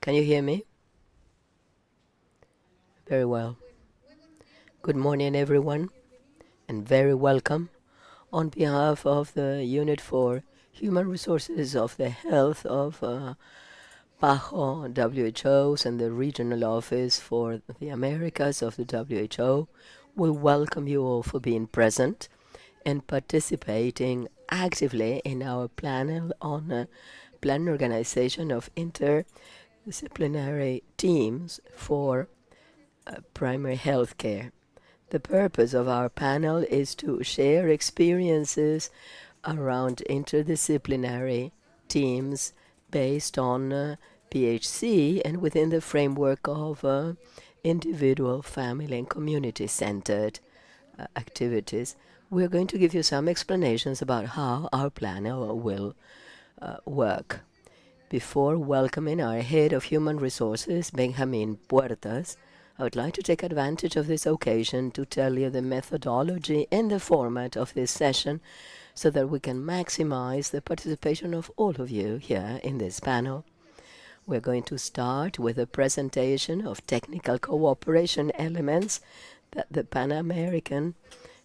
Can you hear me? Very well. Good morning, everyone, and very welcome on behalf of the Unit for Human Resources of the Health of PAHO, WHOs, and the Regional Office for the Americas of the WHO. We welcome you all for being present and participating actively in our panel on plan organization of interdisciplinary teams for primary health care. The purpose of our panel is to share experiences around interdisciplinary teams based on PHC and within the framework of individual, family, and community-centered activities. We're going to give you some explanations about how our panel will work. Before welcoming our head of human resources, Benjamin Puertas, I would like to take advantage of this occasion to tell you the methodology and the format of this session so that we can maximize the participation of all of you here in this panel. We're going to start with a presentation of technical cooperation elements that the Pan American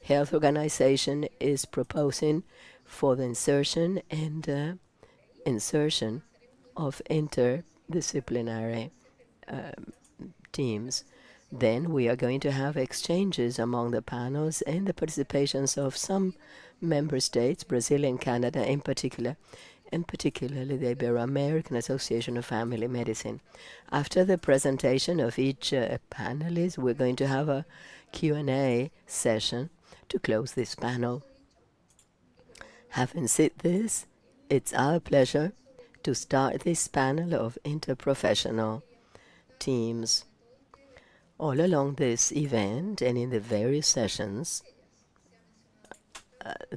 Health Organization is proposing for the insertion and insertion of interdisciplinary teams. Then we are going to have exchanges among the panels and the participations of some member states, Brazil and Canada in particular, and particularly the Ibero-American Association of Family Medicine. After the presentation of each panelist, we're going to have a Q&A session to close this panel. Having said this, it's our pleasure to start this panel of interprofessional teams. All along this event and in the various sessions,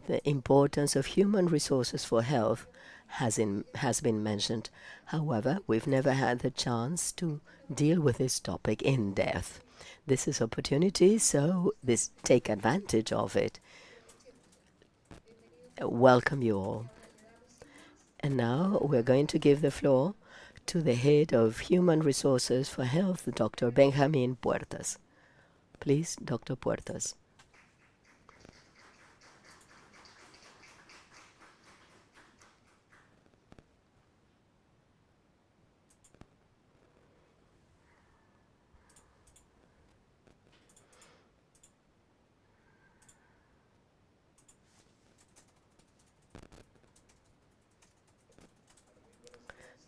the importance of human resources for health has been mentioned. However, we've never had the chance to deal with this topic in depth. This is opportunity, so take advantage of it. Welcome you all. And now we're going to give the floor to the head of Human Resources for Health, Dr. Benjamin Puertas. Please, Dr. Puertas.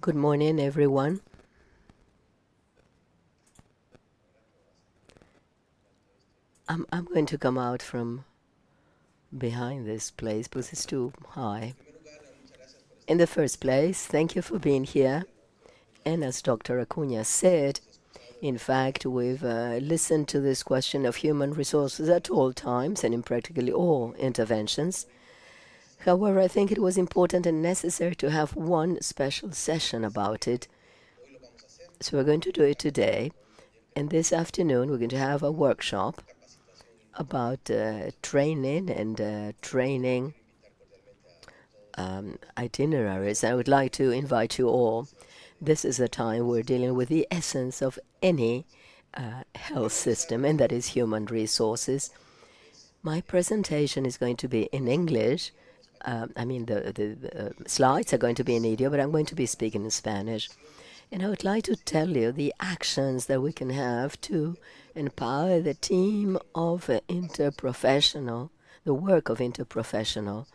Good morning, everyone. I'm going to come out from behind this place because it's too high. In the first place, thank you for being here. And as Dr. Acuna said, in fact, we've listened to this question of human resources at all times and in practically all interventions. However, I think it was important and necessary to have one special session about it. So we're going to do it today. And this afternoon, we're going to have a workshop about training and training itineraries. I would like to invite you all. This is a time we're dealing with the essence of any health system, and that is human resources. My presentation is going to be in English. The slides are going to be in India, but I'm going to be speaking in Spanish. And I would like to tell you the actions that we can have to empower the team of interprofessional, the work of interprofessional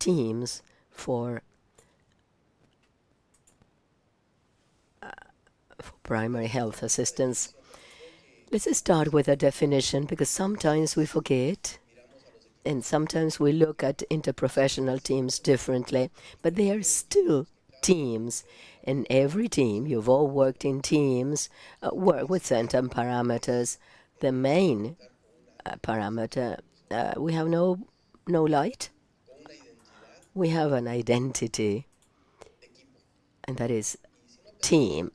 teams for primary health assistance. Let's start with a definition because sometimes we forget and sometimes we look at interprofessional teams differently, but they are still teams. In every team, you've all worked in teams, work with certain parameters. The main parameter, we have no light. We have an identity, and that is team.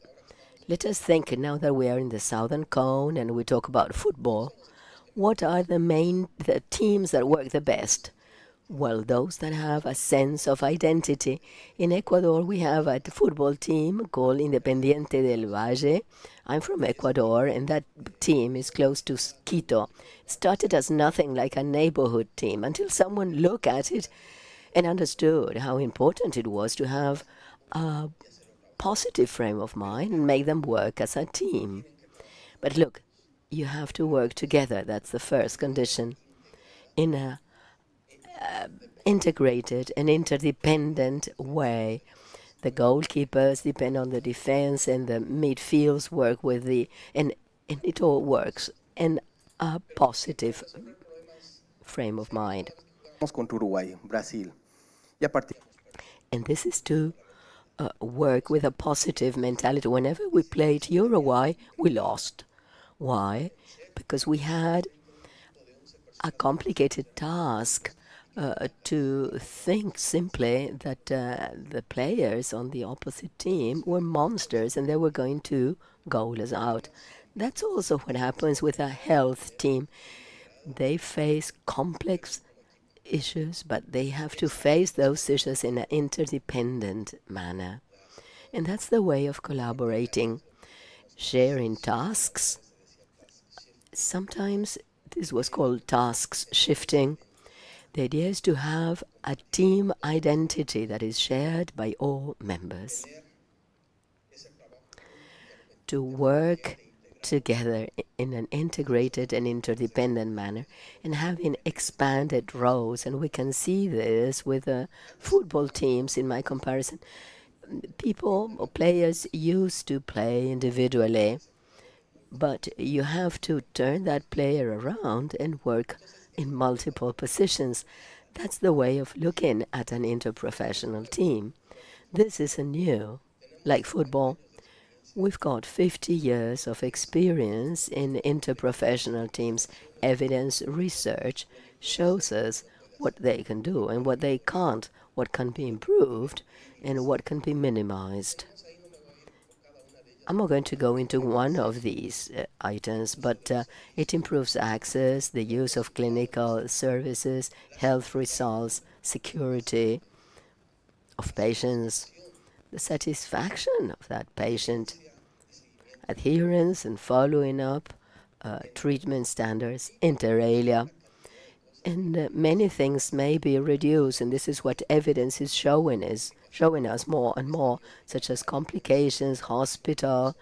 Let us think now that we are in the Southern Cone and we talk about football. What are the teams that work the best? Well, those that have a sense of identity. In Ecuador, we have a football team called Independiente del Valle. I'm from Ecuador, and that team is close to Quito. It started as nothing like a neighborhood team until someone looked at it and understood how important it was to have a positive frame of mind and make them work as a team. But look, you have to work together. That's the first condition. In a integrated and interdependent way. The goalkeepers depend on the defense, and the midfields work with and it all works in a positive frame of mind. Contra Uruguay, Brasil. And this is to work with a positive mentality. Whenever we played Uruguay, we lost. Why? Because we had a complicated task to think simply that the players on the opposite team were monsters and they were going to goal us out. That's also what happens with a health team. They face complex issues, but they have to face those issues in an interdependent manner. And that's the way of collaborating, sharing tasks. Sometimes this was called tasks shifting. The idea is to have a team identity that is shared by all members, to work together in an integrated and interdependent manner and having expanded roles. And we can see this with the football teams in my comparison. People or players used to play individually, but you have to turn that player around and work in multiple positions. That's the way of looking at an interprofessional team. This isn't new. Like football, we've got 50 years of experience in interprofessional teams. Evidence research shows us what they can do and what they can't, what can be improved and what can be minimized. I'm not going to go into one of these items, but it improves access, the use of clinical services, health results, security of patients, the satisfaction of that patient, adherence and following up, treatment standards, inter alia. And many things may be reduced, and this is what evidence is showing us more and more, such as complications, hospital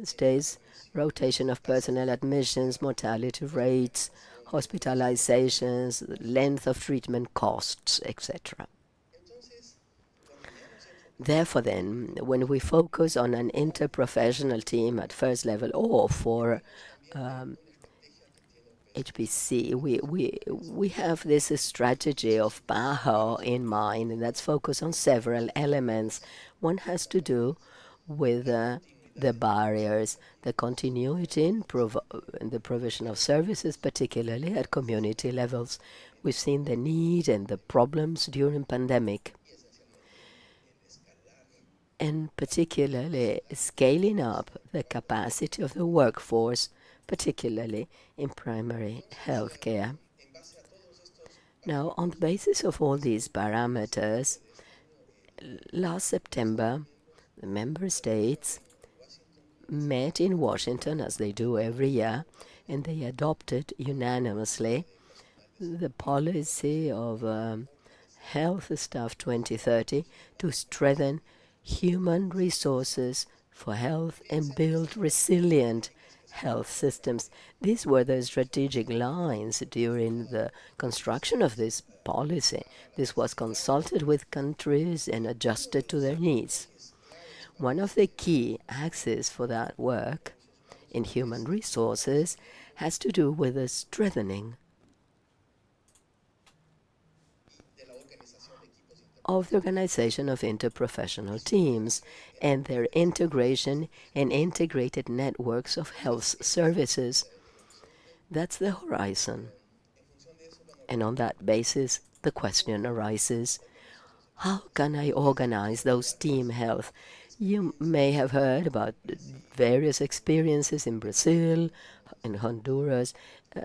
stays, rotation of personnel admissions, mortality rates, hospitalizations, length of treatment costs, etc. Therefore, then, when we focus on an interprofessional team at first level or for HPC, we have this strategy of PAHO in mind, and that's focused on several elements. One has to do with the barriers, the continuity in the provision of services, particularly at community levels. We've seen the need and the problems during pandemic, and particularly scaling up the capacity of the workforce, particularly in primary health care. Now, on the basis of all these parameters, last September, the member states met in Washington, as they do every year, and they adopted unanimously the policy of Health Staff 2030 to strengthen human resources for health and build resilient health systems. These were the strategic lines during the construction of this policy. This was consulted with countries and adjusted to their needs. One of the key axes for that work in human resources has to do with the strengthening of the organization of interprofessional teams and their integration and integrated networks of health services. That's the horizon. And on that basis, the question arises, how can I organize those team health You may have heard about various experiences in Brazil, in Honduras, uh,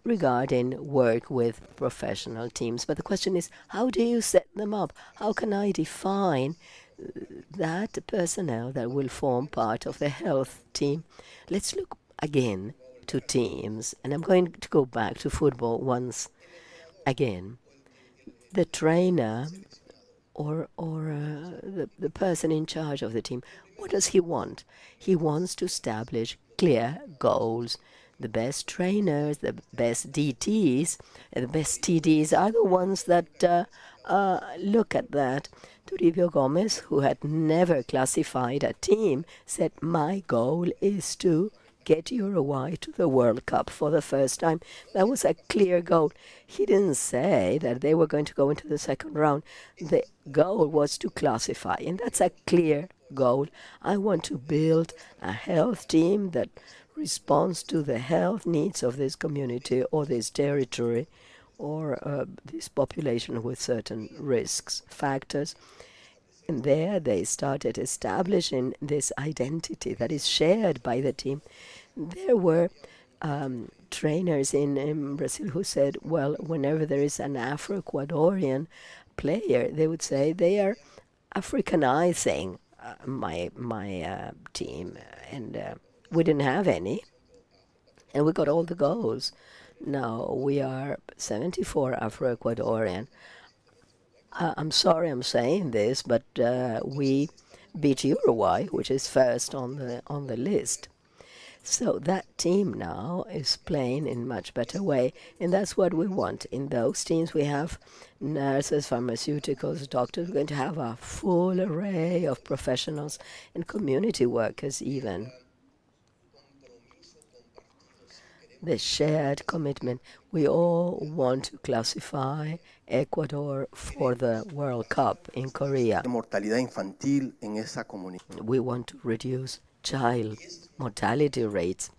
regarding work with professional teams. But the question is, how do you set them up? How can I define that personnel that will form part of the health team? Let's look again to teams, and I'm going to go back to football once again. The trainer or the person in charge of the team, what does he want? He wants to establish clear goals. The best trainers, the best DTs, and the best TDs are the ones that look at that. Toribio Gomez, who had never classified a team, said, "My goal is to get Uruguay to the World Cup for the first time." That was a clear goal. He didn't say that they were going to go into the second round. The goal was to classify, and that's a clear goal. I want to build a health team that responds to the health needs of this community or this territory or this population with certain risks, factors. And there they started establishing this identity that is shared by the team. There were trainers in Brazil who said, well, whenever there is an Afro-Ecuadorian player, they would say they are Africanizing my team, and we didn't have any, and we got all the goals. Now we are 74 Afro-Ecuadorian. I'm sorry I'm saying this, but we beat Uruguay, which is first on the list. So that team now is playing in much better way, and that's what we want. In those teams, we have nurses, pharmaceuticals, doctors. We're going to have a full array of professionals and community workers even. The shared commitment. We all want to classify Ecuador for the World Cup in Korea. Mortalidad infantil en esa comunidad. We want to reduce child mortality rates.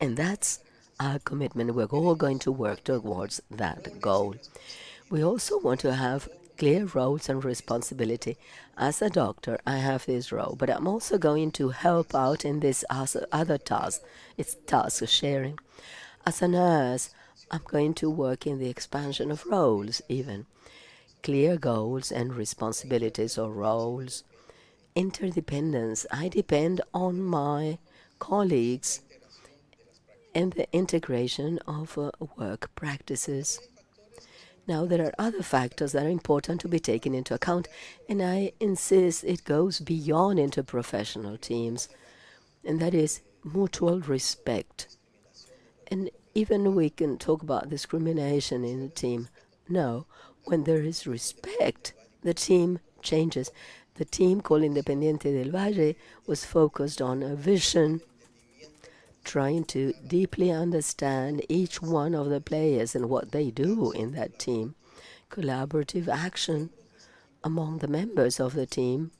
And that's our commitment. We're all going to work towards that goal. We also want to have clear roles and responsibility. As a doctor, I have this role, but I'm also going to help out in this other task. It's task sharing. As a nurse, I'm going to work in the expansion of roles, even. Clear goals and responsibilities or roles. Interdependence. I depend on my colleagues and the integration of work practices. Now, there are other factors that are important to be taken into account, and I insist it goes beyond interprofessional teams, and that is mutual respect. And even we can talk about discrimination in a team. No, when there is respect, the team changes. The team called Independiente del Valle was focused on a vision, trying to deeply understand each one of the players and what they do in that team. Collaborative action among the members of the team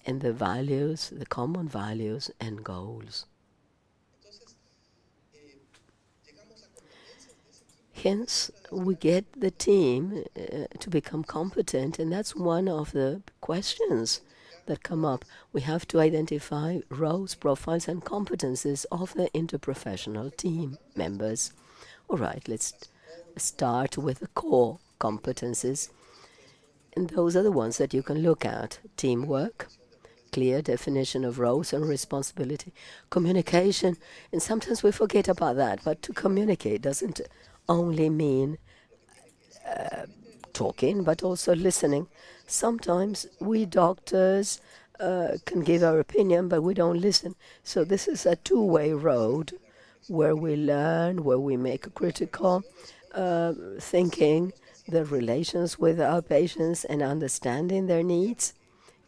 and the values, the common values and goals. Hence, we get the team to become competent, and that's one of the questions that come up. We have to identify roles, profiles, and competences of the interprofessional team members. All right, let's start with the core competences. And those are the ones that you can look at. Teamwork, clear definition of roles and responsibility, communication, and sometimes we forget about that, but to communicate doesn't only mean talking, but also listening. Sometimes we doctors can give our opinion, but we don't listen. So this is a two-way road where we learn, where we make critical thinking, the relations with our patients and understanding their needs,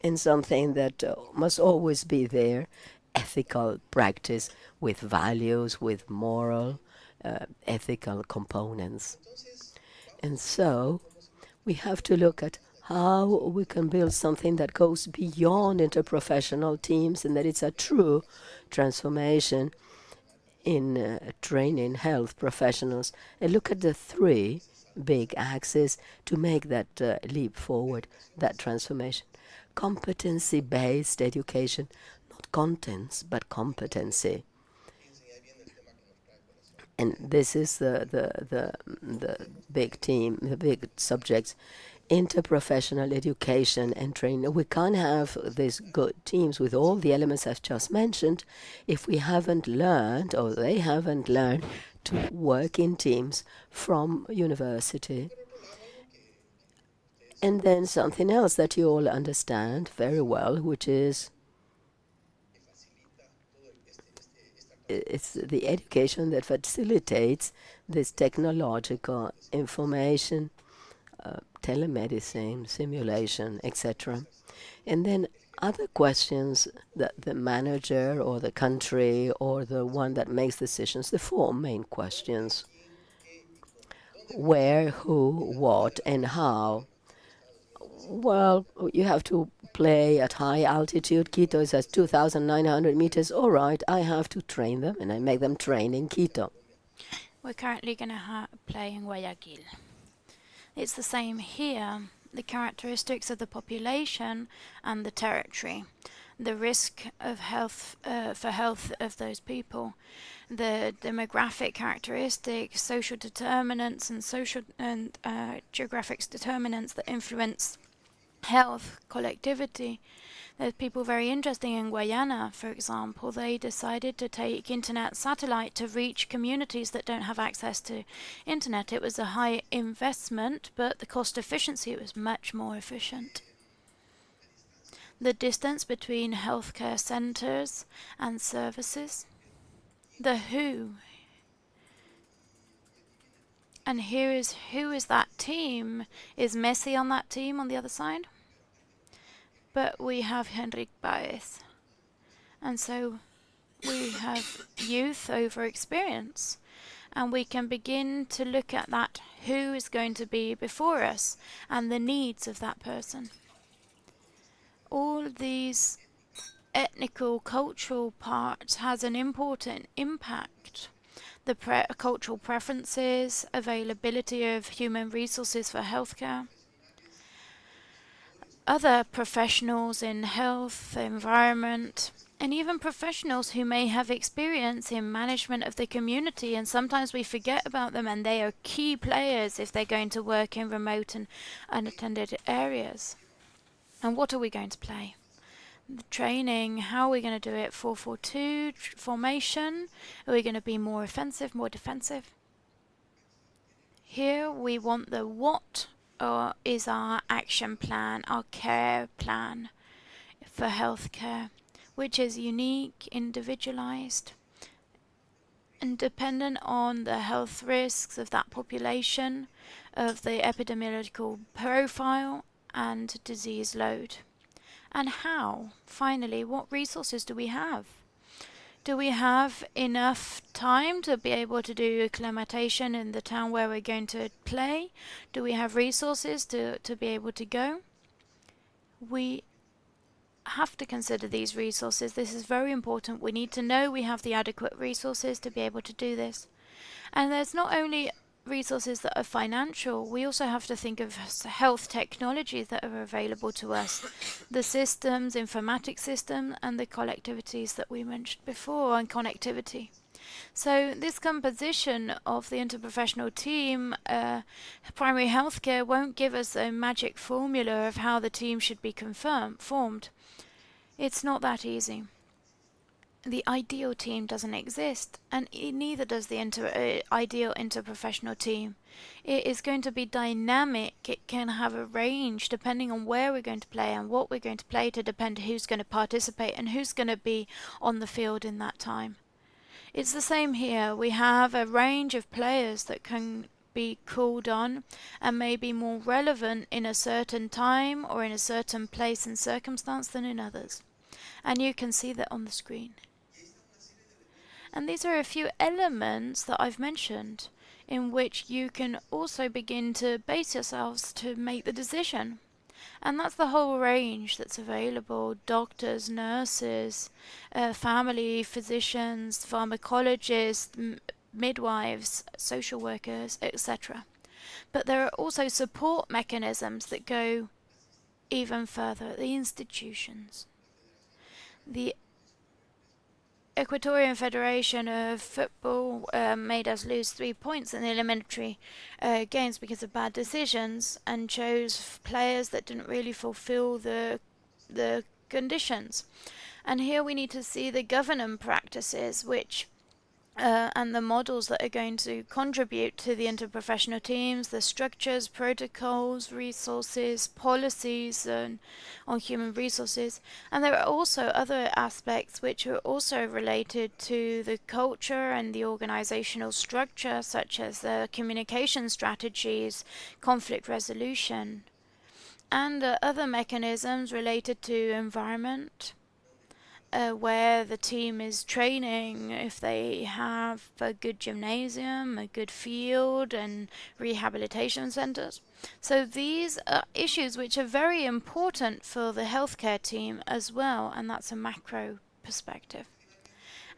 and something that must always be there, ethical practice with values, with moral, ethical components. And so we have to look at how we can build something that goes beyond interprofessional teams and that it's a true transformation in training health professionals, and look at the three big axes to make that leap forward, that transformation. competency-based education, not contents, but competency. And this is the big team, the big subjects, interprofessional education and training. We can't have these good teams with all the elements I've just mentioned if we haven't learned, or they haven't learned, to work in teams from university. And then something else that you all understand very well, which is it's the education that facilitates this technological information, telemedicine, simulation, etc. And then other questions that the manager or the country or the one that makes decisions, the four main questions: where, who, what, and how. Well, you have to play at high altitude. Quito is at 2,900 meters. All right, I have to train them, and I make them train in Quito. We're currently going to play in Guayaquil. It's the same here. The characteristics of the population and the territory, the risk of health for health of those people, the demographic characteristics, social determinants, and social and geographic determinants that influence health, collectivity. There's people very interesting in Guyana, for example. They decided to take internet satellite to reach communities that don't have access to internet. It was a high investment, but the cost efficiency was much more efficient. The distance between healthcare centers and services. The who. And here is who is that team? Is Messi on that team on the other side? But we have Henrik Baez. And so we have youth over experience. And we can begin to look at that who is going to be before us and the needs of that person. All these ethnical, cultural parts has an important impact. The cultural preferences, availability of human resources for healthcare, other professionals in health, environment, and even professionals who may have experience in management of the community, and sometimes we forget about them, and they are key players if they're going to work in remote and unattended areas. And what are we going to play? The training, how are we going to do it? 4-4-2 formation? Are we going to be more offensive, more defensive? Here we want the what is our action plan, our care plan for healthcare, which is unique, individualized, and dependent on the health risks of that population, of the epidemiological profile and disease load. And how? Finally, what resources do we have? Do we have enough time to be able to do acclimatation in the town where we're going to play? Do we have resources to be able to go? We have to consider these resources. This is very important. We need to know we have the adequate resources to be able to do this. And there's not only resources that are financial, we also have to think of health technologies that are available to us. The systems, informatics system, and the collectivities that we mentioned before, and connectivity. So this composition of the interprofessional team, primary healthcare, won't give us a magic formula of how the team should be formed. It's not that easy. The ideal team doesn't exist, and neither does the ideal interprofessional team. It is going to be dynamic. It can have a range depending on where we're going to play and what we're going to play, to depend who's going to participate and who's going to be on the field in that time. It's the same here. We have a range of players that can be called on and may be more relevant in a certain time or in a certain place and circumstance than in others. And you can see that on the screen. And these are a few elements that I've mentioned in which you can also begin to base yourselves to make the decision. And that's the whole range that's available: doctors, nurses, family physicians, pharmacologists, midwives, social workers, etc. But there are also support mechanisms that go even further at the institutions. The Ecuadorian Federation of Football made us lose 3 points in the elementary games because of bad decisions and chose players that didn't really fulfill the conditions. And here we need to see the governance practices which and the models that are going to contribute to the interprofessional teams, the structures, protocols, resources, policies on human resources. And there are also other aspects which are also related to the culture and the organizational structure, such as the communication strategies, conflict resolution, and other mechanisms related to environment, where the team is training, if they have a good gymnasium, a good field, and rehabilitation centers. So these are issues which are very important for the healthcare team as well, and that's a macro perspective.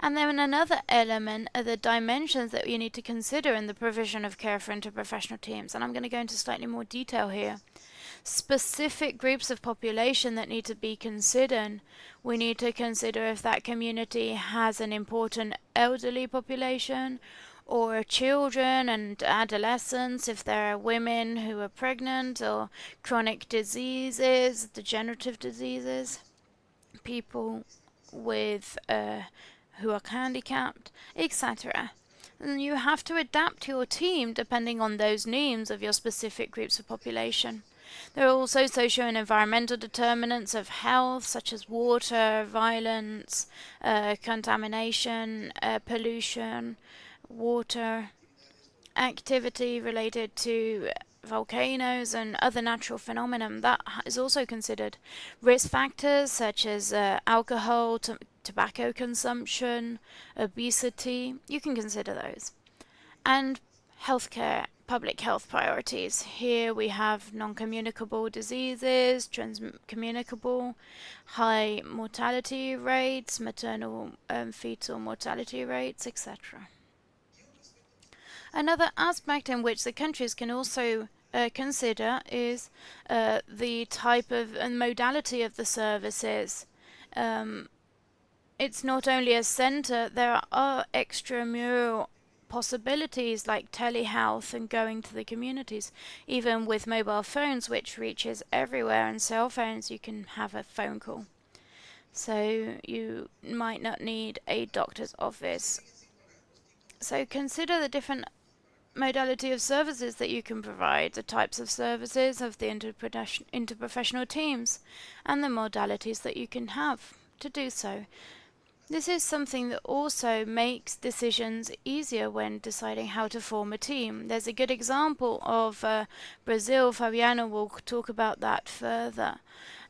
And then another element are the dimensions that you need to consider in the provision of care for interprofessional teams, and I'm going to go into slightly more detail here. Specific groups of population that need to be considered. We need to consider if that community has an important elderly population, or children and adolescents, if there are women who are pregnant, or chronic diseases, degenerative diseases, people with who are handicapped, etc. And you have to adapt your team depending on those needs of your specific groups of population. There are also socio and environmental determinants of health, such as water, violence, contamination, pollution, water, activity related to volcanoes and other natural phenomena. That is also considered. Risk factors such as alcohol, tobacco consumption, obesity, you can consider those. And healthcare, public health priorities. Here we have non-communicable diseases, transcommunicable, high mortality rates, maternal fetal mortality rates, etc. Another aspect in which the countries can also consider is the type of and modality of the services. It's not only a center, there are extramural possibilities like telehealth and going to the communities. Even with mobile phones, which reaches everywhere, and cell phones, you can have a phone call. So you might not need a doctor's office. So consider the different modality of services that you can provide, the types of services of the interprofessional teams, and the modalities that you can have to do so. This is something that also makes decisions easier when deciding how to form a team. There's a good example of Brazil. Fabiano will talk about that further.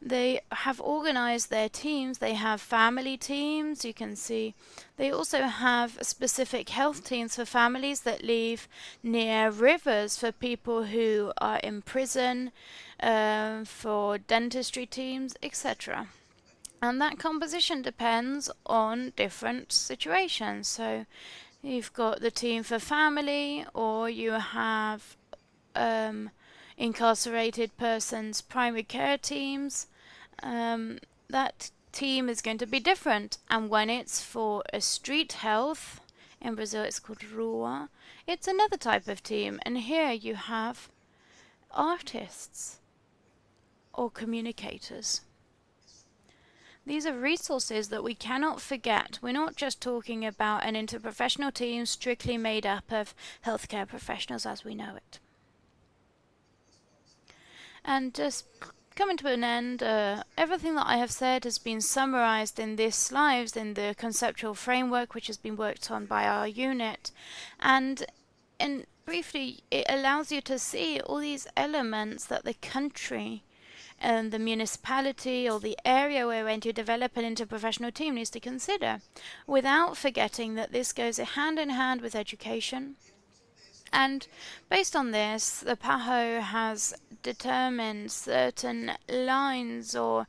They have organized their teams. They have family teams, you can see. They also have specific health teams for families that live near rivers, for people who are in prison, for dentistry teams, etc. And that composition depends on different situations. So you've got the team for family, or you have incarcerated persons primary care teams. That team is going to be different. And when it's for a street health, in Brazil it's called Rua, it's another type of team. And here you have artists or communicators. These are resources that we cannot forget. We're not just talking about an interprofessional team strictly made up of healthcare professionals as we know it. And just coming to an end, everything that I have said has been summarized in this slide, in the conceptual framework which has been worked on by our unit. And briefly, it allows you to see all these elements that the country and the municipality or the area where we're going to develop an interprofessional team needs to consider, without forgetting that this goes hand in hand with education. And based on this, the PAHO has determined certain lines or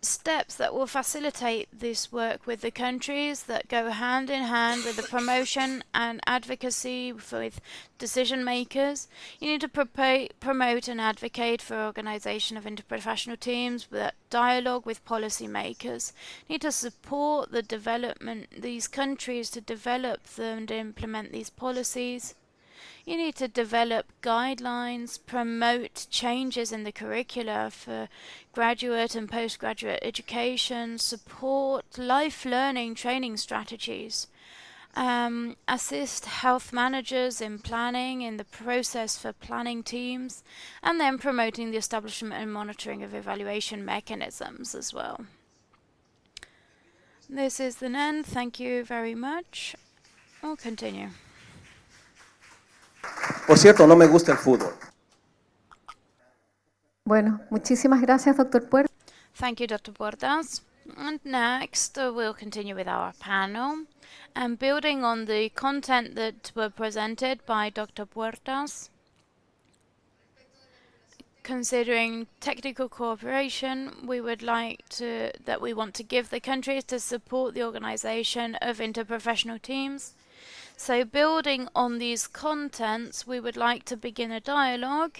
steps that will facilitate this work with the countries that go hand in hand with the promotion and advocacy with decision makers. You need to promote and advocate for organisation of interprofessional teams, with dialogue with policy makers. You need to support the development, these countries to develop them and implement these policies. You need to develop guidelines, promote changes in the curricula for graduate and postgraduate education, support life learning training strategies, assist health managers in planning, in the process for planning teams, and then promoting the establishment and monitoring of evaluation mechanisms as well. This is the end. Thank you very much. We'll continue. Por cierto, no me gusta el fútbol. Bueno, muchísimas gracias, doctor Puerta. Thank you, Dr. Puertas. And next, we'll continue with our panel. And building on the content that were presented by Dr. Puertas, considering technical cooperation, we want to give the countries to support the organization of interprofessional teams. So building on these contents, we would like to begin a dialogue,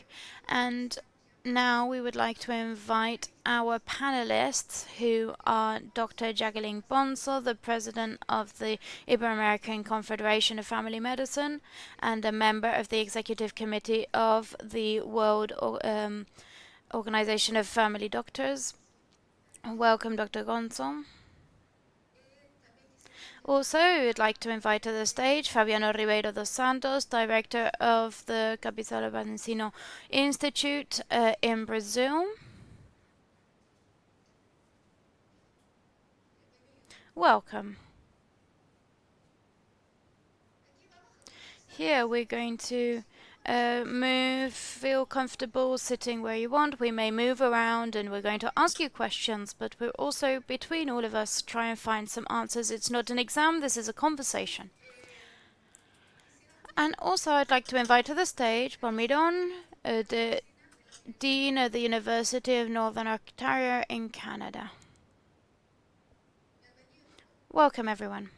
and now we would like to invite our panelists, who are Dr. Jacqueline Bonso, the president of the Ibero-American Confederation of Family Medicine and a member of the executive committee of the World Organization of Family Doctors. Welcome, Dr. Gonzo. Also, we would like to invite to the stage Fabiano Ribeiro dos Santos, director of the Capitalo Valencino Institute in Brazil. Welcome. Here we're going to feel comfortable sitting where you want. We may move around and we're going to ask you questions, but we're also, between all of us, try and find some answers. It's not an exam, this is a conversation. And also I'd like to invite to the stage Paul Midon, the Dean of the University of Northern Ontario in Canada. Welcome, everyone.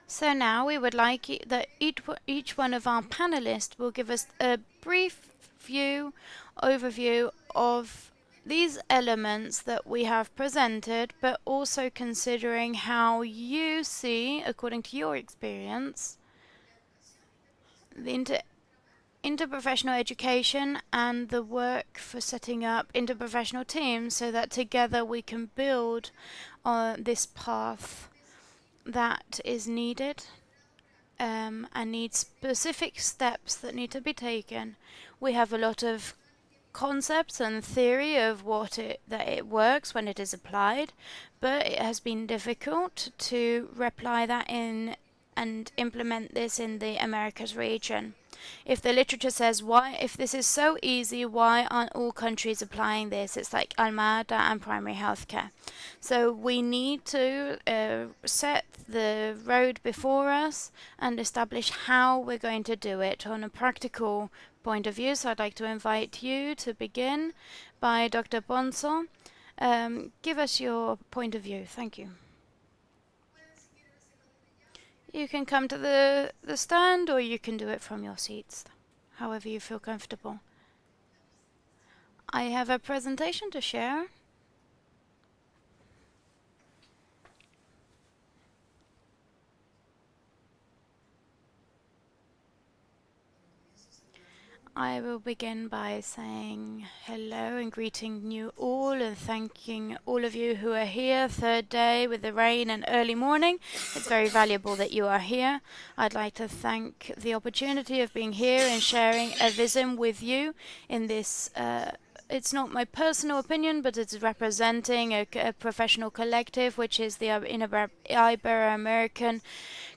So now we would like that each one of our panelists will give us a brief overview of these elements that we have presented, but also considering how you see, according to your experience, the interprofessional education and the work for setting up interprofessional teams, so that together we can build on this path that is needed and needs specific steps that need to be taken. We have a lot of concepts and theory of that it works when it is applied, but it has been difficult to apply that in and implement this in the Americas region. If the literature says if this is so easy, why aren't all countries applying this? It's like Almada and primary healthcare. So we need to set the road before us and establish how we're going to do it on a practical point of view. So I'd like to invite you to begin by Dr. Bonso. Give us your point of view. Thank you. You can come to the stand, or you can do it from your seats, however you feel comfortable. I have a presentation to share. I will begin by saying hello and greeting you all and thanking all of you who are here, third day with the rain and early morning. It's very valuable that you are here. I'd like to thank the opportunity of being here and sharing a vision with you in this it's not my personal opinion, but it's representing a professional collective, which is the Ibero-American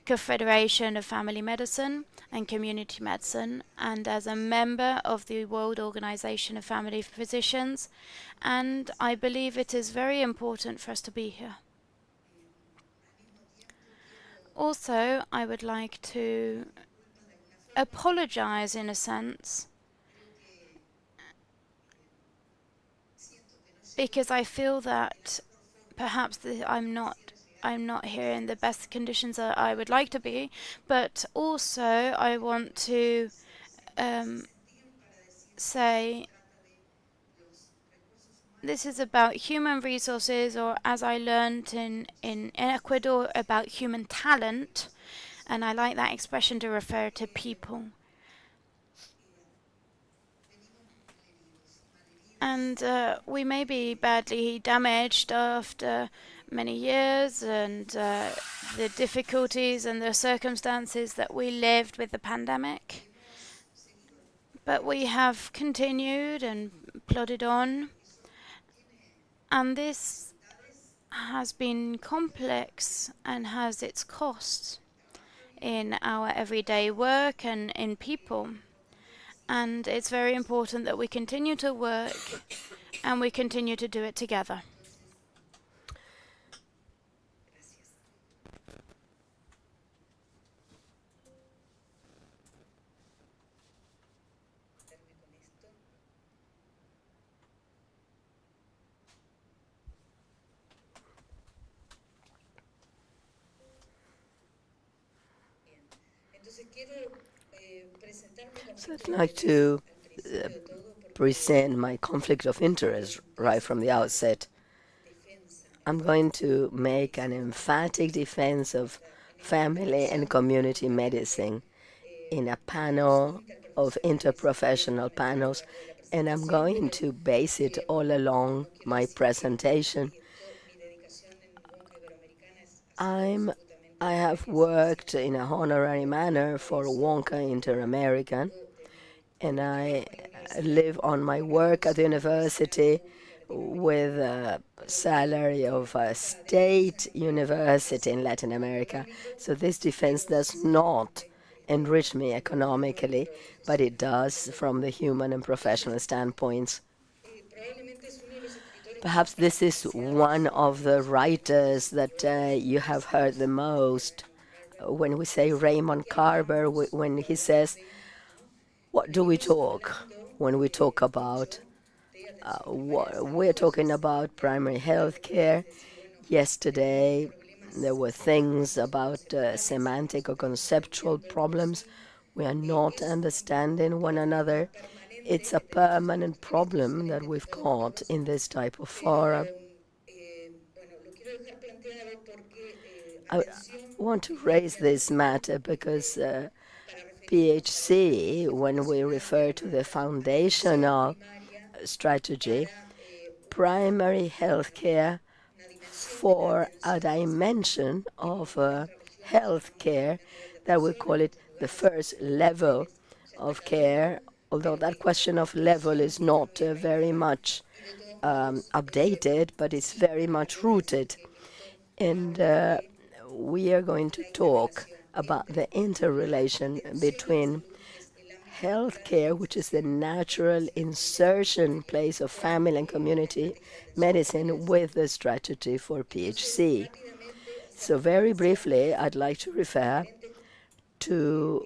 Confederation of Family Medicine and Community Medicine, and as a member of the World Organization of Family Physicians, and I believe it is very important for us to be here. Also, I would like to apologize in a sense, because I feel that perhaps I'm not here in the best conditions that I would like to be, but also I want to say this is about human resources, or as I learned in Ecuador, about human talent, and I like that expression to refer to people. And we may be badly damaged after many years, and the difficulties and the circumstances that we lived with the pandemic. But we have continued and plodded on, and this has been complex and has its costs in our everyday work and in people. And it's very important that we continue to work and we continue to do it together. So I'd like to present my conflict of interest right from the outset. I'm going to make an emphatic defense of family and community medicine in a panel of interprofessional panels, and I'm going to base it all along my presentation. I have worked in a honorary manner for Wonka Inter-American, and I live on my work at the university with a salary of a state university in Latin America. So this defense does not enrich me economically, but it does from the human and professional standpoints. Perhaps this is one of the writers that you have heard the most when we say Raymond Carver, when he says, what do we talk when we talk about we're talking about primary health care. Yesterday, there were things about semantic or conceptual problems. We are not understanding one another. It's a permanent problem that we've got in this type of forum. I want to raise this matter because PHC, when we refer to the foundational strategy, primary health care for a dimension of health care that we call it the first level of care, although that question of level is not very much updated, but it's very much rooted. And we are going to talk about the interrelation between healthcare, which is the natural insertion place of family and community medicine, with the strategy for PHC. So very briefly, I'd like to refer to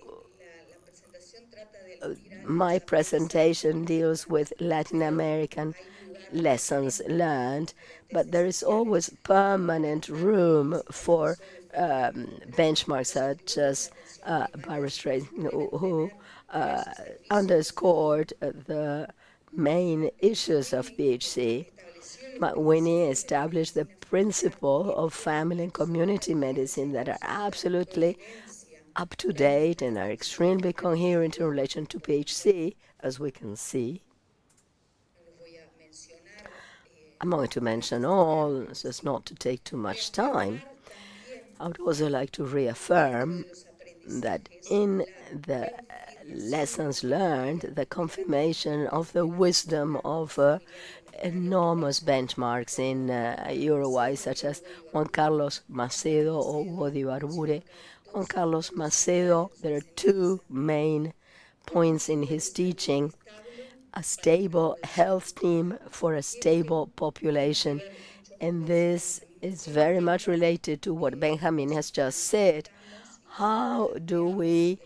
my presentation deals with Latin American lessons learned, but there is always permanent room for benchmarks such as Barrister, who underscored the main issues of PHC. McWinney established the principle of family and community medicine that are absolutely up to date and are extremely coherent in relation to PHC, as we can see. I'm going to mention all, so as not to take too much time. I would also like to reaffirm that in the lessons learned, the confirmation of the wisdom of enormous benchmarks in Uruguay, such as Juan Carlos Macedo or Hugo de Ibarbure. Juan Carlos Macedo, there are two main points in his teaching: a stable health team for a stable population. And this is very much related to what Benjamin has just said. How do we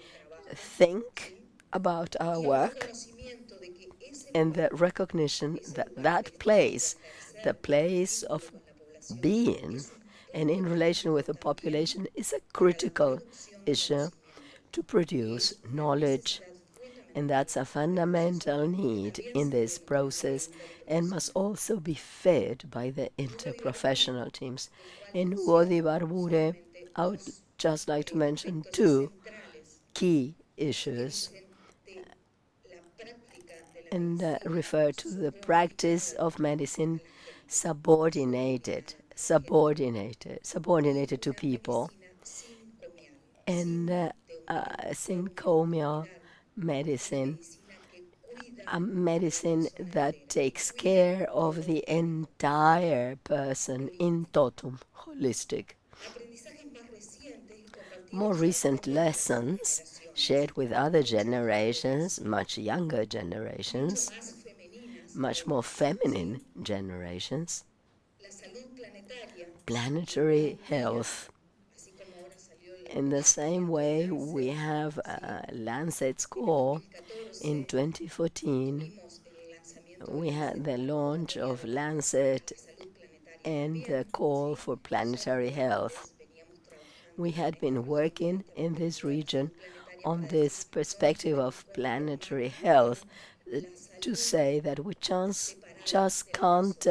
think about our work and the recognition that that place, the place of being and in relation with the population, is a critical issue to produce knowledge, and that's a fundamental need in this process and must also be fed by the interprofessional teams. In Wadi Barbure, I would just like to mention two key issues and refer to the practice of medicine subordinated to people, and syncomial medicine, a medicine that takes care of the entire person in totum, holistic. More recent lessons shared with other generations, much younger generations, much more feminine generations, planetary health. In the same way, we have a Lancet score in 2014. We had the launch of Lancet and the call for planetary health. We had been working in this region on this perspective of planetary health to say that we just can't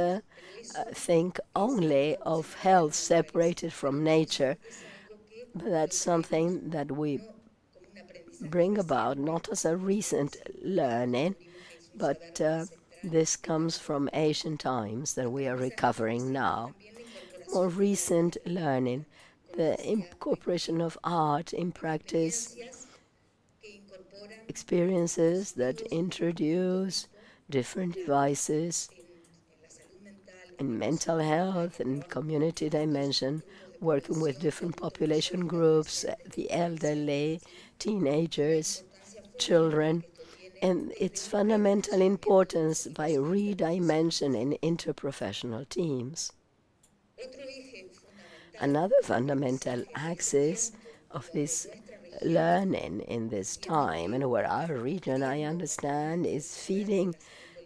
think only of health separated from nature, but that's something that we bring about not as a recent learning, but this comes from ancient times that we are recovering now. More recent learning, the incorporation of art in practice, experiences that introduce different devices in mental health and community dimension, working with different population groups, the elderly, teenagers, children, and its fundamental importance by redimensioning interprofessional teams. Another fundamental axis of this learning in this time, and where our region, I understand, is feeding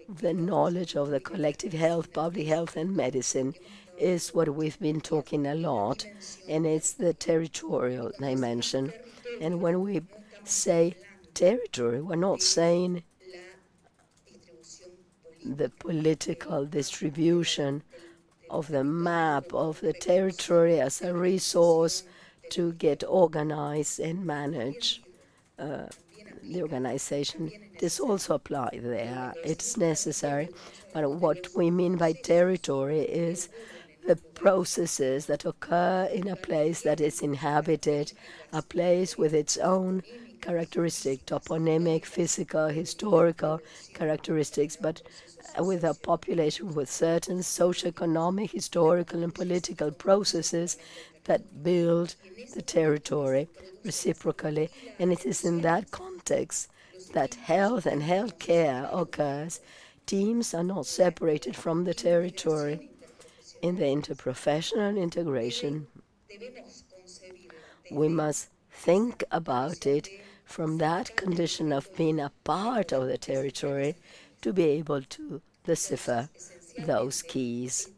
the knowledge of the collective health, public health, and medicine, is what we've been talking a lot, and it's the territorial dimension. And when we say territory, we're not saying the political distribution of the map of the territory as a resource to get organized and manage the organization. This also applies there. It's necessary. But what we mean by territory is the processes that occur in a place that is inhabited, a place with its own characteristic, toponymic, physical, historical characteristics, but with a population with certain socioeconomic, historical, and political processes that build the territory reciprocally. And it is in that context that health and health care occurs. Teams are not separated from the territory. In the interprofessional integration, we must think about it from that condition of being a part of the territory to be able to decipher those keys.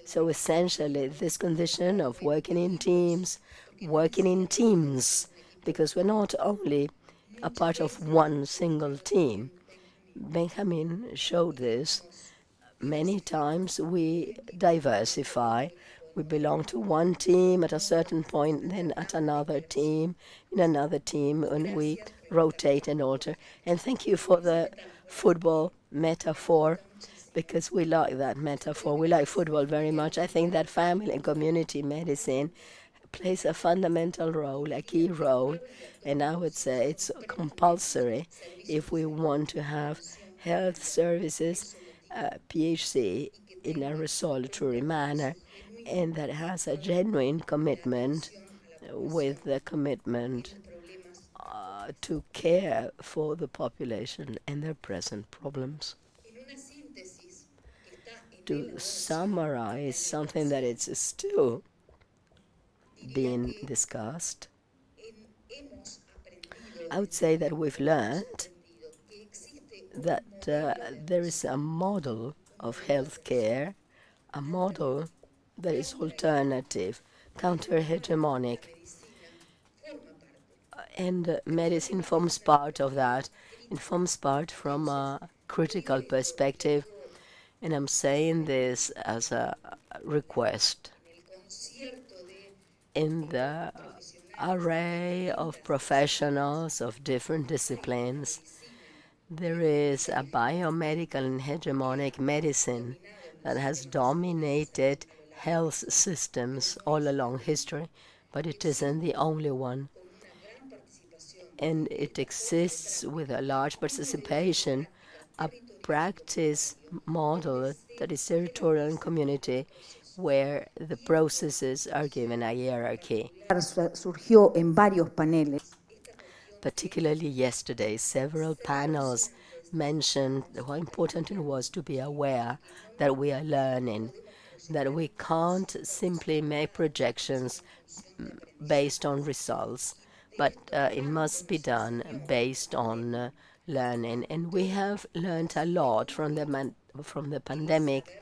So essentially, this condition of working in teams, because we're not only a part of one single team. Benjamin showed this. Many times we diversify. We belong to one team at a certain point, then at another team, in another team, and we rotate and alter. And thank you for the football metaphor, because we like that metaphor. We like football very much. I think that family and community medicine plays a fundamental role, a key role, and I would say it's compulsory if we want to have health services, PHC, in a resolutory manner, and that has a genuine commitment with the commitment to care for the population and their present problems. To summarize something that is still being discussed, I would say that we've learned that there is a model of healthcare, a model that is alternative, counter-hegemonic, and medicine forms part of that. It forms part from a critical perspective, and I'm saying this as a request. In the array of professionals of different disciplines, there is a biomedical and hegemonic medicine that has dominated health systems all along history, but it isn't the only one. And it exists with a large participation, a practice model that is territorial and community, where the processes are given a hierarchy. Surgió en varios paneles. Particularly yesterday, several panels mentioned how important it was to be aware that we are learning, that we can't simply make projections based on results, but it must be done based on learning. And we have learned a lot from the pandemic,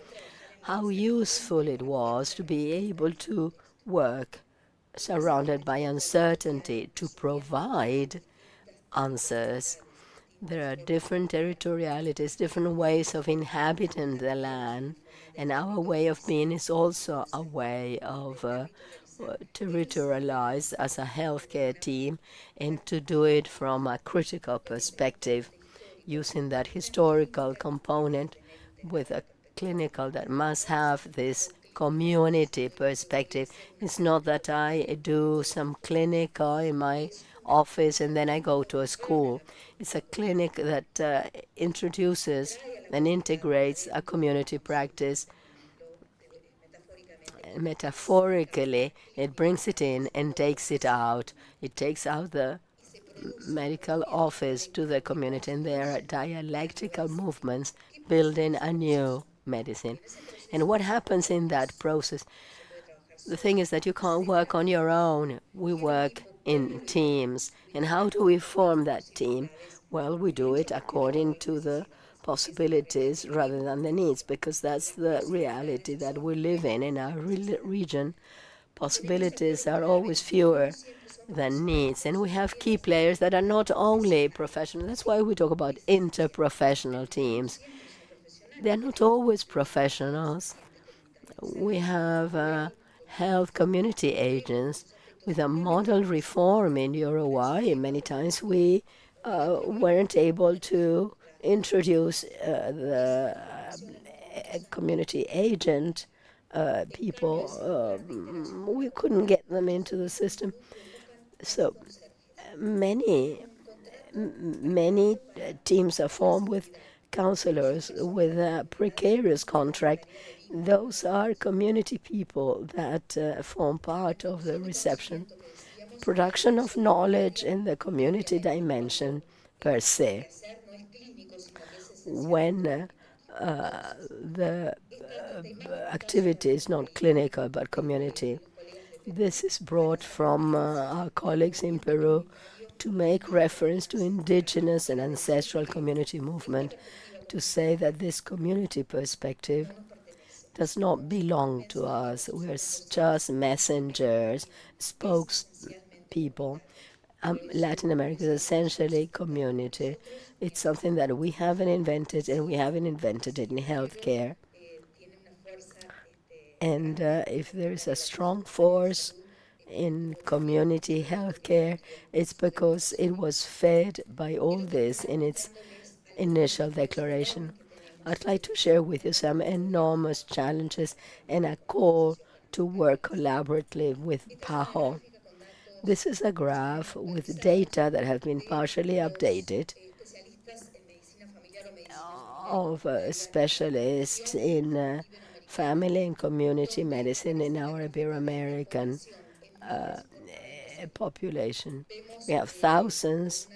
how useful it was to be able to work surrounded by uncertainty, to provide answers. There are different territorialities, different ways of inhabiting the land, and our way of being is also a way of territorialized as a healthcare team, and to do it from a critical perspective, using that historical component with a clinical that must have this community perspective. It's not that I do some clinical in my office and then I go to a school. It's a clinic that introduces and integrates a community practice. Metaphorically, it brings it in and takes it out. It takes out the medical office to the community, and there are dialectical movements building a new medicine. And what happens in that process? The thing is that you can't work on your own. We work in teams. And how do we form that team? Well, we do it according to the possibilities rather than the needs, because that's the reality that we live in our region. Possibilities are always fewer than needs. And we have key players that are not only professional. That's why we talk about interprofessional teams. They're not always professionals. We have health community agents. With a model reform in Uruguay, many times we weren't able to introduce the community agent people. We couldn't get them into the system. So many teams are formed with counselors with a precarious contract. Those are community people that form part of the reception. Production of knowledge in the community dimension per se. When the activity is not clinical but community. This is brought from our colleagues in Peru to make reference to indigenous and ancestral community movement, to say that this community perspective does not belong to us. We're just messengers, spokespeople. Latin America is essentially community. It's something that we haven't invented, and we haven't invented it in healthcare. And if there is a strong force in community healthcare, it's because it was fed by all this in its initial declaration. I'd like to share with you some enormous challenges and a call to work collaboratively with PAHO. This is a graph with data that have been partially updated of specialists in family and community medicine in our Ibero-American population. We have thousands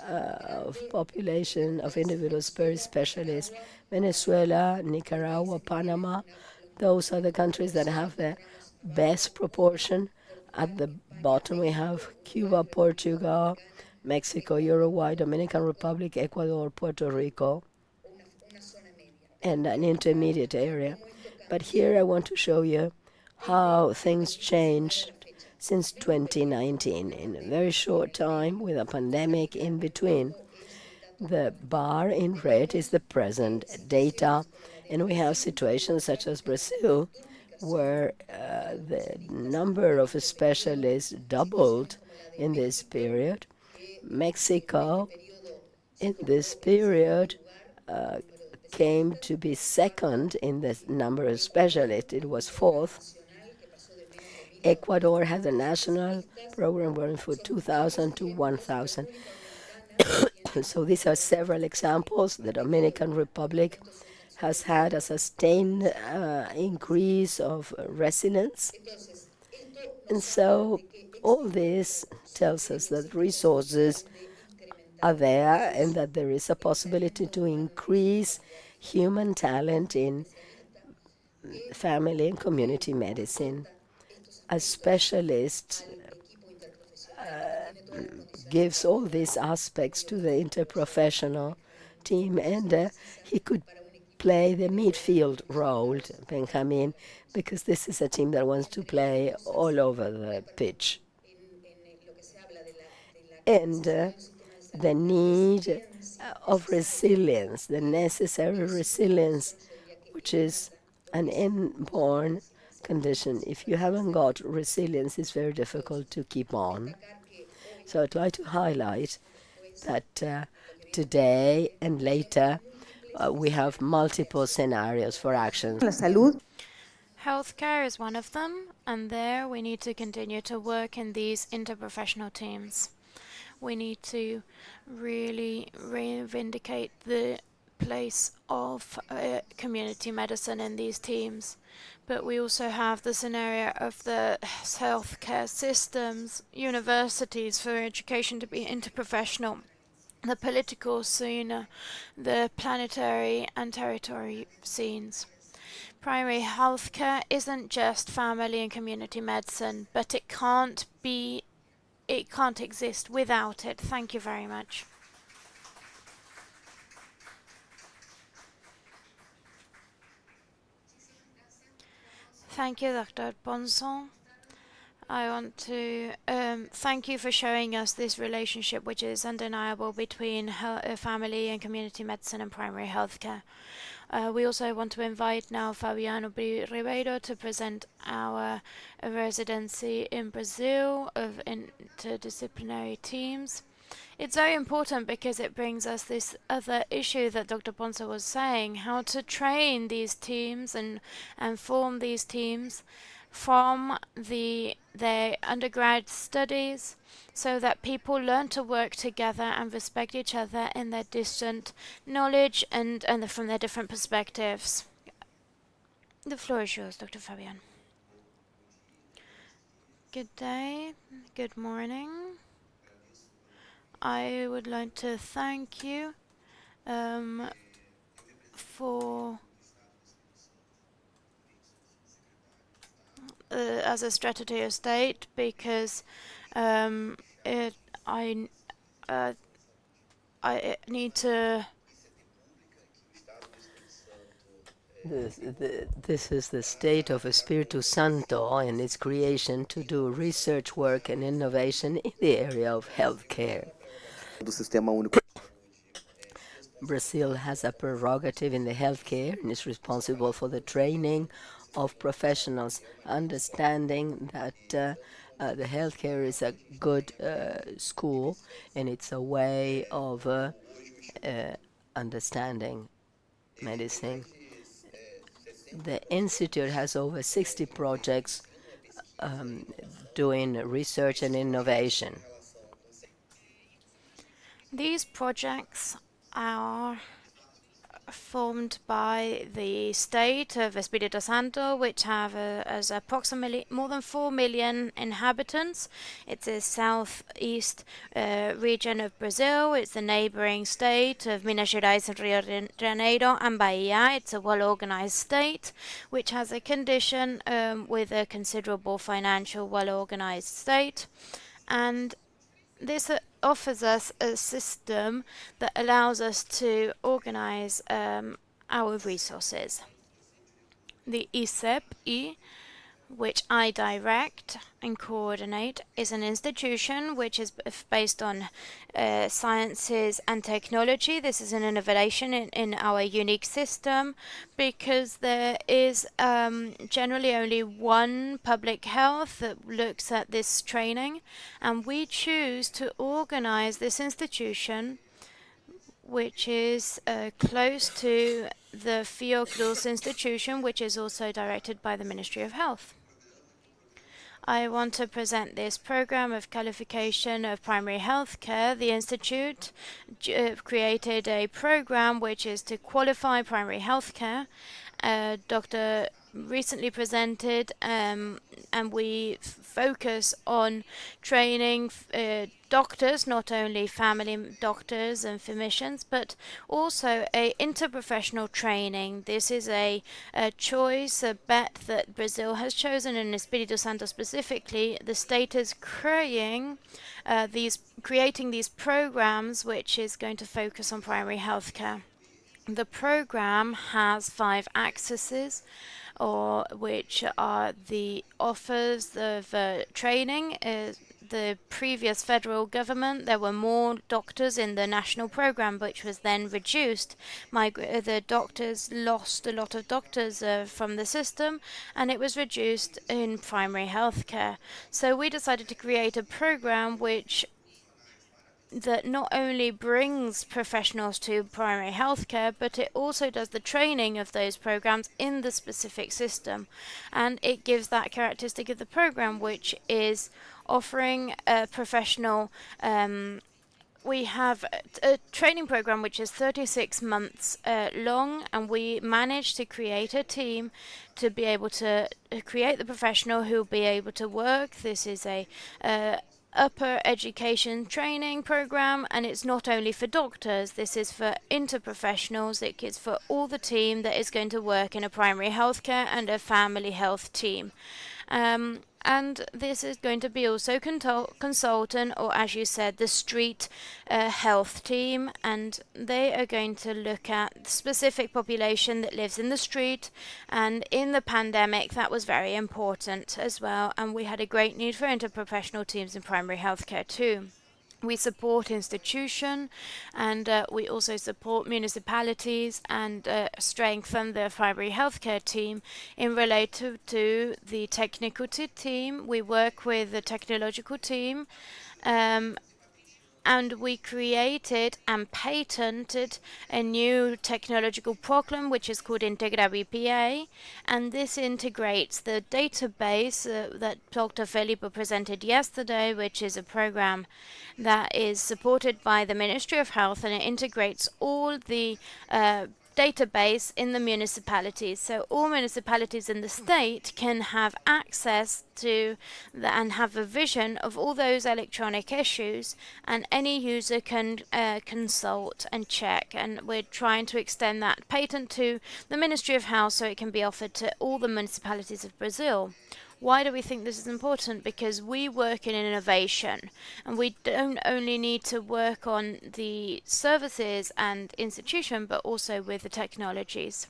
of population of individuals per specialist. Venezuela, Nicaragua, Panama, those are the countries that have the best proportion. At the bottom we have Cuba, Portugal, Mexico, Uruguay, Dominican Republic, Ecuador, Puerto Rico, and an intermediate area. But here I want to show you how things changed since 2019 in a very short time with a pandemic in between. The bar in red is the present data, and we have situations such as Brazil where the number of specialists doubled in this period. Mexico in this period came to be second in the number of specialists. It was fourth. Ecuador has a national program running for 2,000 to 1,000. So these are several examples. The Dominican Republic has had a sustained increase of residents. And so all this tells us that resources are there and that there is a possibility to increase human talent in family and community medicine. A specialist gives all these aspects to the interprofessional team, and he could play the midfield role, Benjamin, because this is a team that wants to play all over the pitch. And the need of resilience, the necessary resilience, which is an inborn condition. If you haven't got resilience, it's very difficult to keep on. So I'd like to highlight that today and later we have multiple scenarios for action. La salud. Healthcare is one of them, and there we need to continue to work in these interprofessional teams. We need to really reivindicate the place of community medicine in these teams. But we also have the scenario of the healthcare systems, universities for education to be interprofessional, the political scene, the planetary and territory scenes. Primary healthcare isn't just family and community medicine, but it can't exist without it. Thank you very much. Thank you, Dr. Bonson. I want to thank you for showing us this relationship, which is undeniable between family and community medicine and primary healthcare. We also want to invite now Fabiano Ribeiro to present our residency in Brazil of interdisciplinary teams. It's very important because it brings us this other issue that Dr. Ponce was saying, how to train these teams and form these teams from their undergrad studies so that people learn to work together and respect each other in their distant knowledge and from their different perspectives. The floor is yours, Dr. Fabian. Good day, good morning. I would like to thank you for as a strategy of state because I need to. This is the state of Espiritu Santo and its creation to do research work and innovation in the area of healthcare. Do Sistema Único. Brazil has a prerogative in the healthcare and is responsible for the training of professionals, understanding that the healthcare is a good school and it's a way of understanding medicine. The Institute has over 60 projects doing research and innovation. These projects are formed by the state of Espírito Santo, which have as approximately more than 4 million inhabitants. It's a southeast region of Brazil. It's the neighboring state of Minas Gerais and Rio de Janeiro and Bahia. It's a well-organized state, which has a condition with a considerable financial well-organized state. And this offers us a system that allows us to organize our resources. The ISEP, which I direct and coordinate, is an institution which is based on sciences and technology. This is an innovation in our unique system because there is generally only one public health that looks at this training, and we choose to organize this institution, which is close to the Fiocruz institution, which is also directed by the Ministry of Health. I want to present this program of qualification of primary health care. The Institute created a program which is to qualify primary health care. Dr. recently presented, and we focus on training doctors, not only family doctors and physicians, but also a interprofessional training. This is a choice, a bet that Brazil has chosen, and Espírito Santo specifically. The state is creating these programs, which is going to focus on primary health care. The program has 5 axes, which are the offers of training. The previous federal government, there were more doctors in the national program, which was then reduced. The doctors lost a lot of doctors from the system, and it was reduced in primary health care. So we decided to create a program that not only brings professionals to primary healthcare, but it also does the training of those programs in the specific system. And it gives that characteristic of the program, which is offering a professional. We have a training program which is 36 months long, and we managed to create a team to be able to create the professional who will be able to work. This is a upper education training program, and it's not only for doctors. This is for interprofessionals. It is for all the team that is going to work in a primary healthcare and a family health team. And this is going to be also consultant, or as you said, the street health team, and they are going to look at the specific population that lives in the street. And in the pandemic, that was very important as well, and we had a great need for interprofessional teams in primary healthcare too. We support institutions, and we also support municipalities and strengthen the primary healthcare team in relation to the technical team. We work with the technological team, and we created and patented a new technological program which is called Integra BPA, and this integrates the database that Dr. Felipe presented yesterday, which is a program that is supported by the Ministry of Health, and it integrates all the database in the municipalities. So all municipalities in the state can have access to and have a vision of all those electronic issues, and any user can consult and check. And we're trying to extend that patent to the Ministry of Health so it can be offered to all the municipalities of Brazil. Why do we think this is important? Because we work in innovation, and we don't only need to work on the services and institution, but also with the technologies.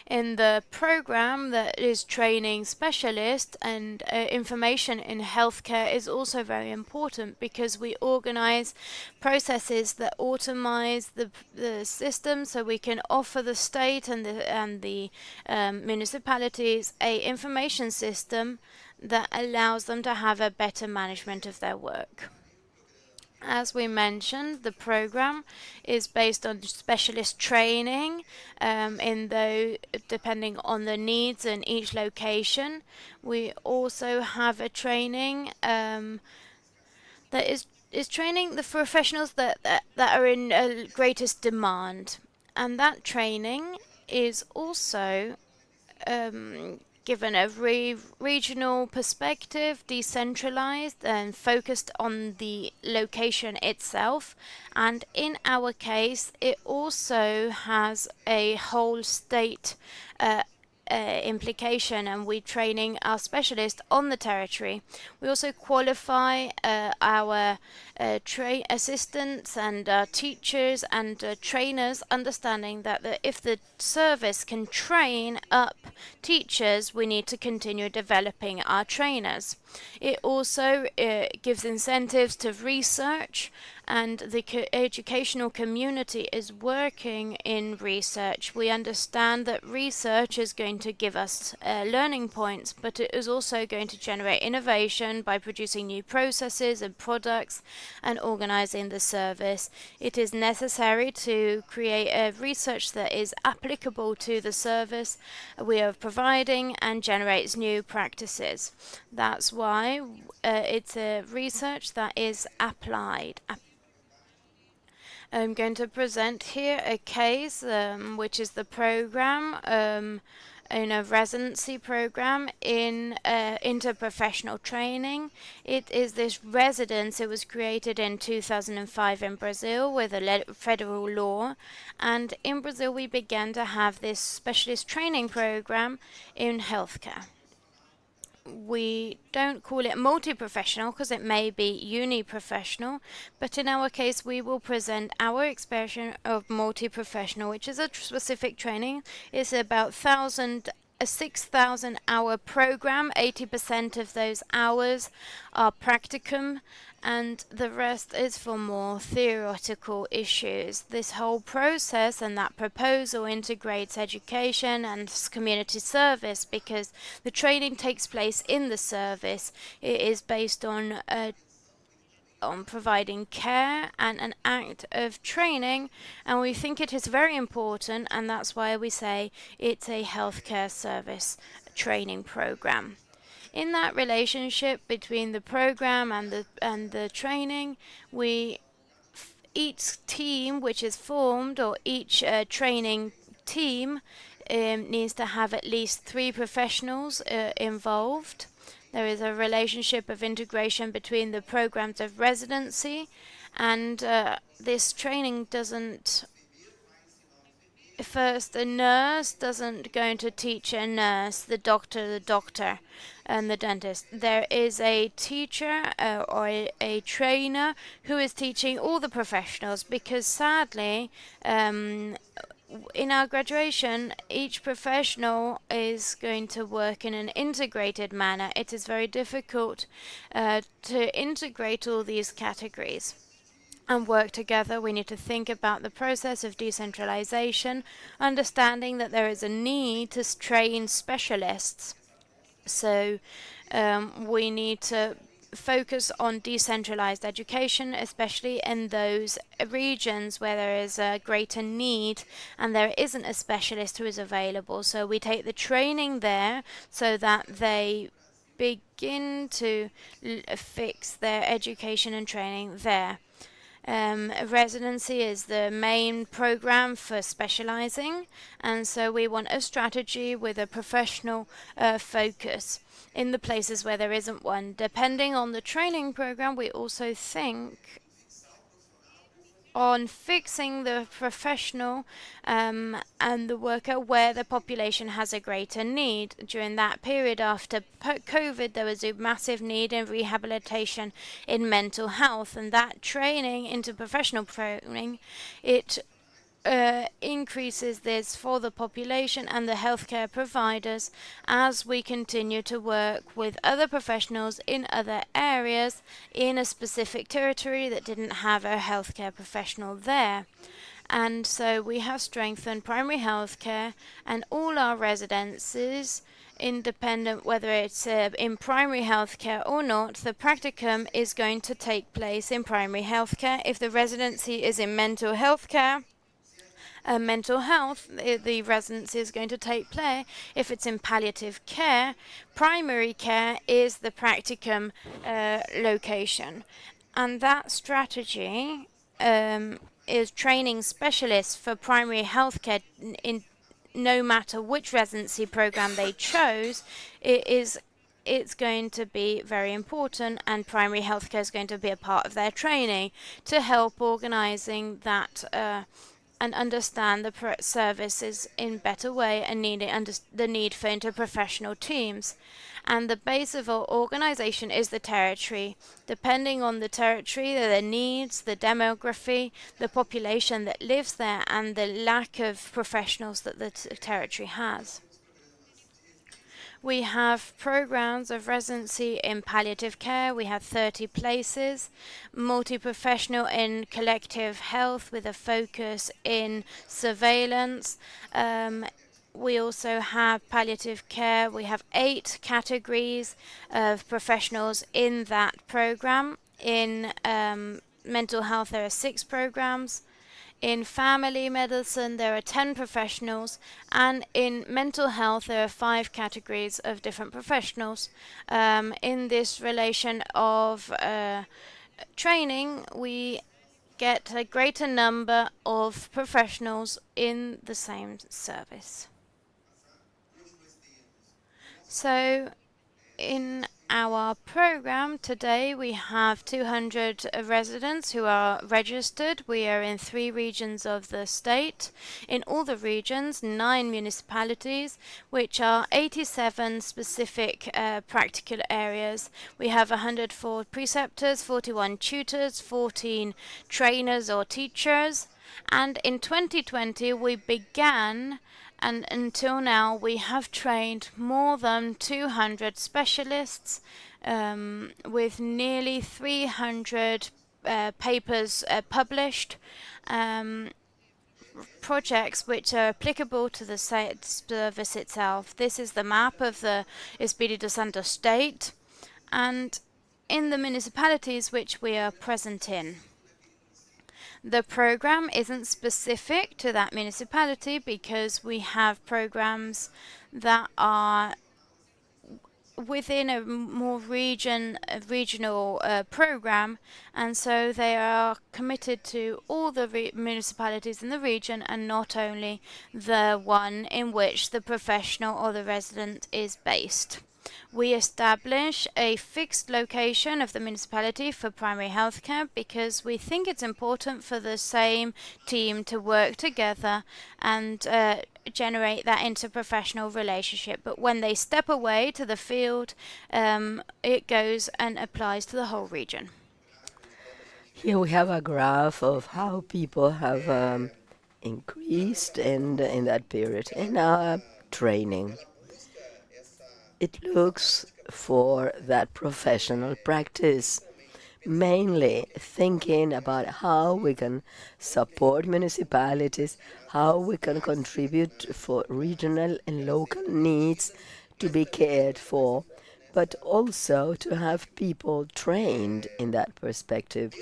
In the program that is training specialists, and information in healthcare is also very important, because we organize processes that automate the system, so we can offer the state and the municipalities a information system that allows them to have a better management of their work. As we mentioned, the program is based on specialist training, depending on the needs in each location. We also have a training that is training the professionals that are in greatest demand, and that training is also given a regional perspective, decentralized and focused on the location itself. And in our case, it also has a whole state implication, and we're training our specialists on the territory. We also qualify our assistants and teachers and trainers, understanding that if the service can train up teachers, we need to continue developing our trainers. It also gives incentives to research, and the educational community is working in research. We understand that research is going to give us learning points, but it is also going to generate innovation by producing new processes and products and organizing the service. It is necessary to create a research that is applicable to the service we are providing and generates new practices. That's why it's a research that is applied. I'm going to present here a case, which is the program in a residency program in interprofessional training. It is this residence. It was created in 2005 in Brazil with a federal law, and in Brazil we began to have this specialist training program in healthcare. We don't call it multi-professional because it may be uni-professional, but in our case we will present our expression of multi-professional, which is a specific training. It's about a 6,000 hour program. 80% of those hours are practicum, and the rest is for more theoretical issues. This whole process and that proposal integrates education and community service, because the training takes place in the service. It is based on providing care and an act of training, and we think it is very important, and that's why we say it's a healthcare service training program. In that relationship between the program and the training, each team which is formed, or each training team needs to have at least 3 professionals involved. There is a relationship of integration between the programs of residency, and this training doesn't. First, a nurse doesn't going to teach a nurse, the doctor, and the dentist. There is a teacher or a trainer who is teaching all the professionals, because sadly, in our graduation, each professional is going to work in an integrated manner. It is very difficult to integrate all these categories and work together. We need to think about the process of decentralization, understanding that there is a need to train specialists. So we need to focus on decentralized education, especially in those regions where there is a greater need and there isn't a specialist who is available. So we take the training there so that they begin to fix their education and training there. Residency is the main program for specializing, and so we want a strategy with a professional focus in the places where there isn't one. Depending on the training program, we also think on fixing the professional and the worker where the population has a greater need. During that period after COVID, there was a massive need in rehabilitation in mental health, and that training into professional training, it increases this for the population and the healthcare providers as we continue to work with other professionals in other areas in a specific territory that didn't have a healthcare professional there. And so we have strengthened primary healthcare, and all our residences, independent whether it's in primary healthcare or not, the practicum is going to take place in primary healthcare. If the residency is in mental healthcare, mental health, the residency is going to take place. If it's in palliative care, primary care is the practicum location. And that strategy is training specialists for primary healthcare in no matter which residency program they chose. It's going to be very important, and primary healthcare is going to be a part of their training to help organizing that and understand the services in better way and the need for interprofessional teams. And the base of our organization is the territory. Depending on the territory, the needs, the demography, the population that lives there, and the lack of professionals that the territory has. We have programs of residency in palliative care. We have 30 places, multi-professional in collective health with a focus in surveillance. We also have palliative care. We have 8 categories of professionals in that program. In mental health, there are 6 programs. In family medicine, there are 10 professionals, and in mental health, there are 5 categories of different professionals. In this relation of training, we get a greater number of professionals in the same service. So, in our program today, we have 200 residents who are registered. We are in 3 regions of the state. In all the regions, 9 municipalities, which are 87 specific practical areas. We have 104 preceptors, 41 tutors, 14 trainers or teachers. And in 2020, we began, and until now we have trained more than 200 specialists with nearly 300 papers published, projects which are applicable to the service itself. This is the map of the Espírito Santo state and in the municipalities which we are present in. The program isn't specific to that municipality because we have programs that are within a more regional program, and so they are committed to all the municipalities in the region and not only the one in which the professional or the resident is based. We establish a fixed location of the municipality for primary healthcare because we think it's important for the same team to work together and generate that interprofessional relationship. But when they step away to the field, it goes and applies to the whole region. Here we have a graph of how people have increased in that period in our training. It looks for that professional practice, mainly thinking about how we can support municipalities, how we can contribute for regional and local needs to be cared for, but also to have people trained in that perspective.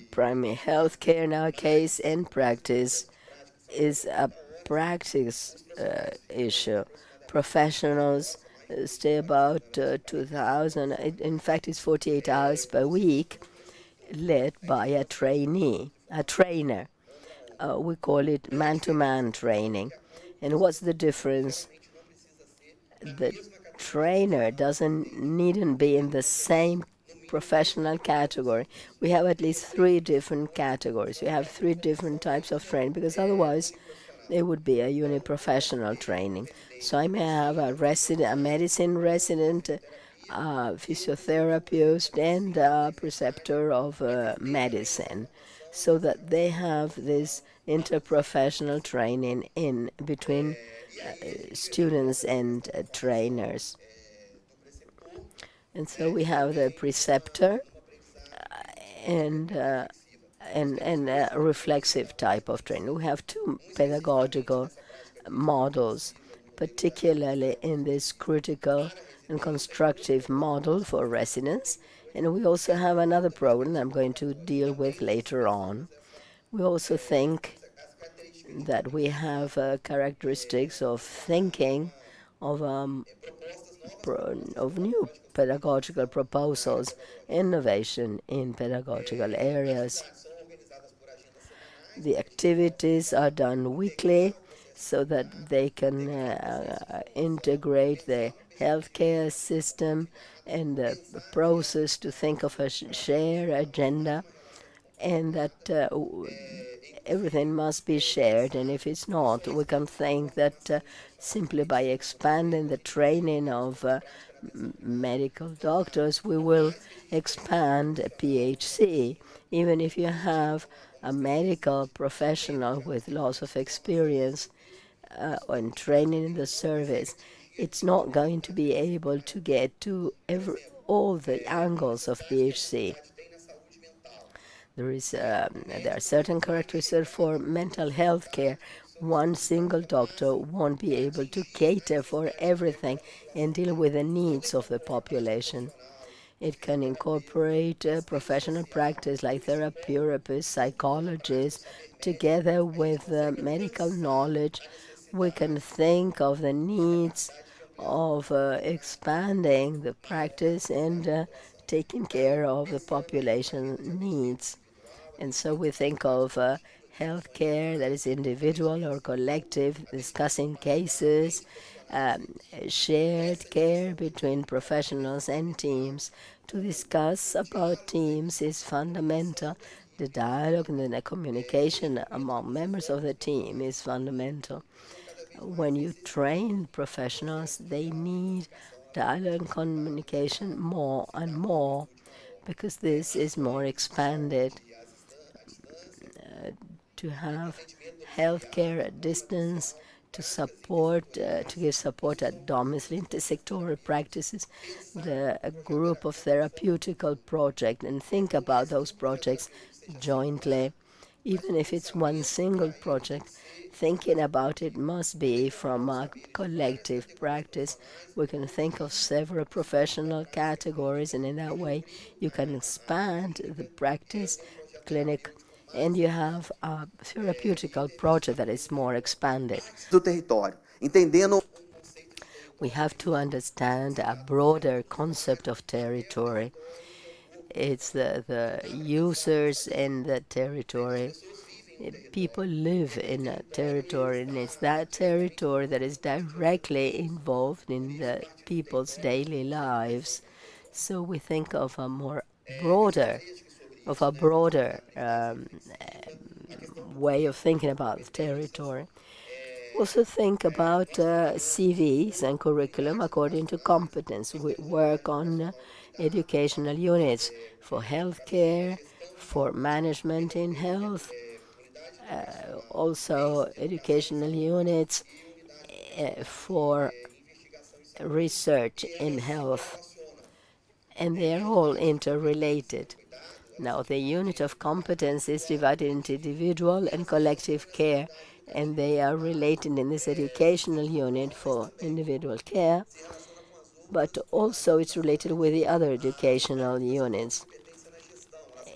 Primary health care in our case and practice is a practice issue. Professionals stay about 2,000. In fact, it's 48 hours per week, led by a trainee, a trainer. We call it man-to-man training. And what's the difference? The trainer needn't be in the same professional category. We have at least 3 different categories. We have 3 different types of training because otherwise it would be a uniprofessional training. So I may have a medicine resident, a physiotherapist, and a preceptor of medicine, so that they have this interprofessional training in between students and trainers. And so we have the preceptor and reflexive type of training. We have 2 pedagogical models, particularly in this critical and constructive model for residents. And we also have another program that I'm going to deal with later on. We also think that we have characteristics of thinking of new pedagogical proposals, innovation in pedagogical areas. The activities are done weekly so that they can integrate the healthcare system and the process to think of a shared agenda and that everything must be shared. And if it's not, we can think that simply by expanding the training of medical doctors, we will expand a PHC. Even if you have a medical professional with lots of experience and training in the service, it's not going to be able to get to all the angles of PHC. There are certain characteristics for mental health care. One single doctor won't be able to cater for everything and deal with the needs of the population. It can incorporate professional practice like therapists, psychologists, together with medical knowledge. We can think of the needs of expanding the practice and taking care of the population needs. And so we think of healthcare that is individual or collective, discussing cases, shared care between professionals and teams. To discuss about teams is fundamental. The dialogue and the communication among members of the team is fundamental. When you train professionals, they need dialogue and communication more and more because this is more expanded. To have healthcare at distance, to give support at domicile, intersectoral practices, a group of therapeutical projects, and think about those projects jointly. Even if it's one single project, thinking about it must be from a collective practice. We can think of several professional categories, and in that way, you can expand the practice, clinic, and you have a therapeutical project that is more expanded. do território, entendendo We have to understand a broader concept of territory. It's the users in the territory. People live in a territory, and it's that territory that is directly involved in the people's daily lives. So we think of broader, a broader way of thinking about territory. Also think about CVs and curriculum according to competence. We work on educational units for healthcare, for management in health, also educational units for research in health, and they are all interrelated. Now, the unit of competence is divided into individual and collective care, and they are related in this educational unit for individual care, but also it's related with the other educational units.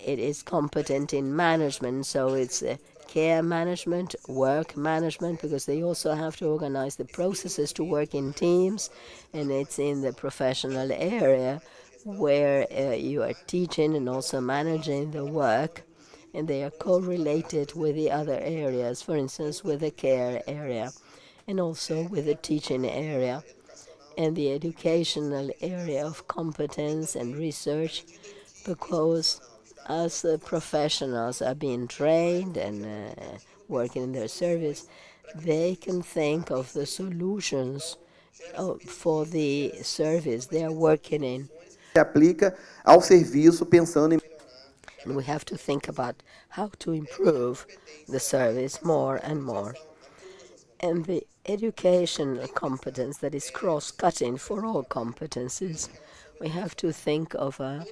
It is competent in management, so it's care management, work management, because they also have to organize the processes to work in teams, and it's in the professional area where you are teaching and also managing the work, and they are correlated with the other areas, for instance, with the care area and also with the teaching area and the educational area of competence and research, because as the professionals are being trained and working in their service, they can think of the solutions for the service they are working in. se aplica ao serviço pensando em And we have to think about how to improve the service more and more. And the educational competence that is cross-cutting for all competencies. We have to think of an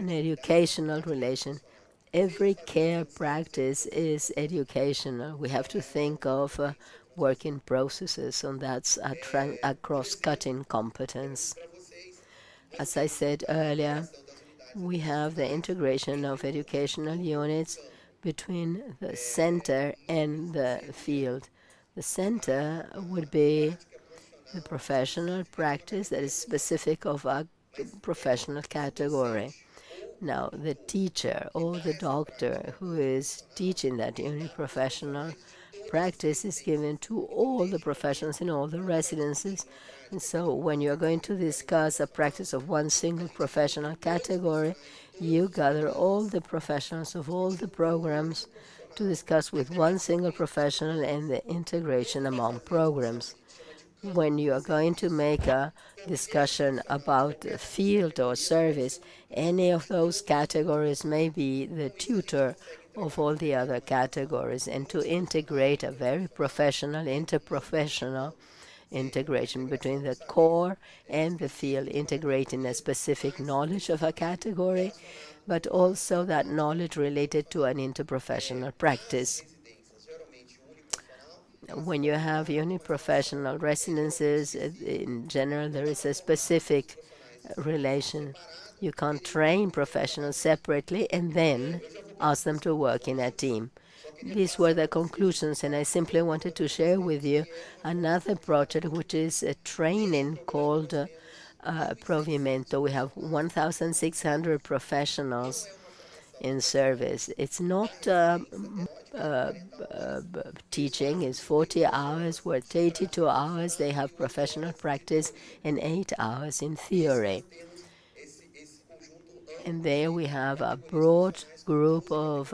educational relation. Every care practice is educational. We have to think of working processes, and that's a cross-cutting competence. As I said earlier, we have the integration of educational units between the center and the field. The center would be the professional practice that is specific of a professional category. Now, the teacher or the doctor who is teaching that uniprofessional practice is given to all the professionals in all the residences. And so when you're going to discuss a practice of one single professional category, you gather all the professionals of all the programs to discuss with one single professional and the integration among programs. When you are going to make a discussion about a field or service, any of those categories may be the tutor of all the other categories, and to integrate a very professional, interprofessional integration between the core and the field, integrating a specific knowledge of a category, but also that knowledge related to an interprofessional practice. When you have uniprofessional residences, in general, there is a specific relation. You can't train professionals separately and then ask them to work in a team. These were the conclusions, and I simply wanted to share with you another project, which is a training called Provimento. We have 1,600 professionals in service. It's not teaching, it's 40 hours, worth 82 hours they have professional practice and 8 hours in theory. And there we have a broad group of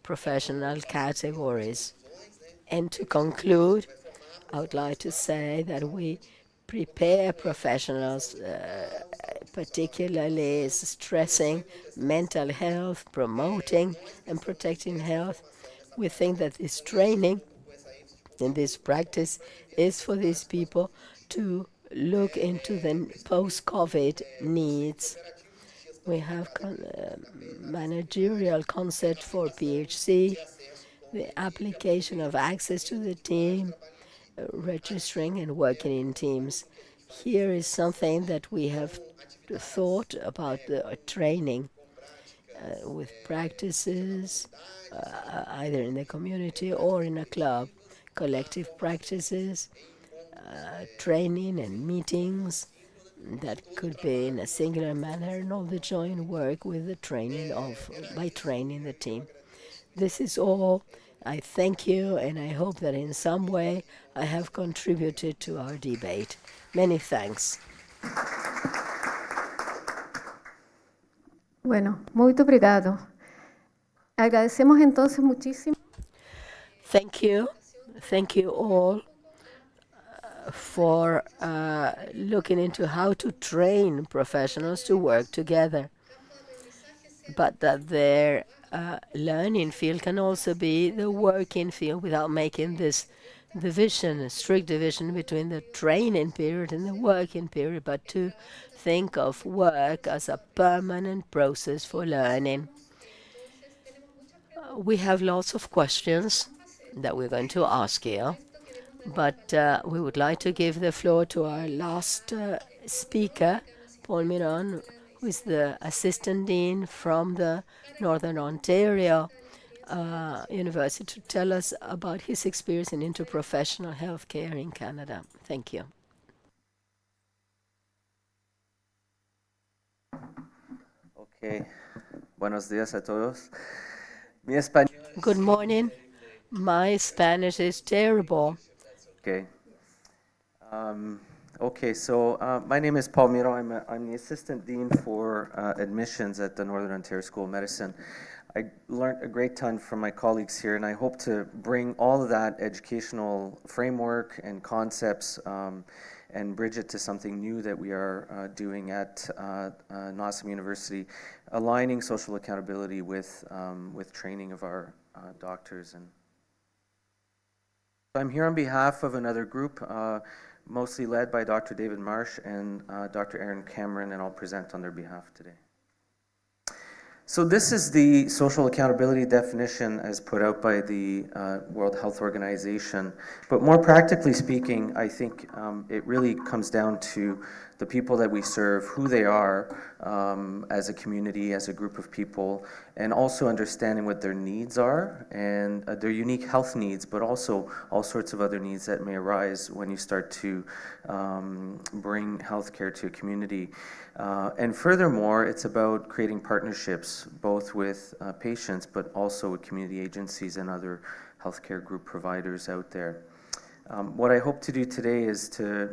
professional categories. And to conclude, I would like to say that we prepare professionals, particularly stressing mental health, promoting and protecting health. We think that this training and this practice is for these people to look into the post-COVID needs. We have managerial concept for PHC, the application of access to the team, registering and working in teams. Here is something that we have thought about the training with practices, either in the community or in a club, collective practices, training and meetings that could be in a singular manner, and all the joint work with the training by training the team. This is all. I thank you, and I hope that in some way I have contributed to our debate. Many thanks. Bueno, muito obrigado. Agradecemos entonces muchísimo. Thank you. Thank you all for looking into how to train professionals to work together, but that their learning field can also be the working field without making this division, strict division between the training period and the working period, but to think of work as a permanent process for learning. We have lots of questions that we're going to ask you, but we would like to give the floor to our last speaker, Paul Miron, who is the Assistant Dean from the Northern Ontario University, to tell us about his experience in interprofessional healthcare in Canada. Thank you. Okay. Buenos días a todos. Mi español. Good morning. My Spanish is terrible. Okay. So my name is Paul Miro. I'm the Assistant Dean for Admissions at the Northern Ontario School of Medicine. I learned a great ton from my colleagues here, and I hope to bring all of that educational framework and concepts and bridge it to something new that we are doing at NOSM University, aligning social accountability with training of our doctors. And I'm here on behalf of another group, mostly led by Dr. David Marsh and Dr. Aaron Cameron, and I'll present on their behalf today. So this is the social accountability definition as put out by the World Health Organization. But more practically speaking, I think it really comes down to the people that we serve, who they are as a community, as a group of people, and also understanding what their needs are and their unique health needs, but also all sorts of other needs that may arise when you start to bring healthcare to a community. And furthermore, it's about creating partnerships, both with patients, but also with community agencies and other healthcare group providers out there. What I hope to do today is to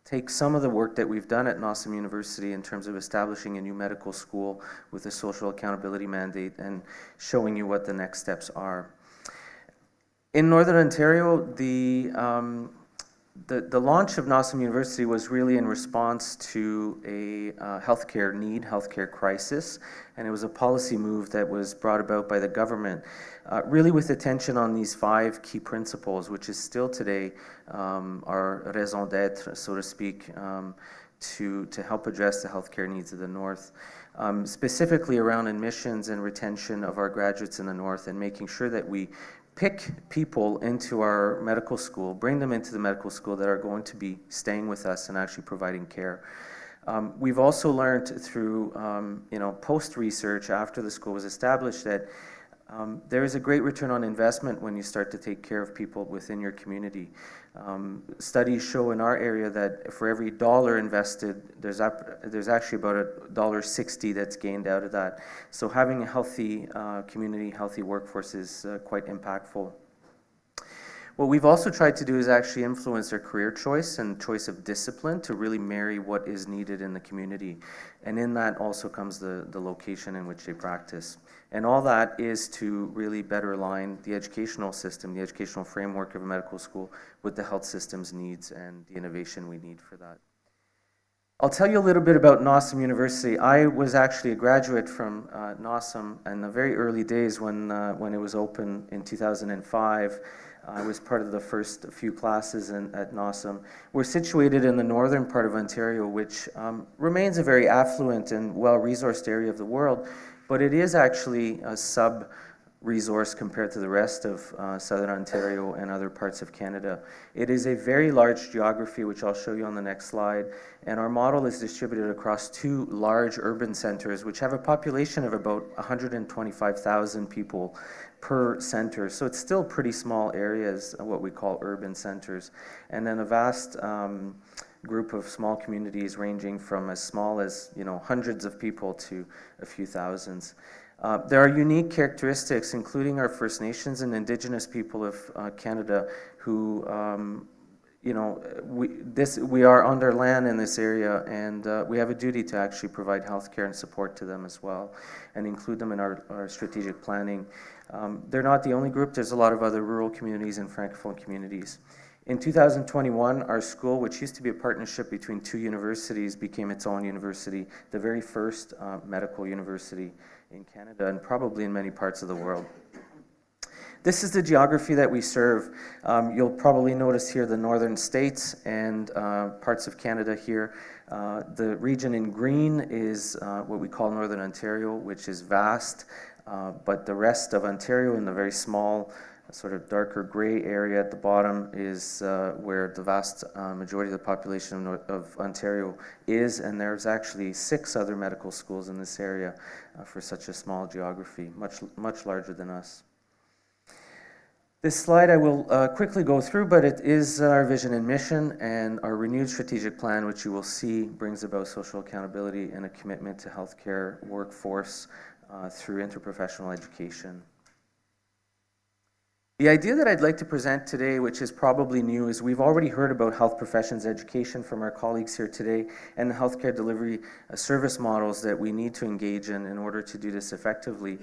take some of the work that we've done at NOSM University in terms of establishing a new medical school with a social accountability mandate and showing you what the next steps are. In Northern Ontario, the launch of NOSM University was really in response to a healthcare need, healthcare crisis, and it was a policy move that was brought about by the government, really with attention on these 5 key principles, which is still today our raison d'etre, so to speak, to help address the healthcare needs of the North, specifically around admissions and retention of our graduates in the North, and making sure that we pick people into our medical school, bring them into the medical school that are going to be staying with us and actually providing care. We've also learned through post-research after the school was established that there is a great return on investment when you start to take care of people within your community. Studies show in our area that for every dollar invested, there's actually about $1.60 that's gained out of that. So having a healthy community, healthy workforce is quite impactful. What we've also tried to do is actually influence their career choice and choice of discipline to really marry what is needed in the community. And in that also comes the location in which they practice. And all that is to really better align the educational system, the educational framework of a medical school with the health system's needs and the innovation we need for that. I'll tell you a little bit about NOSM University. I was actually a graduate from NOSM in the very early days when it was open in 2005. I was part of the first few classes at NOSM. We're situated in the northern part of Ontario, which remains a very affluent and well-resourced area of the world, but it is actually a sub-resource compared to the rest of southern Ontario and other parts of Canada. It is a very large geography, which I'll show you on the next slide, and our model is distributed across 2 large urban centers, which have a population of about 125,000 people per center. So it's still pretty small areas, what we call urban centers, and then a vast group of small communities ranging from as small as hundreds of people to a few thousands. There are unique characteristics, including our First Nations and Indigenous people of Canada, who we are on their land in this area, and we have a duty to actually provide health care and support to them as well, and include them in our strategic planning. They're not the only group. There's a lot of other rural communities and francophone communities. In 2021, our school, which used to be a partnership between 2 universities, became its own university, the very first medical university in Canada and probably in many parts of the world. This is the geography that we serve. You'll probably notice here the northern states and parts of Canada here. The region in green is what we call Northern Ontario, which is vast, but the rest of Ontario in the very small, sort of darker gray area at the bottom is where the vast majority of the population of Ontario is, and there's actually 6 other medical schools in this area for such a small geography, much larger than us. This slide I will quickly go through, but it is our vision and mission, and our renewed strategic plan, which you will see brings about social accountability and a commitment to healthcare workforce through interprofessional education. The idea that I'd like to present today, which is probably new, is we've already heard about health professions education from our colleagues here today and the healthcare delivery service models that we need to engage in order to do this effectively.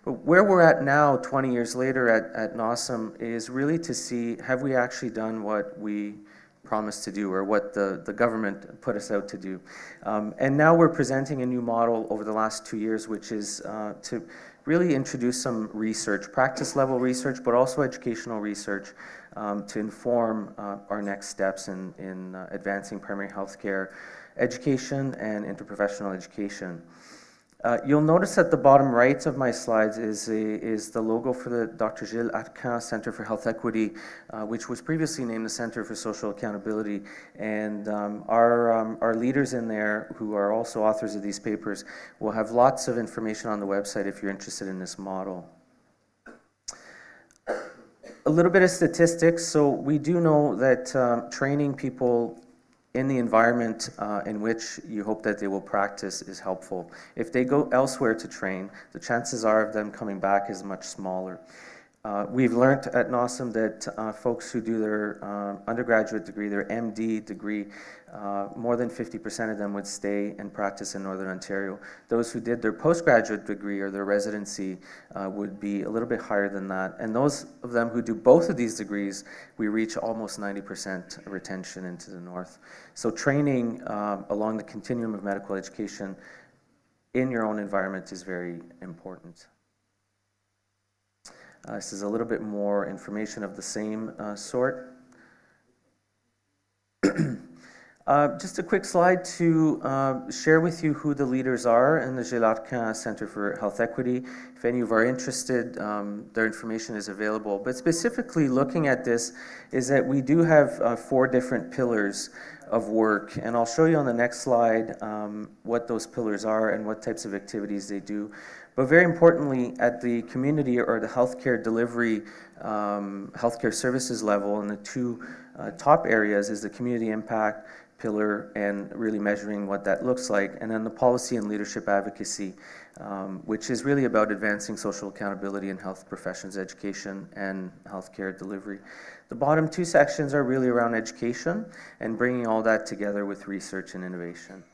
But where we're at now, 20 years later at NOSM, is really to see, have we actually done what we promised to do, or what the government put us out to do? And now we're presenting a new model over the last 2 years, which is to really introduce some research, practice level research, but also educational research to inform our next steps in advancing primary healthcare education and interprofessional education. You'll notice at the bottom right of my slides is the logo for the Dr. Gilles Arcan Center for Health Equity, which was previously named the Center for Social Accountability. And our leaders in there, who are also authors of these papers, will have lots of information on the website if you're interested in this model. A little bit of statistics. So we do know that training people in the environment in which you hope that they will practice is helpful. If they go elsewhere to train, the chances are of them coming back is much smaller. We've learned at NOSM that folks who do their undergraduate degree, their MD degree, more than 50% of them would stay and practice in Northern Ontario. Those who did their postgraduate degree or their residency would be a little bit higher than that. And those of them who do both of these degrees, we reach almost 90% retention into the north. So training along the continuum of medical education in your own environment is very important. This is a little bit more information of the same sort. Just a quick slide to share with you who the leaders are in the Gélarquin Center for Health Equity. If any of you are interested, their information is available. But specifically looking at this is that we do have 4 different pillars of work, and I'll show you on the next slide what those pillars are and what types of activities they do. But very importantly, at the community or the healthcare delivery, healthcare services level, and the 2 top areas is the community impact pillar and really measuring what that looks like, and then the policy and leadership advocacy, which is really about advancing social accountability in health professions, education, and healthcare delivery. The bottom 2 sections are really around education and bringing all that together with research and innovation.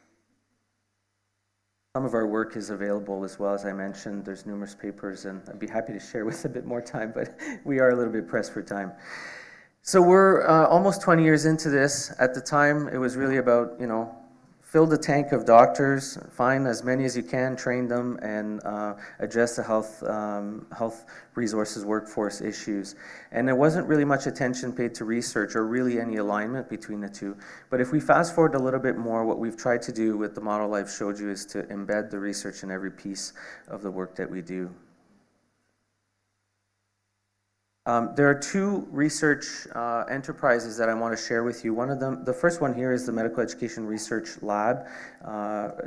Some of our work is available as well, as I mentioned. There's numerous papers, and I'd be happy to share with a bit more time, but we are a little bit pressed for time. So we're almost 20 years into this. At the time, it was really about, fill the tank of doctors, find as many as you can, train them, and address the health resources workforce issues. And there wasn't really much attention paid to research or really any alignment between the 2. But if we fast forward a little bit more, what we've tried to do with the model I've showed you is to embed the research in every piece of the work that we do. There are 2 research enterprises that I want to share with you. One of them, the first one here is the Medical Education Research Lab,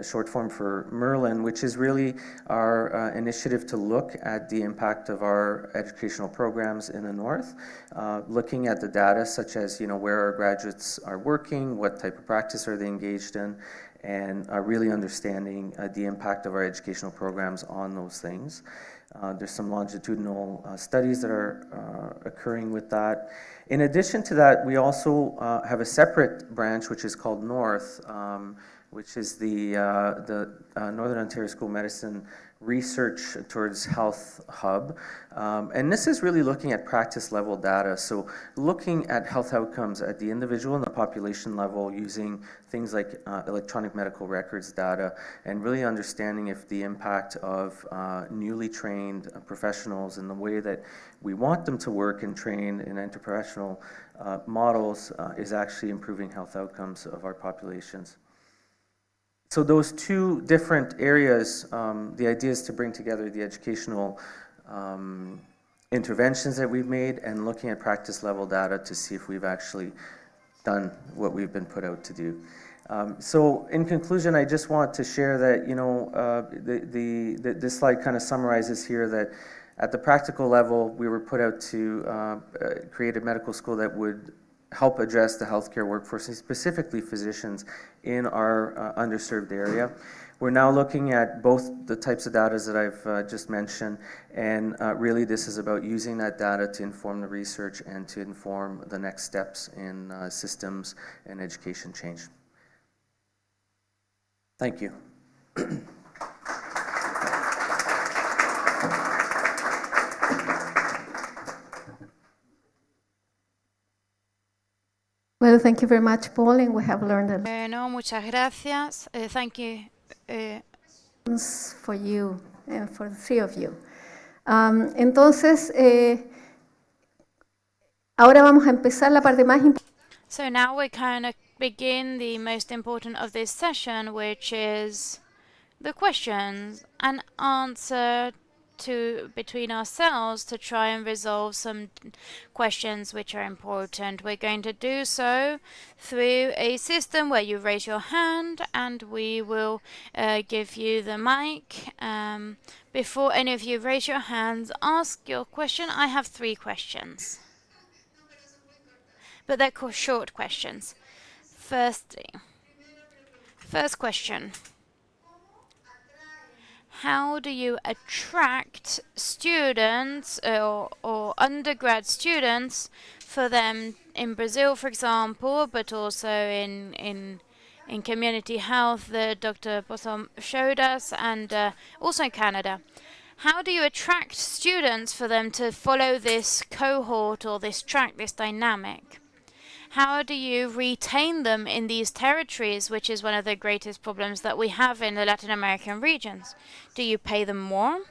short form for Merlin, which is really our initiative to look at the impact of our educational programs in the north, looking at the data such as where our graduates are working, what type of practice are they engaged in, and really understanding the impact of our educational programs on those things. There's some longitudinal studies that are occurring with that. In addition to that, we also have a separate branch which is called North, which is the Northern Ontario School of Medicine Research Towards Health Hub. And this is really looking at practice level data. So looking at health outcomes at the individual and the population level using things like electronic medical records data and really understanding if the impact of newly trained professionals and the way that we want them to work and train in interprofessional models is actually improving health outcomes of our populations. So those 2 different areas, the idea is to bring together the educational interventions that we've made and looking at practice level data to see if we've actually done what we've been put out to do. So in conclusion, I just want to share that, this slide kind of summarizes here that at the practical level, we were put out to create a medical school that would help address the healthcare workforce, and specifically physicians in our underserved area. We're now looking at both the types of data that I've just mentioned, and really this is about using that data to inform the research and to inform the next steps in systems and education change. Thank you. Well, thank you very much, Paul, and we have learned a lot No, muchas gracias. Thank you. for you and for the 3 of you. Entonces, ahora vamos a empezar la parte más importante. So now we're kind of begin the most important of this session, which is the questions and answer between ourselves to try and resolve some questions which are important. We're going to do so through a system where you raise your hand and we will give you the mic. Before any of you raise your hands, ask your question. I have 3 questions, but they're short questions. First question. how do you attract students or undergrad students for them in Brazil, for example, but also in community health that Dr. Bosom showed us, and also in Canada? How do you attract students for them to follow this cohort or this track, this dynamic? How do you retain them in these territories, which is one of the greatest problems that we have in the Latin American regions? Do you pay them more?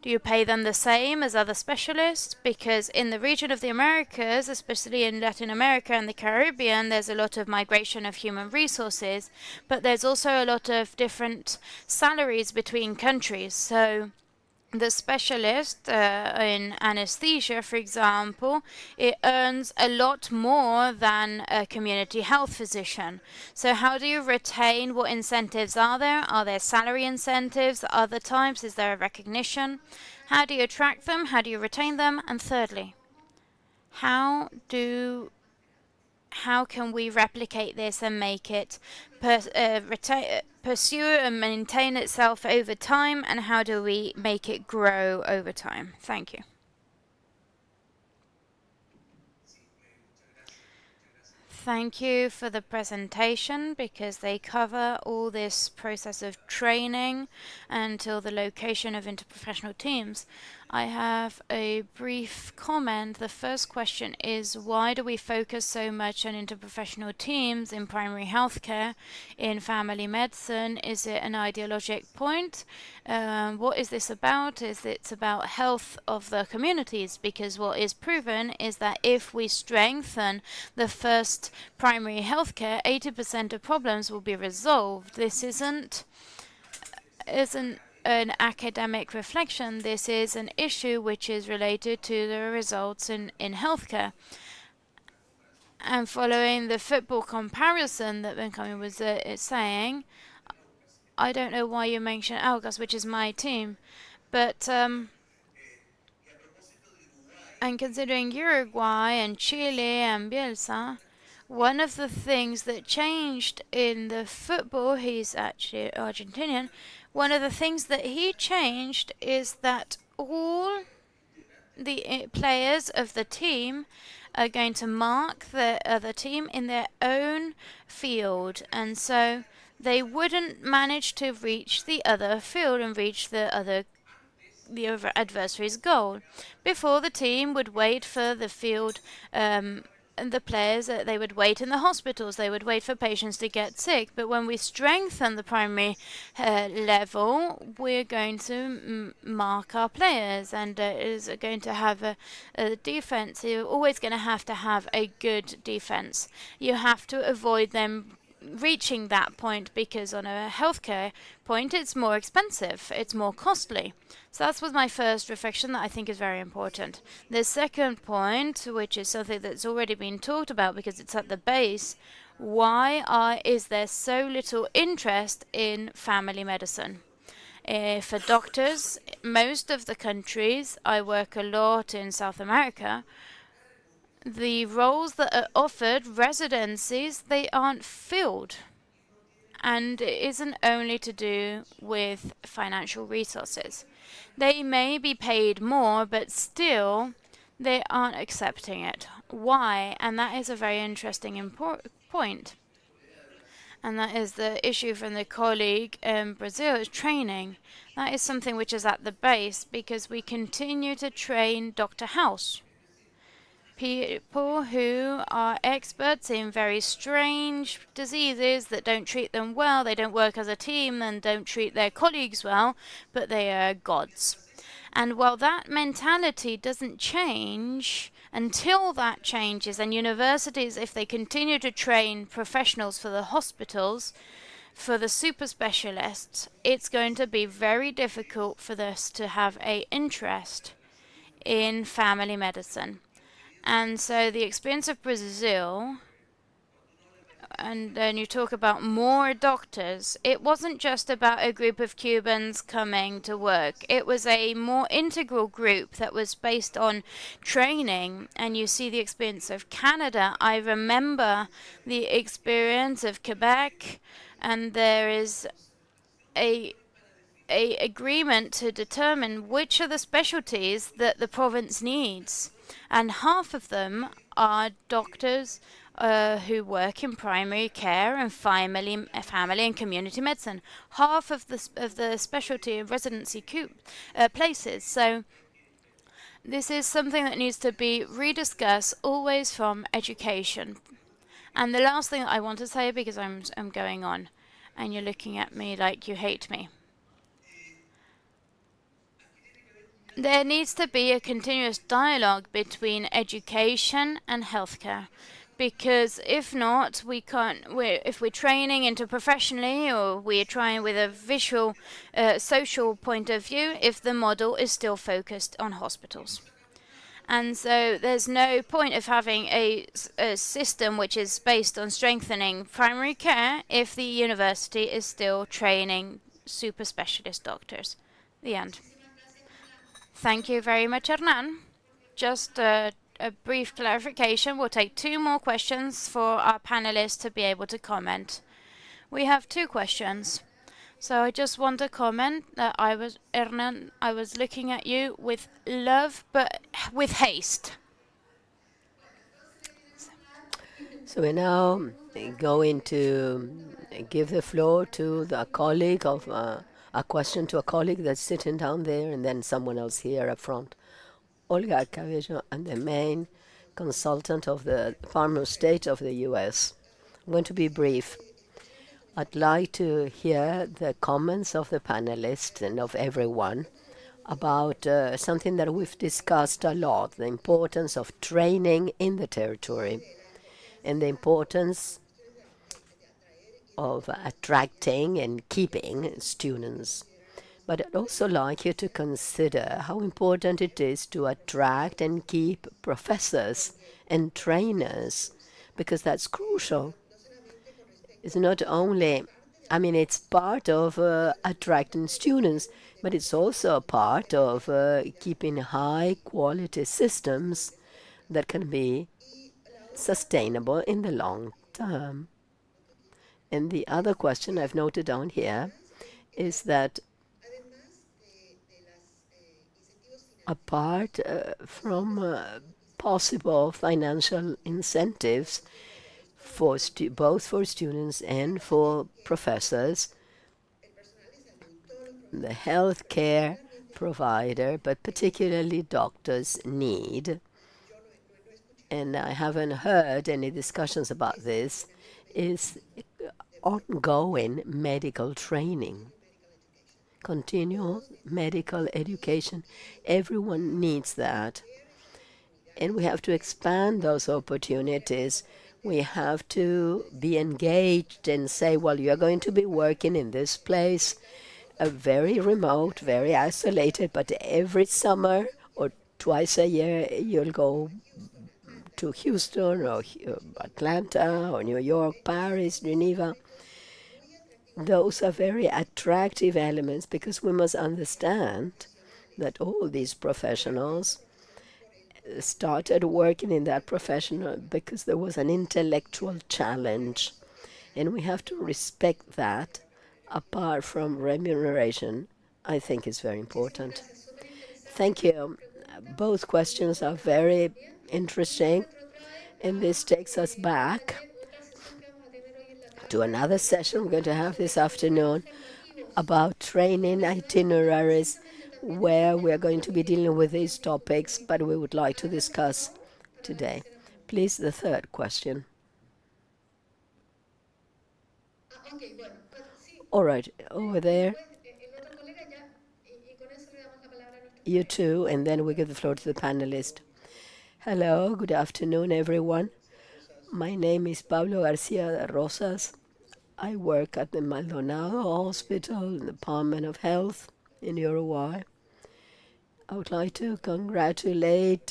Do you pay them the same as other specialists? Because in the region of the Americas, especially in Latin America and the Caribbean, there's a lot of migration of human resources, but there's also a lot of different salaries between countries. So the specialist in anesthesia, for example, it earns a lot more than a community health physician. So how do you retain? What incentives are there? Are there salary incentives? Other types? Is there a recognition? How do you attract them? How do you retain them? And thirdly, how can we replicate this and make it pursue and maintain itself over time, and how do we make it grow over time? Thank you. Thank you for the presentation, because they cover all this process of training until the location of interprofessional teams. I have a brief comment. The first question is, why do we focus so much on interprofessional teams in primary healthcare, in family medicine? Is it an ideologic point? What is this about? Is it about health of the communities? Because what is proven is that if we strengthen the first primary healthcare, 80% of problems will be resolved. This isn't an academic reflection. This is an issue which is related to the results in healthcare. And following the football comparison that Benjamin was saying, I don't know why you mentioned Algas, which is my team, but and considering Uruguay and Chile and Bielsa, one of the things that changed in the football, he's actually Argentinian, one of the things that he changed is that all the players of the team are going to mark the other team in their own field, and so they wouldn't manage to reach the other field and reach the adversary's goal. Before, the team would wait for the field, and the players, they would wait in the hospitals, they would wait for patients to get sick. But when we strengthen the primary level, we're going to mark our players, and is going to have a defense. You're always going to have a good defense. You have to avoid them reaching that point, because on a healthcare point it's more expensive, it's more costly. So that was my first reflection that I think is very important. The second point, which is something that's already been talked about because it's at the base, why is there so little interest in family medicine? For doctors, most of the countries, I work a lot in South America, the roles that are offered, residencies, they aren't filled. And it isn't only to do with financial resources. They may be paid more, but still they aren't accepting it. Why? And that is a very interesting point. And that is the issue from the colleague in Brazil, is training. That is something which is at the base, because we continue to train Dr. House. People who are experts in very strange diseases that don't treat them well, they don't work as a team and don't treat their colleagues well, but they are gods. And while that mentality doesn't change, until that changes, and universities, if they continue to train professionals for the hospitals, for the super specialists, it's going to be very difficult for us to have an interest in family medicine. And so the experience of Brazil, and then you talk about more doctors, it wasn't just about a group of Cubans coming to work. It was a more integral group that was based on training. And you see the experience of Canada. I remember the experience of Quebec, and there is a a agreement to determine which are the specialties that the province needs, and half of them are doctors who work in primary care and family and community medicine. Half of the specialty and residency places. So this is something that needs to be rediscussed, always from education. And the last thing that I want to say, because I'm going on, and you're looking at me like you hate me. There needs to be a continuous dialogue between education and healthcare, because if not, we can't. If we're training interprofessionally, or we're trying with a visual, social point of view, if the model is still focused on hospitals. And so there's no point of having a system which is based on strengthening primary care if the university is still training super specialist doctors. The end. Thank you very much, Hernan. Just a brief clarification. We'll take 2 more questions for our panelists to be able to comment. We have 2 questions. So I just want to comment that Hernan, I was looking at you with love, but with haste. So we're now going to give the floor to a colleague of a question to a colleague that's sitting down there, and then someone else here up front. Olga Cabello, and the main consultant of the Department of State of the U.S. I'm going to be brief. I'd like to hear the comments of the panelists and of everyone about something that we've discussed a lot, the importance of training in the territory and the importance of attracting and keeping students. But I'd also like you to consider how important it is to attract and keep professors and trainers, because that's crucial. It's not only, it's part of attracting students, but it's also a part of keeping high quality systems that can be sustainable in the long term. And the other question I've noted down here is that apart from possible financial incentives for both for students and for professors, the healthcare provider, but particularly doctors, need, and I haven't heard any discussions about this, is ongoing medical training, continual medical education. Everyone needs that. And we have to expand those opportunities. We have to be engaged and say, well, you're going to be working in this place, very remote, very isolated, but every summer or twice a year you'll go to Houston or Atlanta or New York, Paris, Geneva. Those are very attractive elements, because we must understand that all these professionals started working in that profession because there was an intellectual challenge, and we have to respect that. Apart from remuneration, I think is very important. Thank you. Both questions are very interesting, and this takes us back to another session we're going to have this afternoon about training itineraries, where we're going to be dealing with these topics, but we would like to discuss today. Please, the third question. All right, over there. You too, and then we give the floor to the panelist. Hello, good afternoon, everyone. My name is Pablo Garcia Rosas. I work at the Maldonado Hospital, Department of Health in Uruguay. I would like to congratulate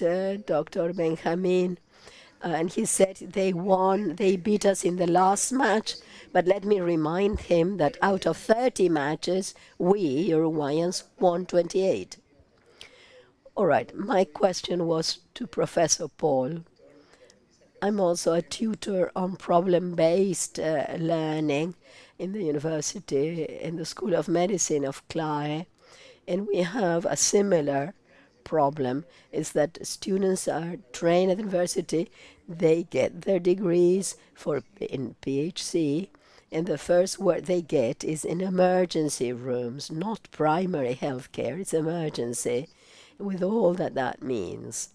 Dr. Benjamin. And he said they won, they beat us in the last match. But let me remind him that out of 30 matches, we, Uruguayans, won 28. All right, my question was to Professor Paul. I'm also a tutor on problem-based learning in the university, in the School of Medicine of CLAE, and we have a similar problem, is that students are trained at university, they get their degrees in PhD, and the first work they get is in emergency rooms, not primary health care, it's emergency, with all that that means.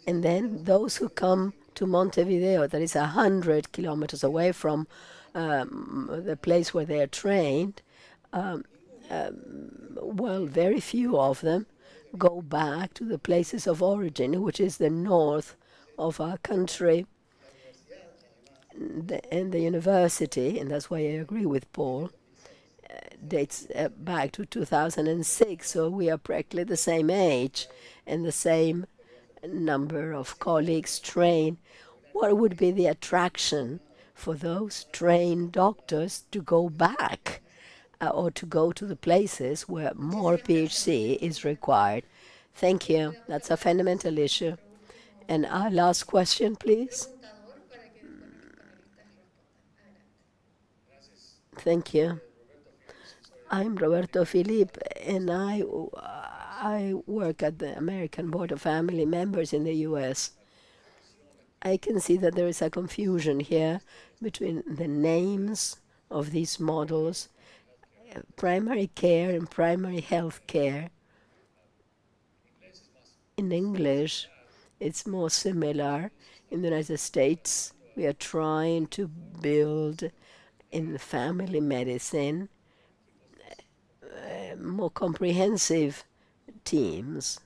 And then those who come to Montevideo, that is 100 kilometers away from the place where they are trained, well, very few of them go back to the places of origin, which is the north of our country. And the university, and that's why I agree with Paul, dates back to 2006, so we are practically the same age and the same number of colleagues trained. What would be the attraction for those trained doctors to go back or to go to the places where more PhD is required? Thank you. That's a fundamental issue. And our last question, please. Thank you. I'm Roberto Philippe, and I work at the American Board of Family Members in the U.S. I can see that there is a confusion here between the names of these models, primary care and primary health care. In English, it's more similar. In the United States, we are trying to build in family medicine more comprehensive teams.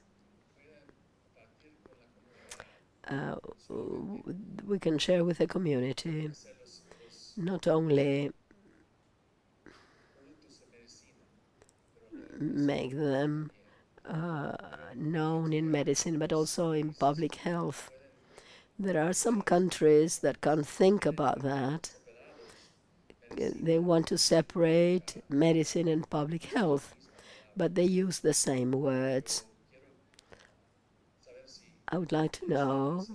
We can share with the community not only make them known in medicine, but also in public health. There are some countries that can't think about that. They want to separate medicine and public health, but they use the same words. I would like to know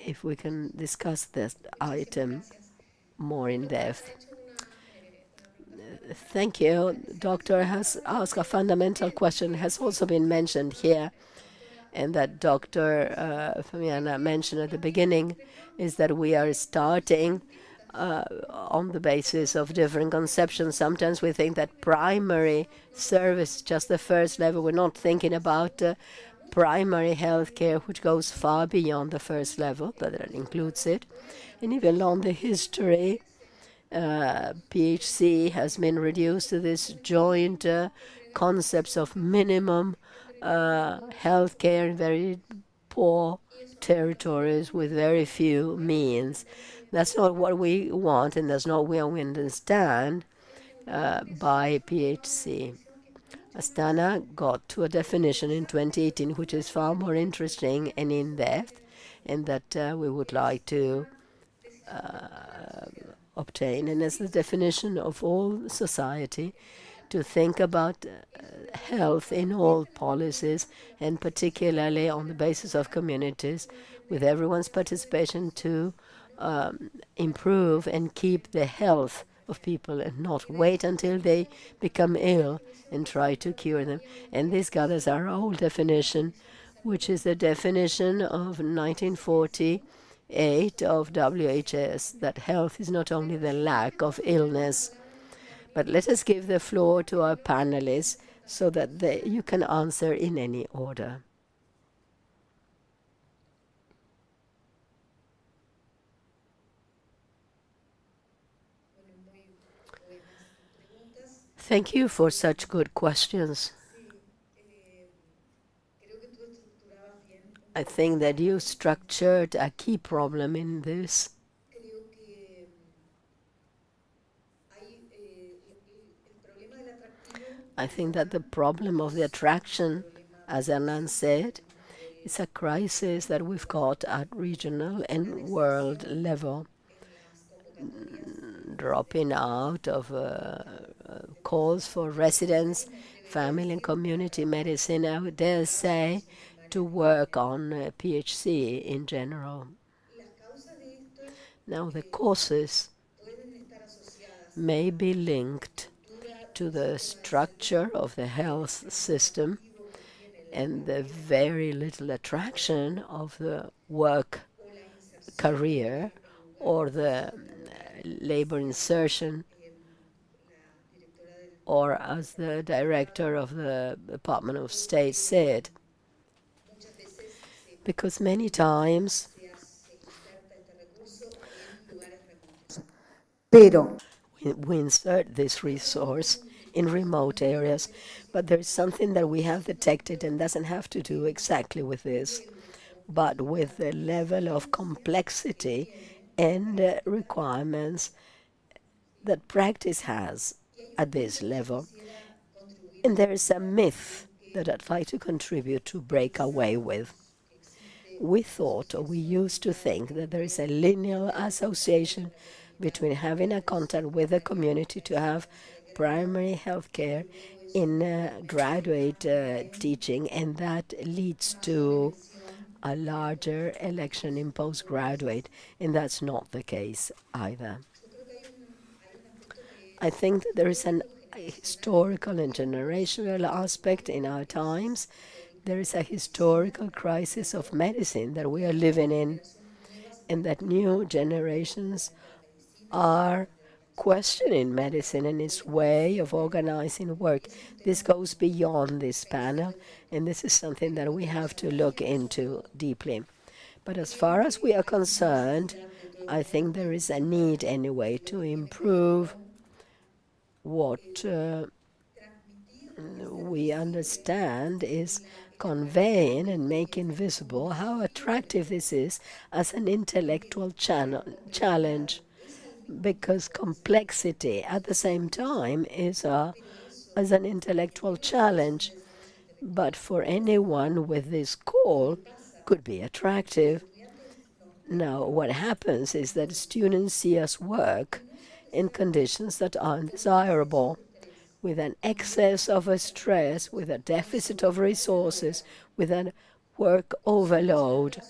if we can discuss this item more in depth. Thank you. Doctor has asked a fundamental question, has also been mentioned here, and that Dr. Famiana mentioned at the beginning, is that we are starting on the basis of different conceptions. Sometimes we think that primary service, just the first level, we're not thinking about primary health care, which goes far beyond the first level, but that includes it. And even along the history, PHC has been reduced to this joint concepts of minimum health care in very poor territories with very few means. That's not what we want, and that's not what we understand by PHC. Astana got to a definition in 2018 which is far more interesting and in-depth, and that we would like to obtain. And as the definition of all society, to think about health in all policies, and particularly on the basis of communities, with everyone's participation to improve and keep the health of people and not wait until they become ill and try to cure them. And this gathers our old definition, which is the definition of 1948 of WHS, that health is not only the lack of illness. But let us give the floor to our panelists so that you can answer in any order. Thank you for such good questions. I think that you structured a key problem in this. I think that the problem of the attraction, as Hernan said, is a crisis that we've got at regional and world level. Dropping out of calls for residents, family and community medicine, I would dare say, to work on PHC in general. Now, the causes may be linked to the structure of the health system and the very little attraction of the work career or the labor insertion, or as the director of the Department of State said, because many times pero we insert this resource in remote areas, but there's something that we have detected and doesn't have to do exactly with this, but with the level of complexity and requirements that practice has at this level. And there is a myth that I'd like to contribute to break away with. We thought, or we used to think, that there is a linear association between having a contact with the community to have primary health care in graduate teaching, and that leads to a larger election in postgraduate, and that's not the case either. I think that there is an historical and generational aspect in our times. There is a historical crisis of medicine that we are living in, and that new generations are questioning medicine and its way of organizing work. This goes beyond this panel, and this is something that we have to look into deeply. But as far as we are concerned, I think there is a need anyway to improve what we understand is conveying and making visible how attractive this is as an intellectual challenge, because complexity at the same time is as an intellectual challenge, but for anyone with this call could be attractive. Now, what happens is that students see us work in conditions that are undesirable, with an excess of a stress, with a deficit of resources, with a work overload,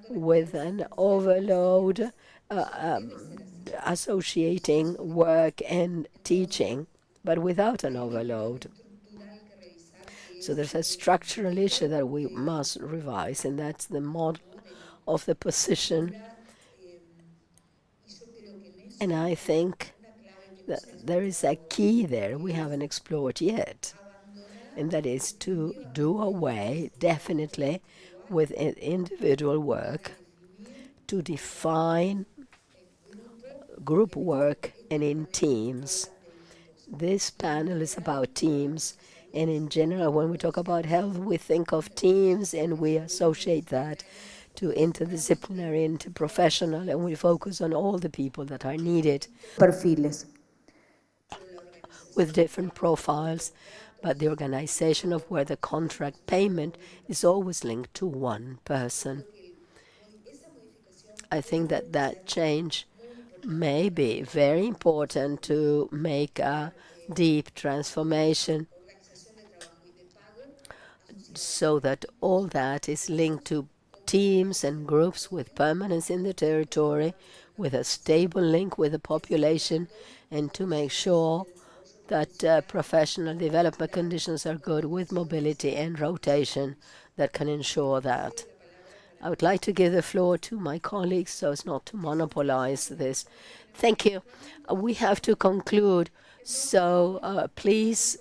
with an overload associating work and teaching, but without an overload. So there's a structural issue that we must revise, and that's the model of the position. And I think that there is a key there we haven't explored yet, and that is to do away definitely with individual work, to define group work and in teams. This panel is about teams, and in general, when we talk about health, we think of teams and we associate that to interdisciplinary, interprofessional, and we focus on all the people that are needed perfiles. with different profiles, but the organization of where the contract payment is always linked to one person. I think that that change may be very important to make a deep transformation, so that all that is linked to teams and groups with permanence in the territory, with a stable link with the population, and to make sure that professional development conditions are good with mobility and rotation that can ensure that. I would like to give the floor to my colleagues so as not to monopolize this. Thank you. We have to conclude, so please,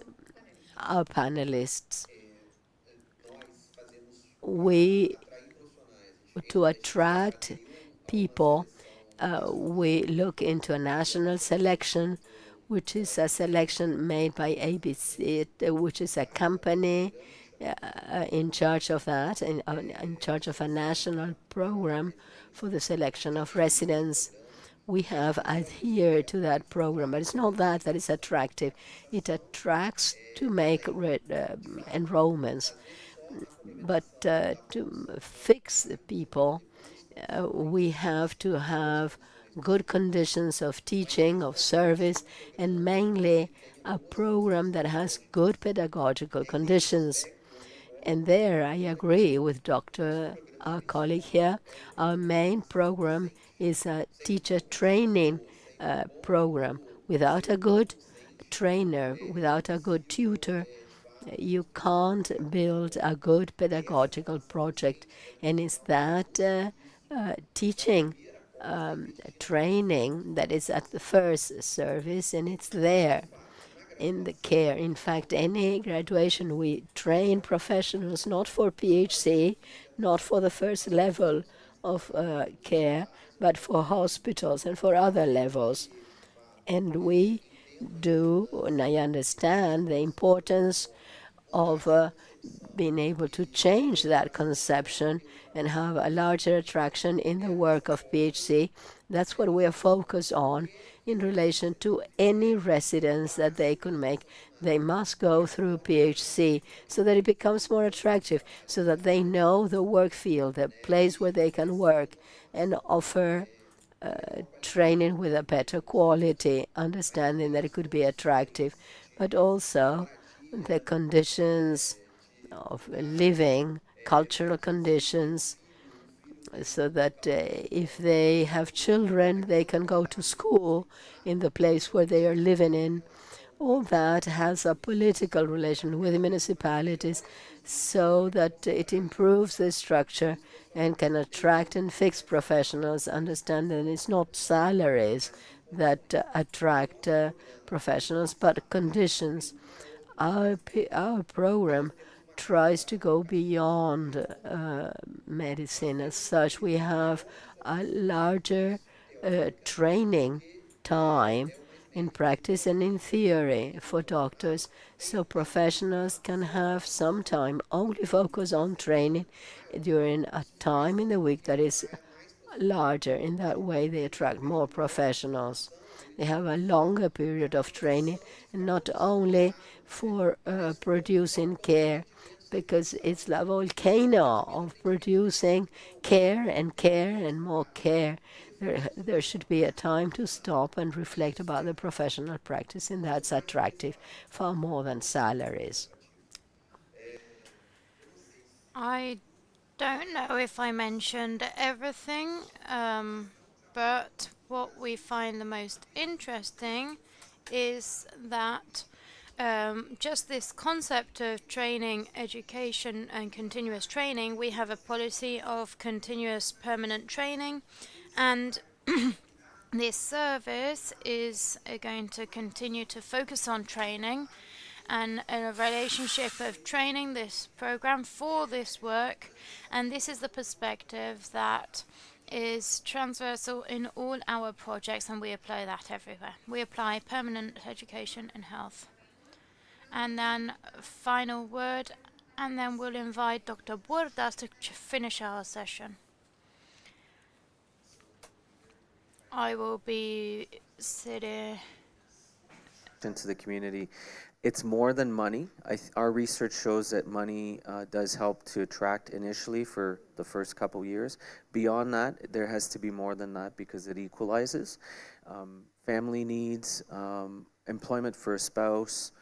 our panelists, we, to attract people, we look into a national selection, which is a selection made by ABC, which is a company in charge of that, in charge of a national program for the selection of residents. We have adhered to that program, but it's not that is attractive. It attracts to make enrollments, but to fix the people, we have to have good conditions of teaching, of service, and mainly a program that has good pedagogical conditions. And there I agree with our colleague here. Our main program is a teacher training program. Without a good trainer, without a good tutor, you can't build a good pedagogical project. And it's that teaching training that is at the first service, and it's there in the care. In fact, any graduation, we train professionals not for PhD, not for the first level of care, but for hospitals and for other levels. And we do, and I understand the importance of being able to change that conception and have a larger attraction in the work of PhD. That's what we are focused on in relation to any residence that they could make. They must go through PhD so that it becomes more attractive, so that they know the work field, the place where they can work and offer training with a better quality, understanding that it could be attractive, but also the conditions of living, cultural conditions, so that if they have children, they can go to school in the place where they are living in. All that has a political relation with the municipalities so that it improves the structure and can attract and fix professionals. Understand that it's not salaries that attract professionals, but conditions. Our program tries to go beyond medicine as such. We have a larger training time in practice and in theory for doctors, so professionals can have some time only focus on training during a time in the week that is larger. In that way, they attract more professionals. They have a longer period of training, and not only for producing care, because it's the volcano of producing care and more care. There should be a time to stop and reflect about the professional practice, and that's attractive far more than salaries. I don't know if I mentioned everything, but what we find the most interesting is that just this concept of training, education, and continuous training, we have a policy of continuous permanent training, and this service is going to continue to focus on training and a relationship of training this program for this work, and this is the perspective that is transversal in all our projects, and we apply that everywhere. We apply permanent education and health. And then final word, and then we'll invite Dr. Bordas to finish our session. I will be sitting into the community. It's more than money. Our research shows that money does help to attract initially for the first couple years. Beyond that, there has to be more than that because it equalizes. Family needs, employment for a spouse,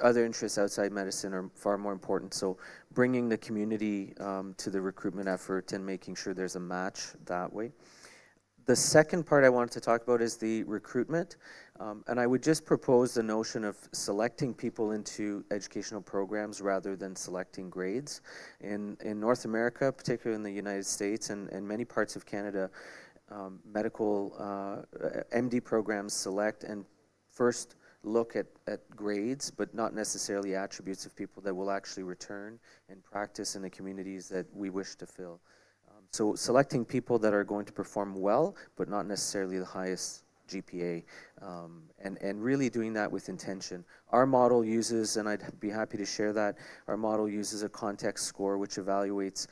other interests outside medicine are far more important. So bringing the community to the recruitment effort and making sure there's a match that way. The second part I wanted to talk about is the recruitment, and I would just propose the notion of selecting people into educational programs rather than selecting grades. In North America, particularly in the United States and many parts of Canada, medical MD programs select and first look at grades, but not necessarily attributes of people that will actually return and practice in the communities that we wish to fill. So selecting people that are going to perform well, but not necessarily the highest GPA, and really doing that with intention. Our model uses, and I'd be happy to share that, our model uses a context score which evaluates,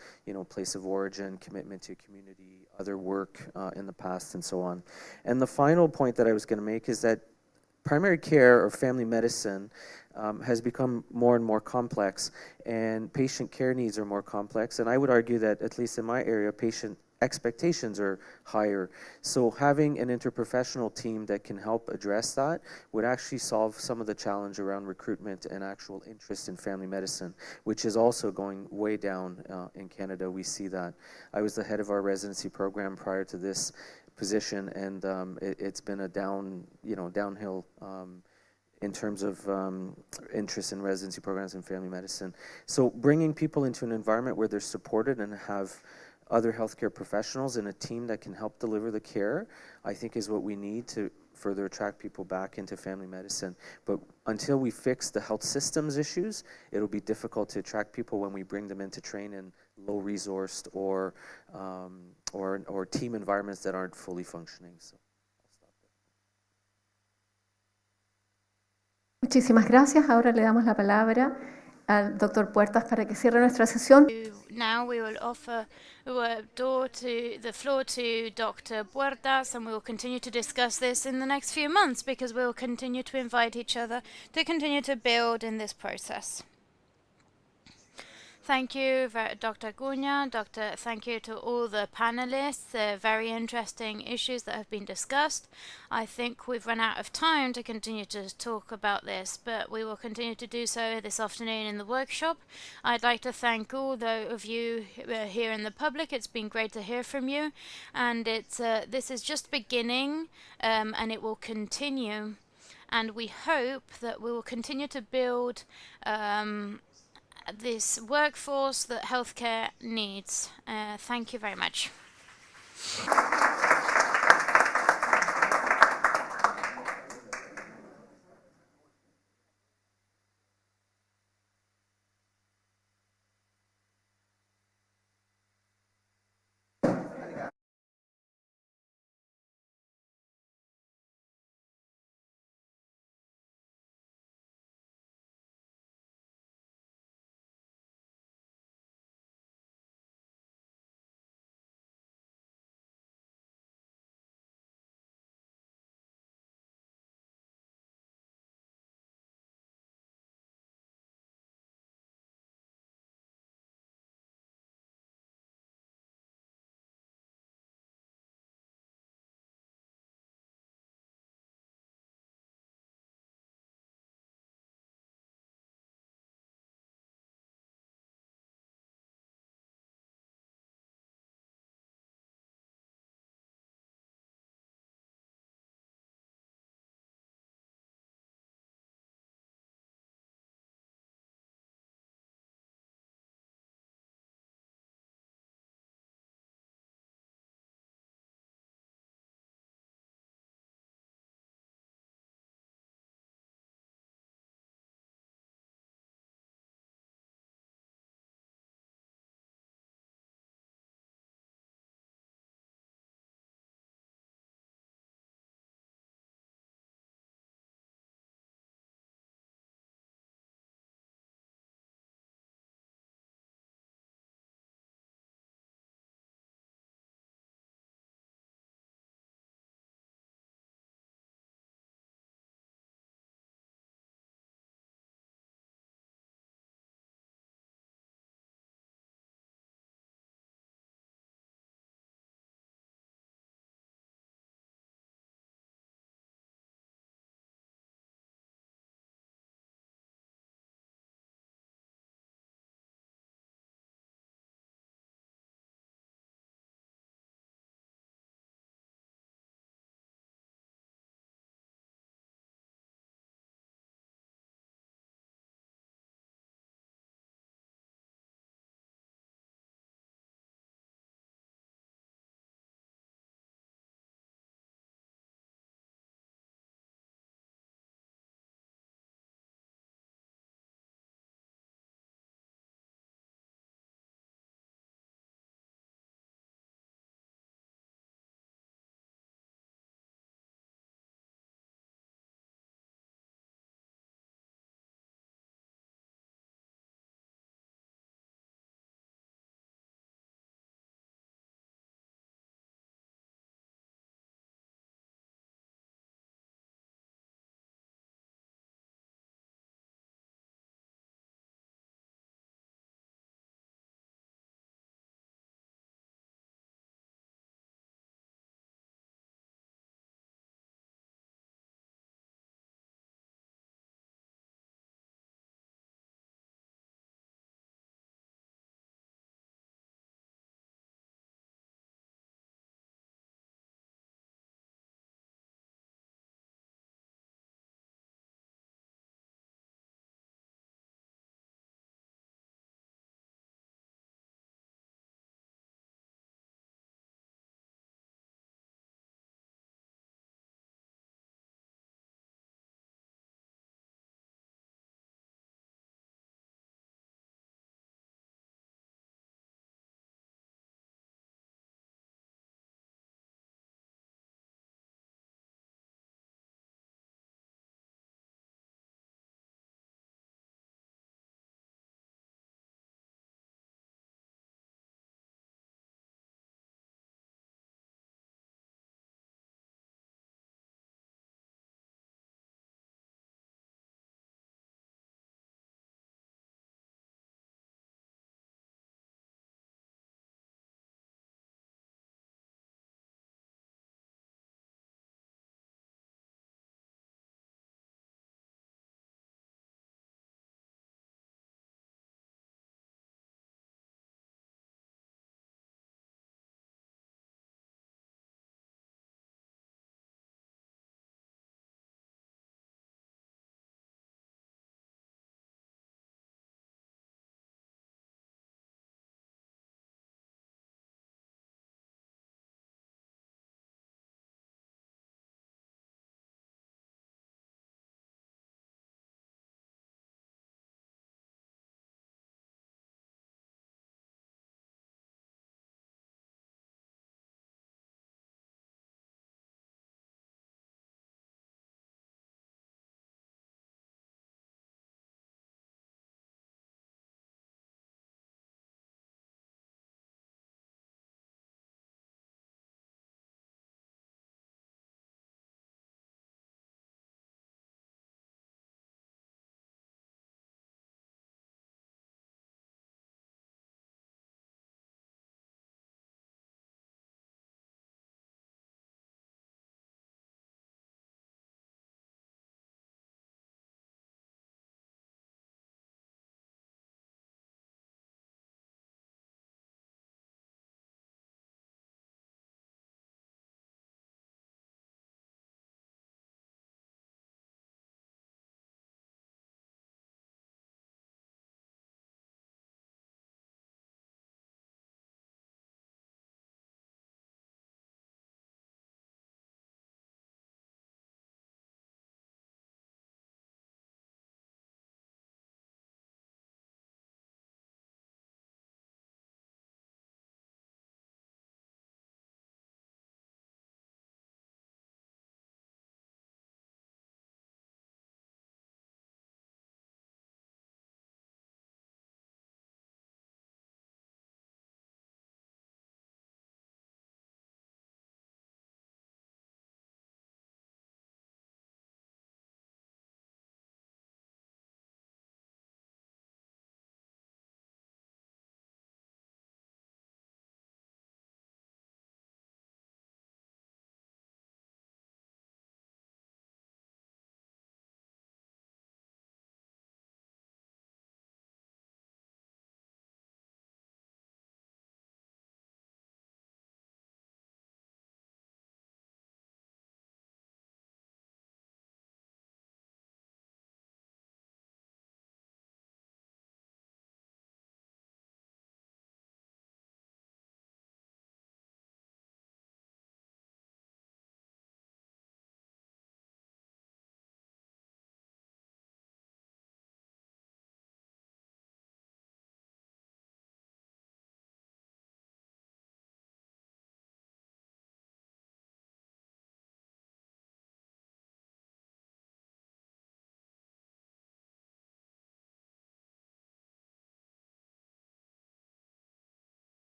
place of origin, commitment to community, other work in the past, and so on. And the final point that I was going to make is that primary care or family medicine has become more and more complex, and patient care needs are more complex. And I would argue that, at least in my area, patient expectations are higher. So having an interprofessional team that can help address that would actually solve some of the challenge around recruitment and actual interest in family medicine, which is also going way down in Canada. We see that. I was the head of our residency program prior to this position, and it's been a downhill in terms of interest in residency programs in family medicine. So bringing people into an environment where they're supported and have other healthcare professionals and a team that can help deliver the care, I think is what we need to further attract people back into family medicine. But until we fix the health systems issues, it'll be difficult to attract people when we bring them in to train in low-resourced or team environments that aren't fully functioning. So. Muchísimas gracias. Ahora le damos la palabra al doctor Puertas para que cierre nuestra sesión. Now we will offer the floor to Dr. Puertas, and we will continue to discuss this in the next few months, because we will continue to invite each other to continue to build in this process. Thank you, Dr. Cunha. Thank you to all the panelists. Very interesting issues that have been discussed. I think we've run out of time to continue to talk about this, but we will continue to do so this afternoon in the workshop. I'd like to thank all of you here in the public. It's been great to hear from you, and this is just beginning, and it will continue. And we hope that we will continue to build this workforce that healthcare needs. Thank you very much.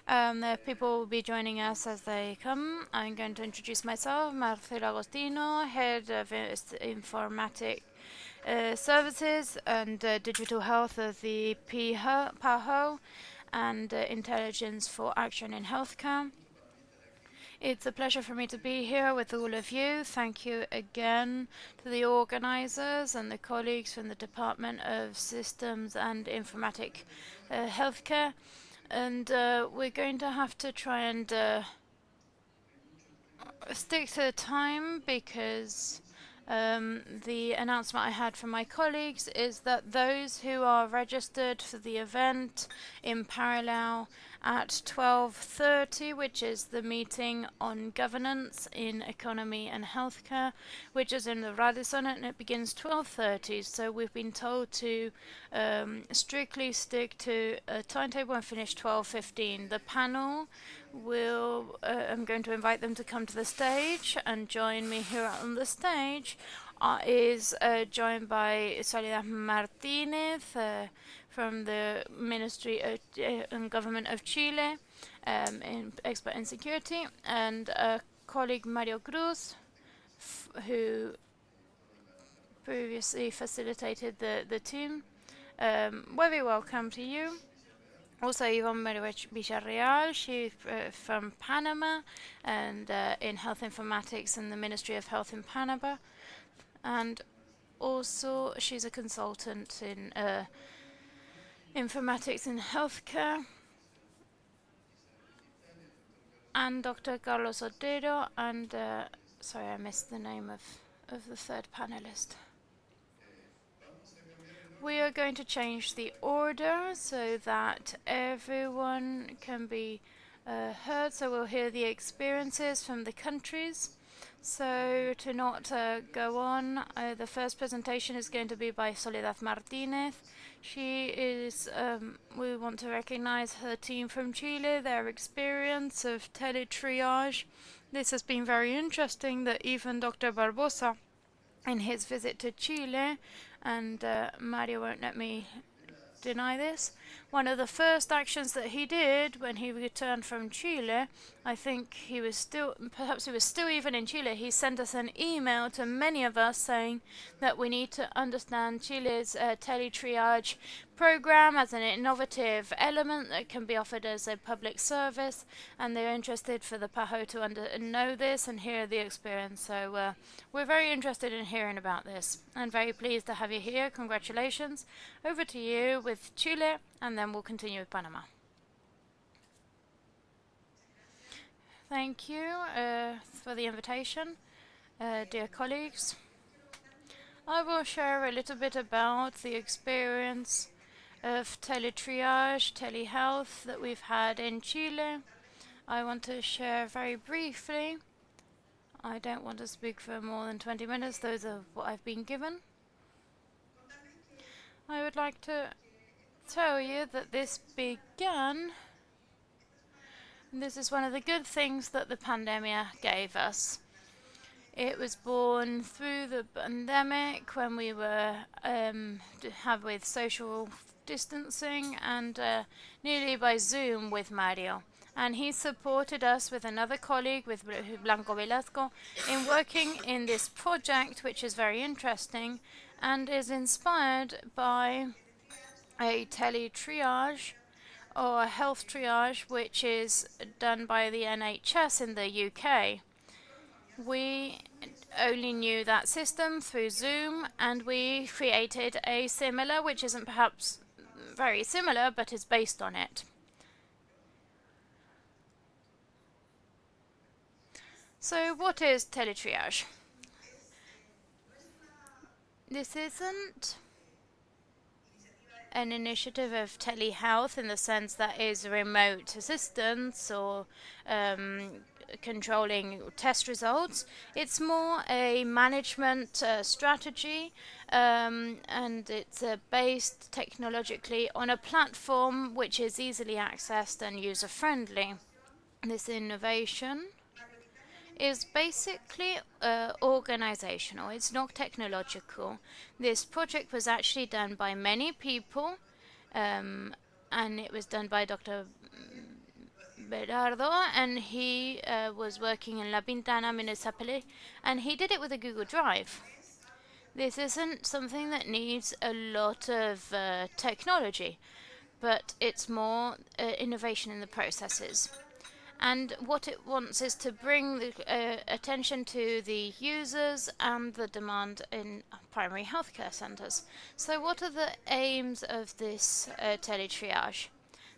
The people will be joining us as they come. I'm going to introduce myself, Marcelo Agostino, Head of Informatic Services and Digital Health of the PAHO and Intelligence for Action in Healthcare. It's a pleasure for me to be here with all of you. Thank you again to the organizers and the colleagues from the Department of Systems and Informatic Healthcare. And we're going to have to try and stick to the time because the announcement I had from my colleagues is that those who are registered for the event in parallel at 12:30, which is the meeting on governance in economy and healthcare, which is in the Radisson, and it begins 12:30. So we've been told to strictly stick to a timetable and finish 12:15. The panel will, I'm going to invite them to come to the stage and join me here on the stage. Is joined by Soledad Martinez from the Ministry of and Government of Chile, expert in security, and a colleague Mario Cruz, who previously facilitated the team. Very welcome to you. Also, Yvonne Villarreal, she's from Panama and in health informatics in the Ministry of Health in Panama. And also, she's a consultant in informatics in healthcare. And Dr. Carlos Otero, and sorry, I missed the name of the third panelist. We are going to change the order so that everyone can be heard. So we'll hear the experiences from the countries. So to not go on, the first presentation is going to be by Soledad Martinez. She is, we want to recognize her team from Chile, their experience of teletriage. This has been very interesting that even Dr. Barbosa, in his visit to Chile, and Mario won't let me deny this, one of the first actions that he did when he returned from Chile, I think he was still, perhaps he was still even in Chile, he sent us an email to many of us saying that we need to understand Chile's teletriage program as an innovative element that can be offered as a public service, and they're interested for the PAHO to know this and hear the experience. So we're very interested in hearing about this and very pleased to have you here. Congratulations. Over to you with Chile, and then we'll continue with Panama. Thank you for the invitation, dear colleagues. I will share a little bit about the experience of teletriage, telehealth that we've had in Chile. I want to share very briefly. I don't want to speak for more than 20 minutes. Those are what I've been given. I would like to tell you that this began. This is one of the good things that the pandemic gave us. It was born through the pandemic when we were with social distancing and nearly by Zoom with Mario. And he supported us with another colleague, with Blanco Velasco, in working in this project, which is very interesting and is inspired by a teletriage or a health triage, which is done by the NHS in the UK. We only knew that system through Zoom, and we created a similar, which isn't perhaps very similar, but is based on it. So what is teletriage? This isn't an initiative of telehealth in the sense that is remote assistance or controlling test results. It's more a management strategy, and it's based technologically on a platform which is easily accessed and user-friendly. This innovation is basically organizational. It's not technological. This project was actually done by many people, and it was done by Dr. Berardo, and he was working in La Pintana municipality, and he did it with a Google Drive. This isn't something that needs a lot of technology, but it's more innovation in the processes. And what it wants is to bring the attention to the users and the demand in primary healthcare centres. So what are the aims of this teletriage?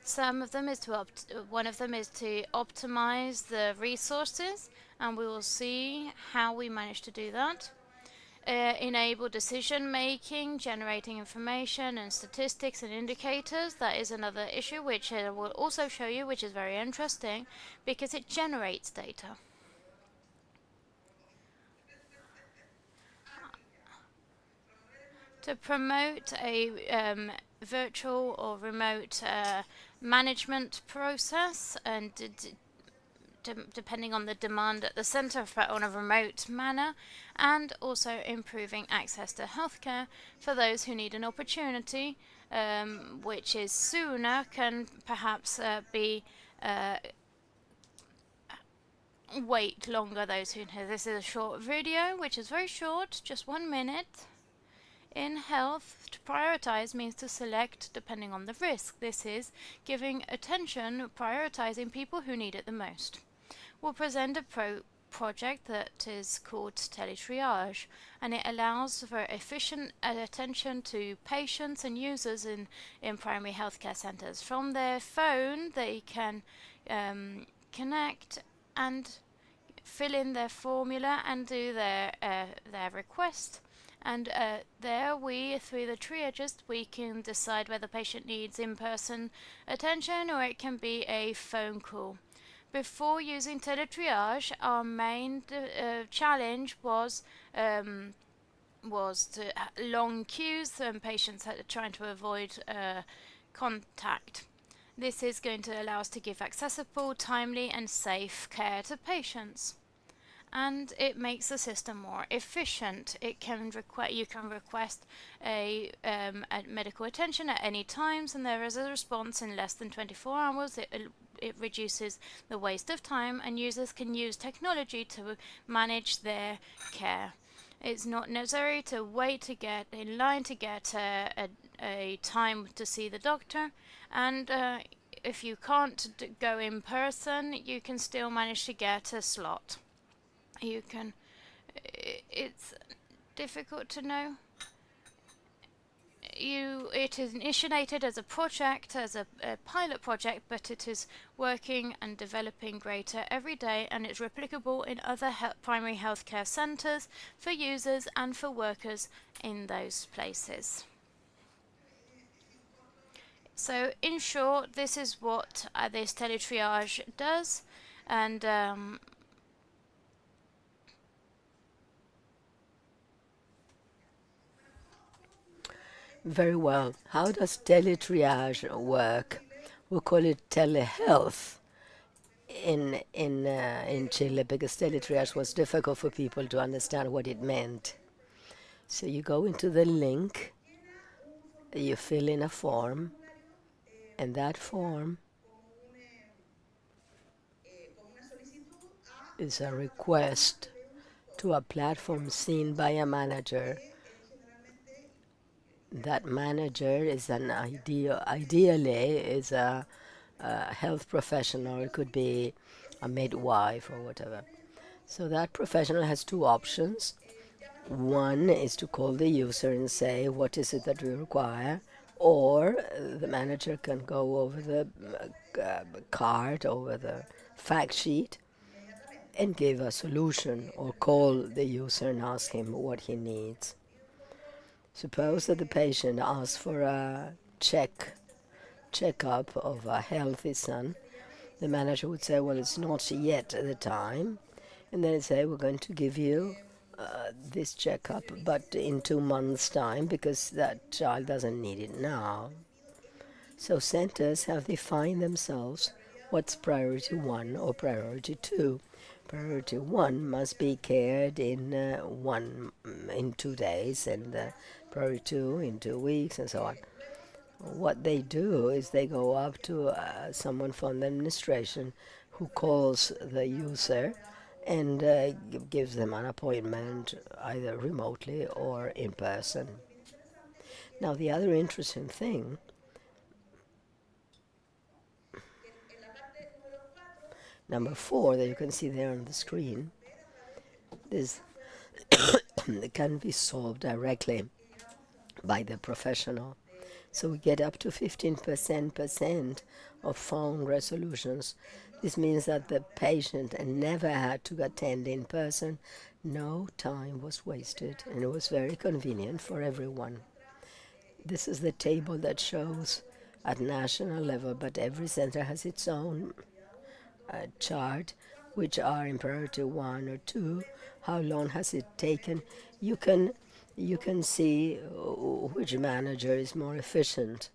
Some of them is one of them is to optimize the resources, and we will see how we manage to do that. Enable decision making, generating information and statistics and indicators. That is another issue which I will also show you, which is very interesting because it generates data. To promote a virtual or remote management process, and depending on the demand at the centre on a remote manner, and also improving access to healthcare for those who need an opportunity, which is sooner, can perhaps be wait longer. Those who this is a short video, which is very short, just 1 minute. In health, to prioritize means to select depending on the risk. This is giving attention, prioritizing people who need it the most. We'll present a project that is called teletriage, and it allows for efficient attention to patients and users in primary healthcare centres. From their phone, they can connect and fill in their formula and do their request. And there through the triages, we can decide whether the patient needs in-person attention or it can be a phone call. Before using teletriage, our main challenge was to long queues and patients trying to avoid contact. This is going to allow us to give accessible, timely and safe care to patients. And it makes the system more efficient. You can request a medical attention at any times, and there is a response in less than 24 hours. It reduces the waste of time, and users can use technology to manage their care. It's not necessary to wait to get in line to get a time to see the doctor, and if you can't go in person, you can still manage to get a slot. It's difficult to know. It is initiated as a project, as a pilot project, but it is working and developing greater every day, and it's replicable in other primary healthcare centres for users and for workers in those places. So in short, this is what this teletriage does, and Very well. How does teletriage work? We call it telehealth in Chile because teletriage was difficult for people to understand what it meant. So you go into the link, you fill in a form, and that form is a request to a platform seen by a manager. That manager is ideally is a health professional. It could be a midwife or whatever. So that professional has two options. One is to call the user and say, what is it that we require? Or the manager can go over the card, over the fact sheet, and give a solution, or call the user and ask him what he needs. Suppose that the patient asks for a checkup of a healthy son. The manager would say, well, it's not yet the time. And then say, we're going to give you this checkup, but in 2 months' time, because that child doesn't need it now. So centers have defined themselves what's priority 1 or priority 2. Priority 1 must be cared in 2 days, and priority 2 in 2 weeks, and so on. What they do is they go up to someone from the administration who calls the user and gives them an appointment either remotely or in person. Now, the other interesting thing, number 4, that you can see there on the screen, is can be solved directly by the professional. So we get up to 15% of phone resolutions. This means that the patient never had to attend in person. No time was wasted, and it was very convenient for everyone. This is the table that shows at national level, but every center has its own chart, which are in priority 1 or 2. How long has it taken? You can see which manager is more efficient,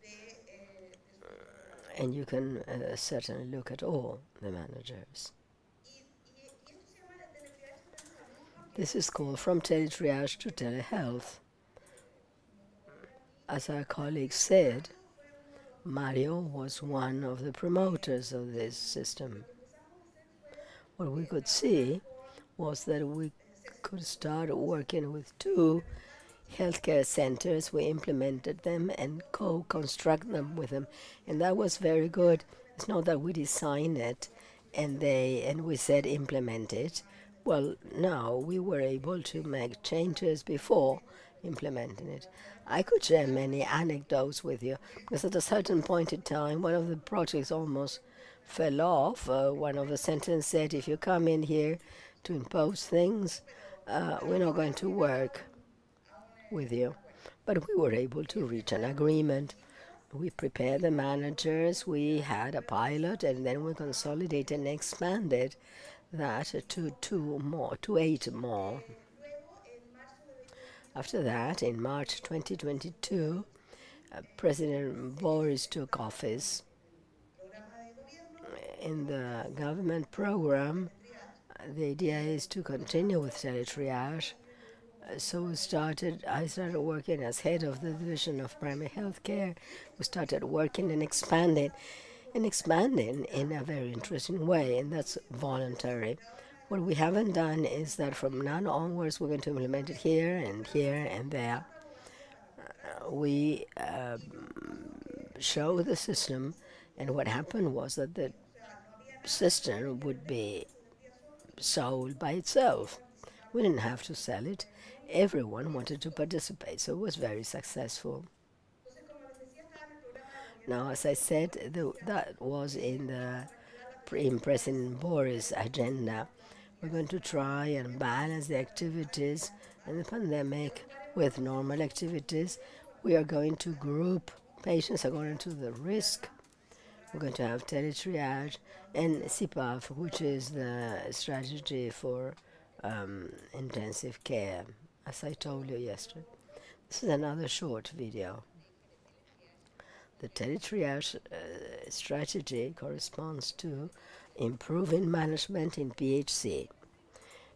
and you can certainly look at all the managers. This is called from teletriage to telehealth. As our colleague said, Mario was one of the promoters of this system. What we could see was that we could start working with 2 healthcare centers. We implemented them and co-construct them with them, and that was very good. It's not that we designed it and we said implement it. Well, now we were able to make changes before implementing it. I could share many anecdotes with you, because at a certain point in time, one of the projects almost fell off. One of the sentences said, if you come in here to impose things, we're not going to work with you. But we were able to reach an agreement. We prepared the managers, we had a pilot, and then we consolidated and expanded that to 8 more. After that, in March 2022, President Boris took office. In the government program, the idea is to continue with teletriage. So I started working as head of the division of primary health care. We started working and expanding in a very interesting way, and that's voluntary. What we haven't done is that from now onwards we're going to implement it here and there. We show the system, and what happened was that the system would be sold by itself. We didn't have to sell it. Everyone wanted to participate, so it was very successful. Now, as I said, that was in President Boris' agenda. We're going to try and balance the activities in the pandemic with normal activities. We are going to group patients according to the risk. We're going to have teletriage and CPAF, which is the strategy for intensive care, as I told you yesterday. This is another short video. The teletriage strategy corresponds to improving management in PHC.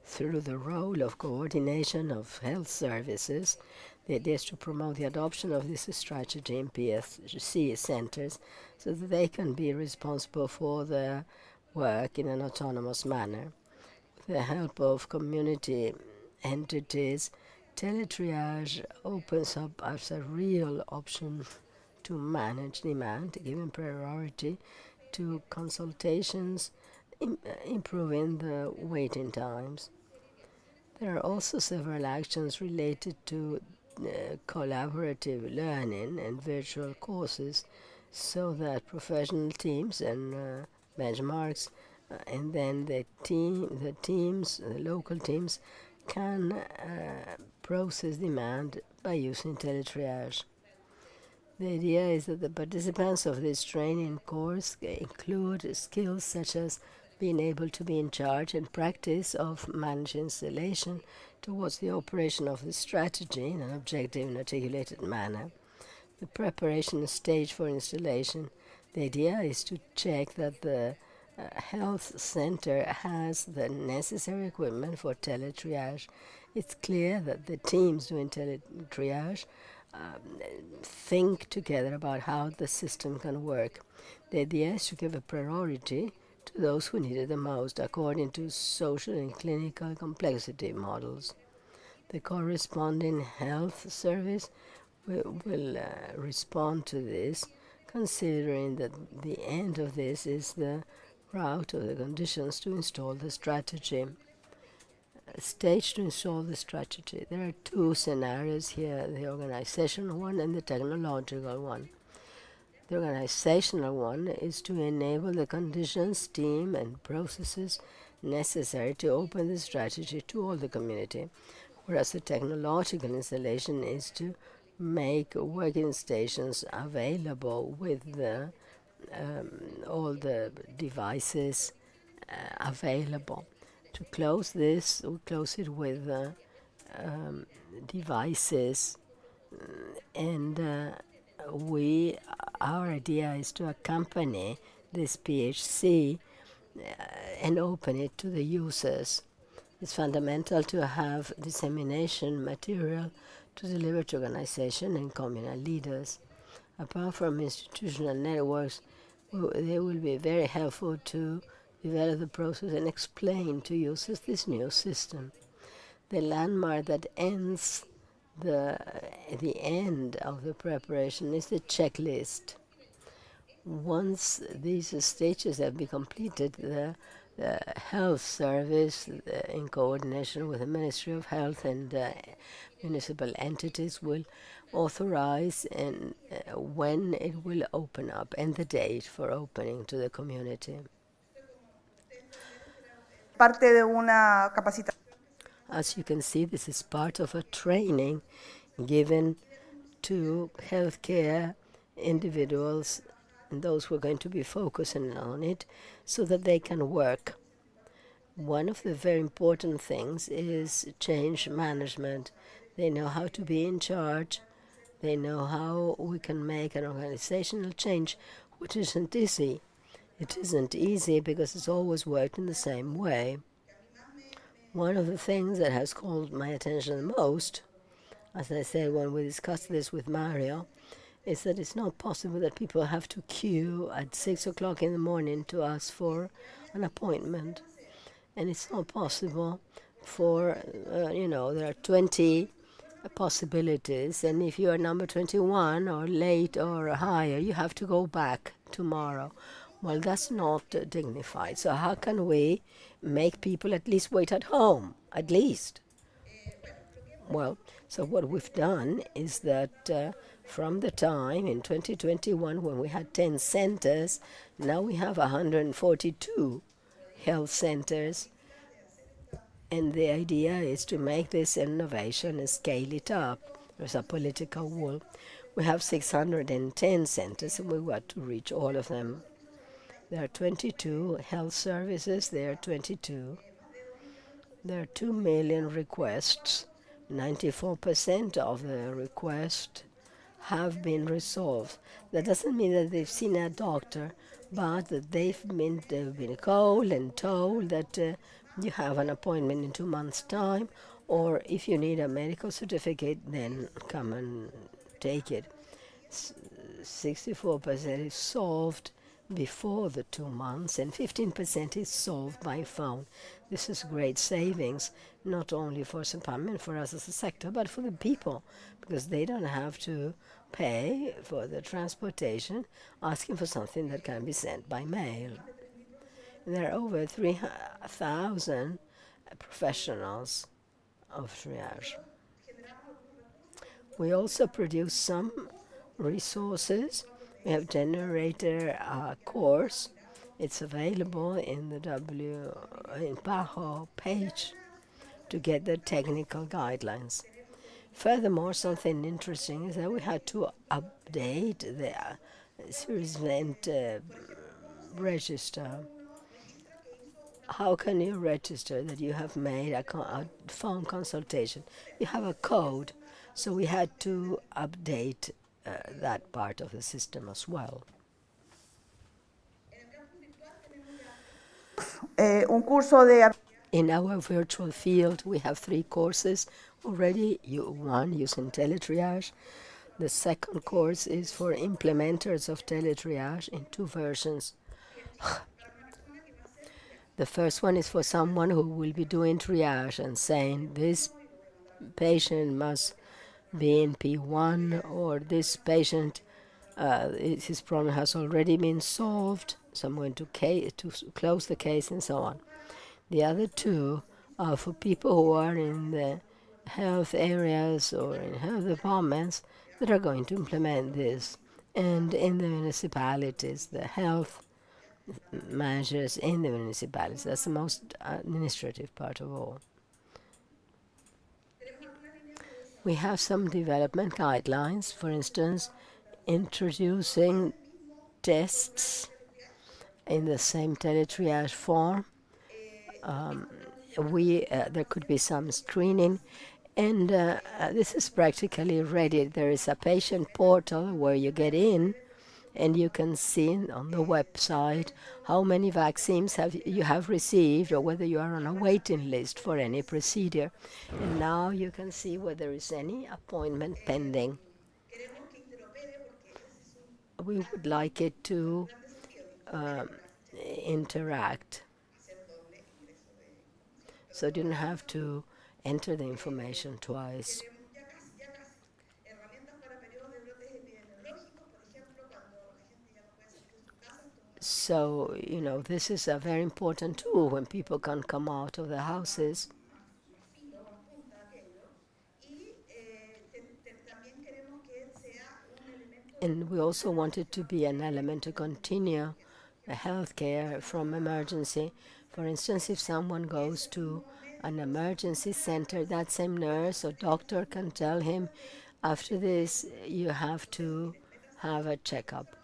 Through the role of coordination of health services, the idea is to promote the adoption of this strategy in PHC centers so that they can be responsible for their work in an autonomous manner. With the help of community entities, teletriage opens up as a real option to manage demand, giving priority to consultations, improving the waiting times. There are also several actions related to collaborative learning and virtual courses, so that professional teams and benchmarks, and then the local teams can process demand by using teletriage. The idea is that the participants of this training course include skills such as being able to be in charge and practice of managing installation towards the operation of the strategy in an objective and articulated manner. The preparation stage for installation. The idea is to check that the health center has the necessary equipment for teletriage. It's clear that the teams doing teletriage think together about how the system can work. The idea is to give a priority to those who need it the most according to social and clinical complexity models. The corresponding health service will respond to this, considering that the end of this is the route or the conditions to install the strategy. Stage to install the strategy. There are two scenarios here, the organizational one and the technological one. The organizational one is to enable the conditions, team, and processes necessary to open the strategy to all the community, whereas the technological installation is to make working stations available with all the devices available. To close this, we close it with devices, and our idea is to accompany this PHC and open it to the users. It's fundamental to have dissemination material to deliver to organization and communal leaders. Apart from institutional networks, they will be very helpful to develop the process and explain to users this new system. The landmark that ends the end of the preparation is the checklist. Once these stages have been completed, the health service, in coordination with the Ministry of Health and municipal entities, will authorize and when it will open up and the date for opening to the community. Parte de una capacitación. As you can see, this is part of a training given to healthcare individuals and those who are going to be focusing on it so that they can work. One of the very important things is change management. They know how to be in charge. They know how we can make an organizational change, which isn't easy. It isn't easy because it's always worked in the same way. One of the things that has called my attention the most, as I said when we discussed this with Mario, is that it's not possible that people have to queue at 6 o'clock in the morning to ask for an appointment. And it's not possible for, there are 20 possibilities, and if you are number 21 or late or higher, you have to go back tomorrow. Well, that's not dignified. So how can we make people at least wait at home, at least? Well, so what we've done is that from the time in 2021 when we had 10 centers, now we have 142 health centers. And the idea is to make this innovation and scale it up. There's a political will. We have 610 centers and we want to reach all of them. There are 22 health services. There are 22. There are 2 million requests. 94% of the requests have been resolved. That doesn't mean that they've seen a doctor, but that they've been called and told that you have an appointment in 2 months' time, or if you need a medical certificate, then come and take it. 64% is solved before the 2 months, and 15% is solved by phone. This is great savings, not only for Department, for us as a sector, but for the people, because they don't have to pay for the transportation, asking for something that can be sent by mail. And there are over 3,000 professionals of triage. We also produce some resources. We have generated a course. It's available in the PAHO page to get the technical guidelines. Furthermore, something interesting is that we had to update the serious event register. How can you register that you have made a phone consultation? You have a code, so we had to update that part of the system as well. In our virtual field, we have 3 courses already. One using teletriage, The second course is for implementers of teletriage in two versions. The first one is for someone who will be doing triage and saying this patient must be in P1, or this patient, his problem has already been solved, so I'm going to close the case and so on. The other two are for people who are in the health areas or in health departments that are going to implement this. And in the municipalities, the health managers in the municipalities, that's the most administrative part of all. We have some development guidelines, for instance, introducing tests in the same teletriage form. There could be some screening, and this is practically ready. There is a patient portal where you get in and you can see on the website how many vaccines you have received, or whether you are on a waiting list for any procedure. And now you can see whether there is any appointment pending. We would like it to interact, so you don't have to enter the information twice. So, this is a very important tool when people can come out of their houses. And we also want it to be an element to continue the healthcare from emergency. For instance, if someone goes to an emergency center, that same nurse or doctor can tell him, after this, you have to have a checkup.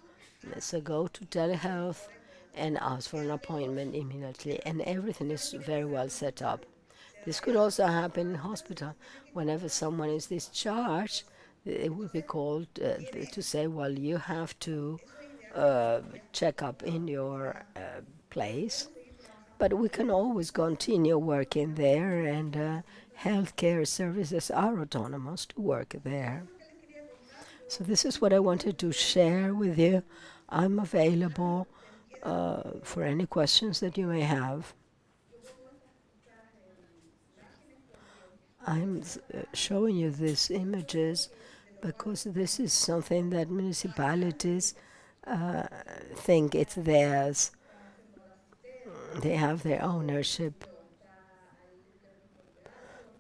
So go to telehealth and ask for an appointment immediately, and everything is very well set up. This could also happen in hospital. Whenever someone is discharged, it would be called to say, well, you have to check up in your place. But we can always continue working there, and healthcare services are autonomous to work there. So this is what I wanted to share with you. I'm available for any questions that you may have. I'm showing you these images because this is something that municipalities think it's theirs. They have their ownership.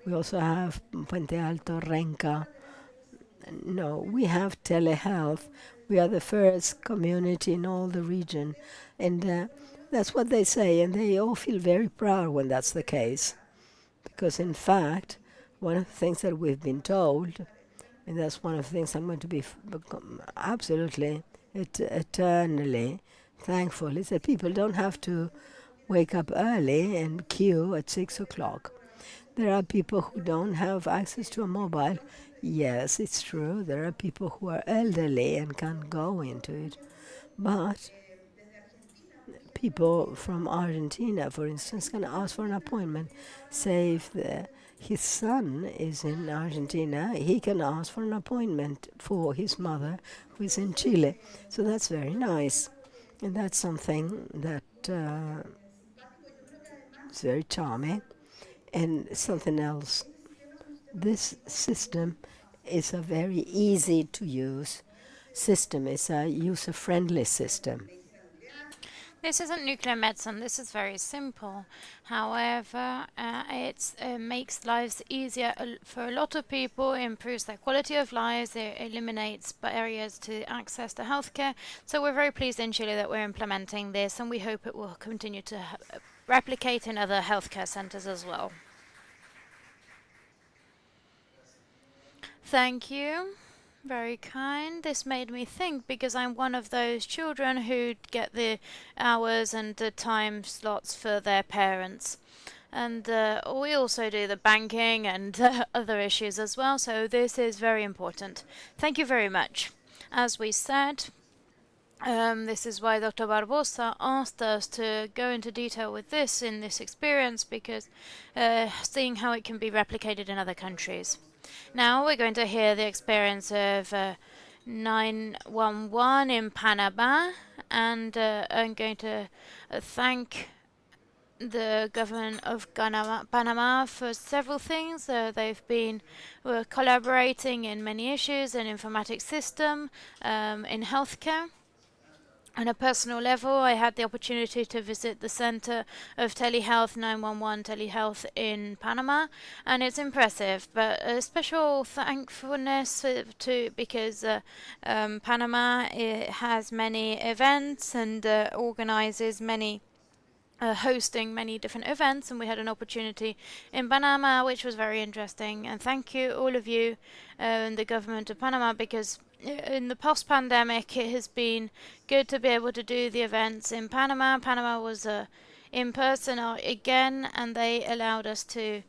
We also have Puente Alto, Renca. No, we have telehealth. We are the first community in all the region. And that's what they say, and they all feel very proud when that's the case. Because in fact, one of the things that we've been told, and that's one of the things I'm going to be absolutely, eternally thankful, is that people don't have to wake up early and queue at 6 o'clock. There are people who don't have access to a mobile. Yes, it's true. There are people who are elderly and can't go into it. But people from Argentina, for instance, can ask for an appointment. Say if his son is in Argentina, he can ask for an appointment for his mother who is in Chile. So that's very nice. And that's something that is very charming. And something else, this system is a very easy to use system. It's a user-friendly system. This isn't nuclear medicine, this is very simple. However, it makes lives easier for a lot of people, improves their quality of lives, it eliminates barriers to access to healthcare. So we're very pleased in Chile that we're implementing this, and we hope it will continue to replicate in other healthcare centers as well. Thank you. Very kind. This made me think, because I'm one of those children who get the hours and the time slots for their parents. And we also do the banking and other issues as well, so this is very important. Thank you very much. As we said, This is why Dr. Barbosa asked us to go into detail with this in this experience, because seeing how it can be replicated in other countries. Now we're going to hear the experience of 911 in Panama, and I'm going to thank the government of Panama for several things. They've been collaborating in many issues in informatics system, in healthcare. On a personal level, I had the opportunity to visit the Center of Telehealth 911 Telehealth in Panama, and it's impressive. But a special thankfulness to because Panama has many events and organizes many. Hosting many different events, and we had an opportunity in Panama, which was very interesting. And thank you, all of you, and the government of Panama, because in the post-pandemic, it has been good to be able to do the events in Panama. Panama was in person again, and they allowed us to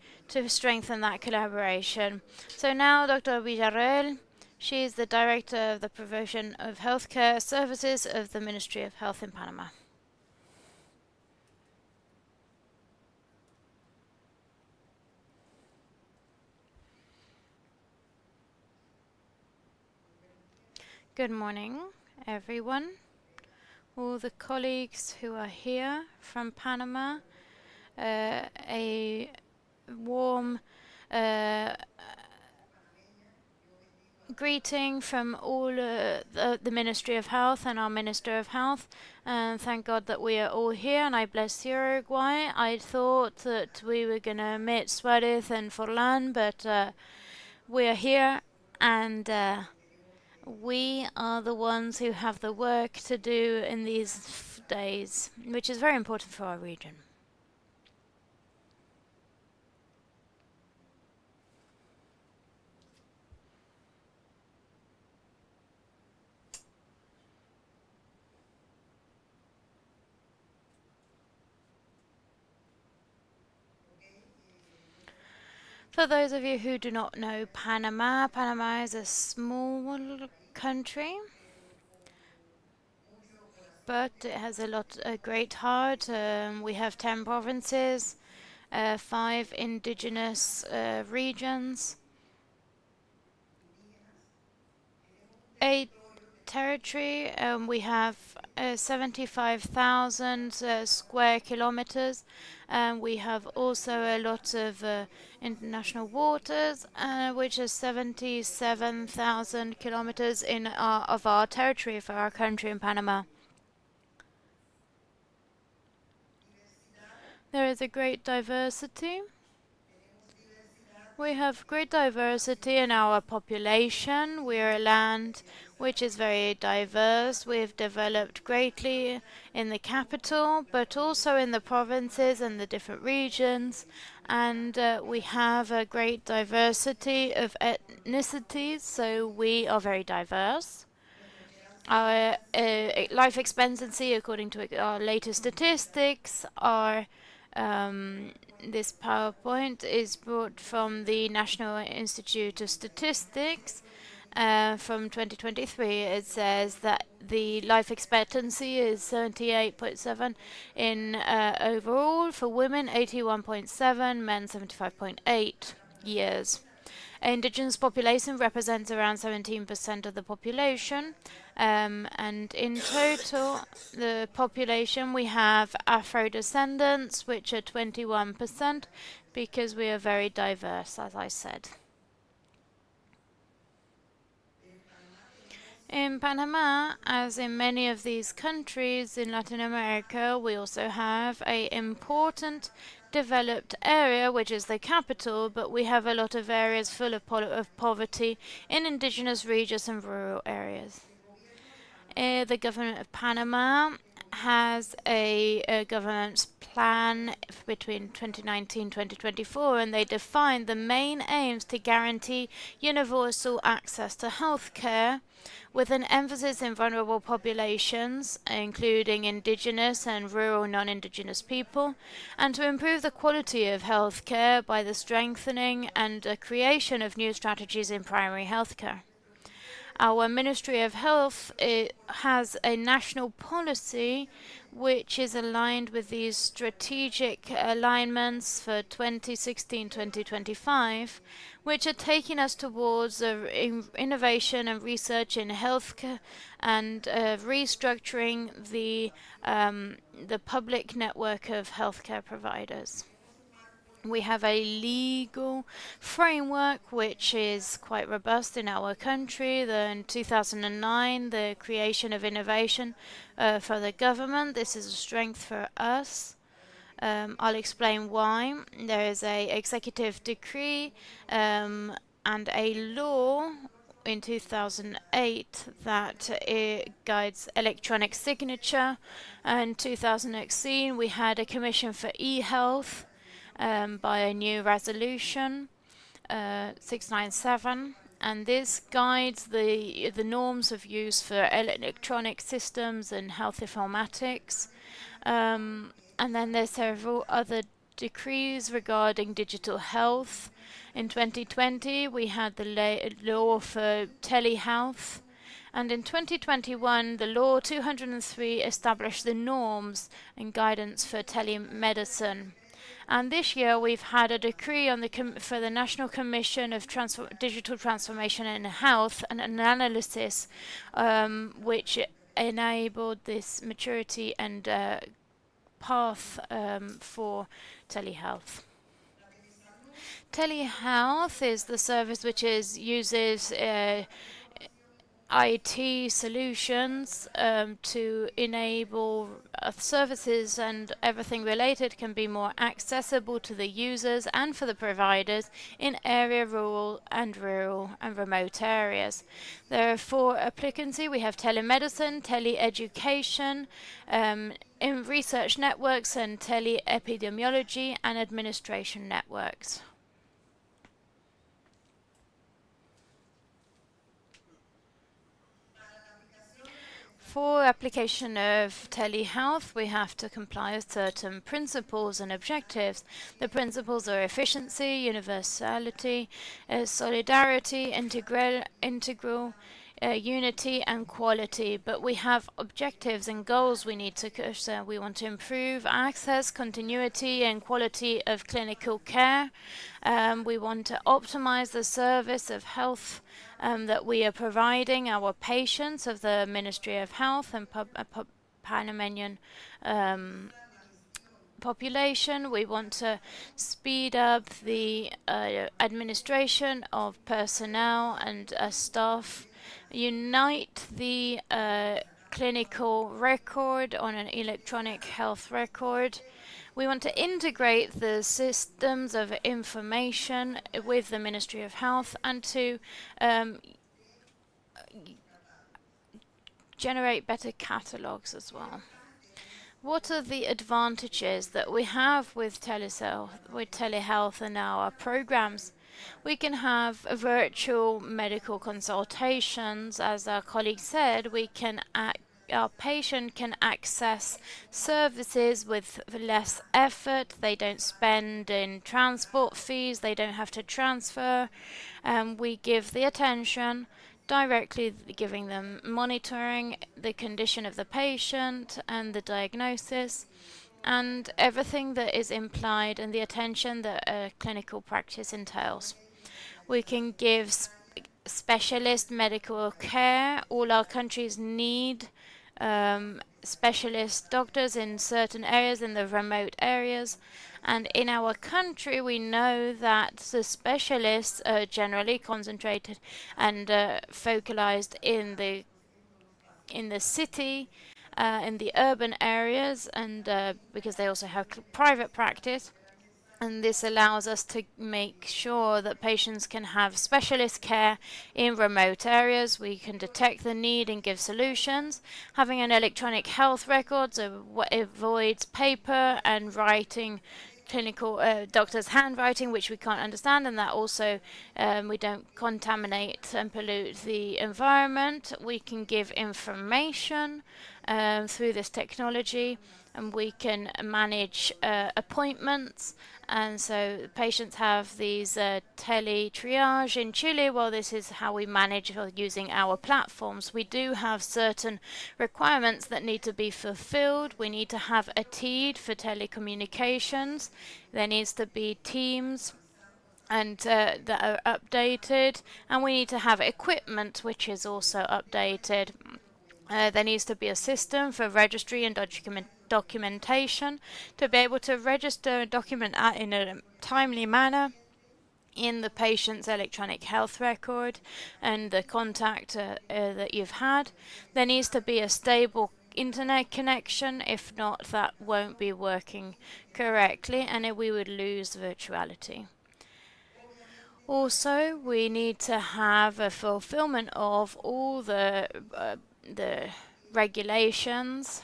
strengthen that collaboration. So now, Dr. Villarreal, she is the director of the provision of healthcare services of the Ministry of Health in Panama. Good morning, everyone. All the colleagues who are here from Panama, a warm greeting from all the Ministry of Health and our Minister of Health, and thank God that we are all here, and I bless Uruguay. I thought that we were going to meet Suarez and Forlan, but we are here, and we are the ones who have the work to do in these days, which is very important for our region. For those of you who do not know Panama, Panama is a small country, but it has a great heart. We have 10 provinces, 5 indigenous regions, 8 territory. We have 75,000 square kilometers, and we have also a lot of international waters, which is 77,000 kilometers of our territory for our country in Panama. There is a great diversity. We have great diversity in our population. We are a land which is very diverse. We have developed greatly in the capital, but also in the provinces and the different regions. And we have a great diversity of ethnicities, so we are very diverse. Our life expectancy, according to our latest statistics, are this PowerPoint is brought from the National Institute of Statistics from 2023. It says that the life expectancy is 78.7 in overall for women, 81.7, men 75.8 years. Indigenous population represents around 17% of the population, and in total, the population, we have Afro-descendants, which are 21%, because we are very diverse, as I said. In Panama, as in many of these countries in Latin America, we also have an important developed area, which is the capital, but we have a lot of areas full of poverty in indigenous regions and rural areas. The government of Panama has a governance plan between 2019 and 2024, and they defined the main aims to guarantee universal access to healthcare, with an emphasis in vulnerable populations, including indigenous and rural non-indigenous people, and to improve the quality of healthcare by the strengthening and creation of new strategies in primary healthcare. Our Ministry of Health has a national policy which is aligned with these strategic alignments for 2016-2025, which are taking us towards innovation and research in healthcare and restructuring the public network of healthcare providers. We have a legal framework which is quite robust in our country. In 2009, the creation of innovation for the government. This is a strength for us. I'll explain why. There is a executive decree and a law in 2008 that guides electronic signature. In 2016, we had a commission for e-health by a new resolution 697, and this guides the norms of use for electronic systems and health informatics. And then there's several other decrees regarding digital health. In 2020, we had the law for telehealth. And in 2021, the law 203 established the norms and guidance for telemedicine. And this year we've had a decree on for the National Commission of Digital Transformation in Health and an analysis which enabled this maturity and path for telehealth. Telehealth is the service which uses IT solutions to enable services and everything related can be more accessible to the users and for the providers in rural and remote areas. There are 4 applicancy. We have telemedicine, tele-education, in research networks and tele-epidemiology and administration networks. For application of telehealth, we have to comply with certain principles and objectives. The principles are efficiency, universality, solidarity, integral, unity and quality, but we have objectives and goals we need to we want to improve access, continuity and quality of clinical care. We want to optimize the service of health that we are providing our patients of the Ministry of Health and Panamanian population. We want to speed up the administration of personnel and staff, unite the clinical record on an electronic health record. We want to integrate the systems of information with the Ministry of Health and to generate better catalogues as well. What are the advantages that we have with telehealth and our programs? We can have virtual medical consultations. As our colleague said, our patient can access services with less effort. They don't spend in transport fees. They don't have to transfer. We give the attention directly, giving them monitoring the condition of the patient and the diagnosis and everything that is implied and the attention that a clinical practice entails. We can give specialist medical care. All our countries need specialist doctors in certain areas, in the remote areas. And in our country, we know that the specialists are generally concentrated and focalized in the city, in the urban areas, and because they also have private practice. And this allows us to make sure that patients can have specialist care in remote areas. We can detect the need and give solutions. Having an electronic health record avoids paper and writing, clinical doctors' handwriting, which we can't understand, and that also we don't contaminate and pollute the environment. We can give information through this technology and we can manage appointments. And so patients have these tele-triage in Chile. Well, this is how we manage using our platforms. We do have certain requirements that need to be fulfilled. We need to have a TEED for telecommunications. There needs to be Teams and that are updated, and we need to have equipment which is also updated. There needs to be a system for registry and documentation to be able to register and document that in a timely manner in the patient's electronic health record and the contact that you've had. There needs to be a stable internet connection. If not, that won't be working correctly, and we would lose virtuality. Also, we need to have a fulfillment of all the regulations.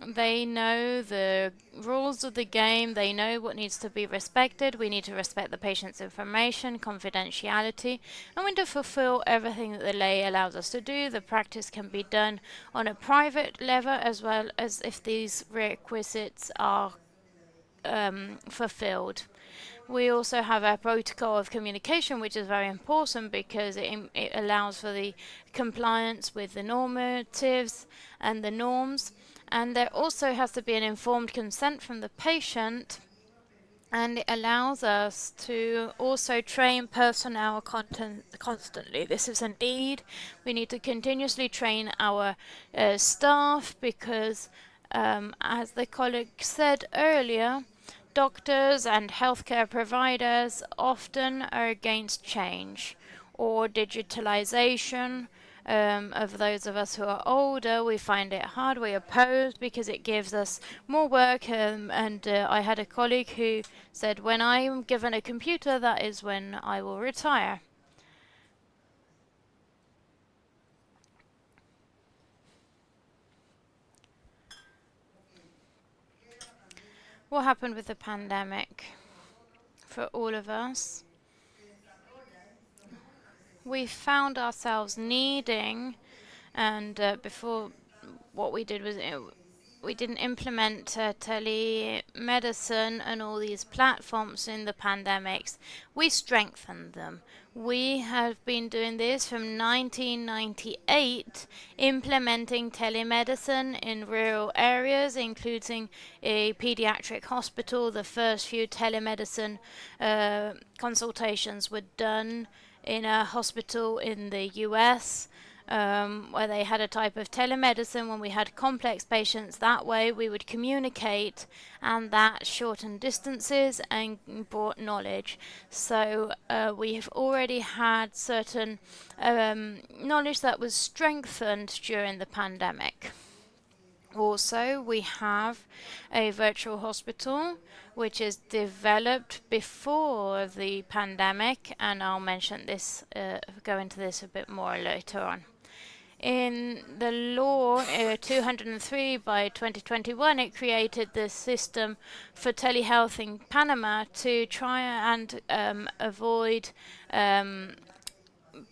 They know the rules of the game. They know what needs to be respected. We need to respect the patient's information, confidentiality, and we need to fulfill everything that the lay allows us to do. The practice can be done on a private level as well as if these requisites are fulfilled. We also have a protocol of communication, which is very important because it allows for the compliance with the normatives and the norms. And there also has to be an informed consent from the patient, and it allows us to also train personnel constantly. This is a need. We need to continuously train our staff because, as the colleague said earlier, doctors and healthcare providers often are against change or digitalization. Of those of us who are older, we find it hard. We oppose because it gives us more work. I had a colleague who said, when I'm given a computer, that is when I will retire. What happened with the pandemic for all of us? We found ourselves needing, and before what we did was we didn't implement telemedicine and all these platforms in the pandemics. We strengthened them. We have been doing this from 1998, implementing telemedicine in rural areas, including a pediatric hospital. The first few telemedicine consultations were done in a hospital in the US, where they had a type of telemedicine when we had complex patients. That way we would communicate, and that shortened distances and brought knowledge. So we have already had certain knowledge that was strengthened during the pandemic. Also, we have a virtual hospital which is developed before the pandemic, and I'll mention this, go into this a bit more later on. In the law 203 by 2021, it created the system for telehealth in Panama to try and avoid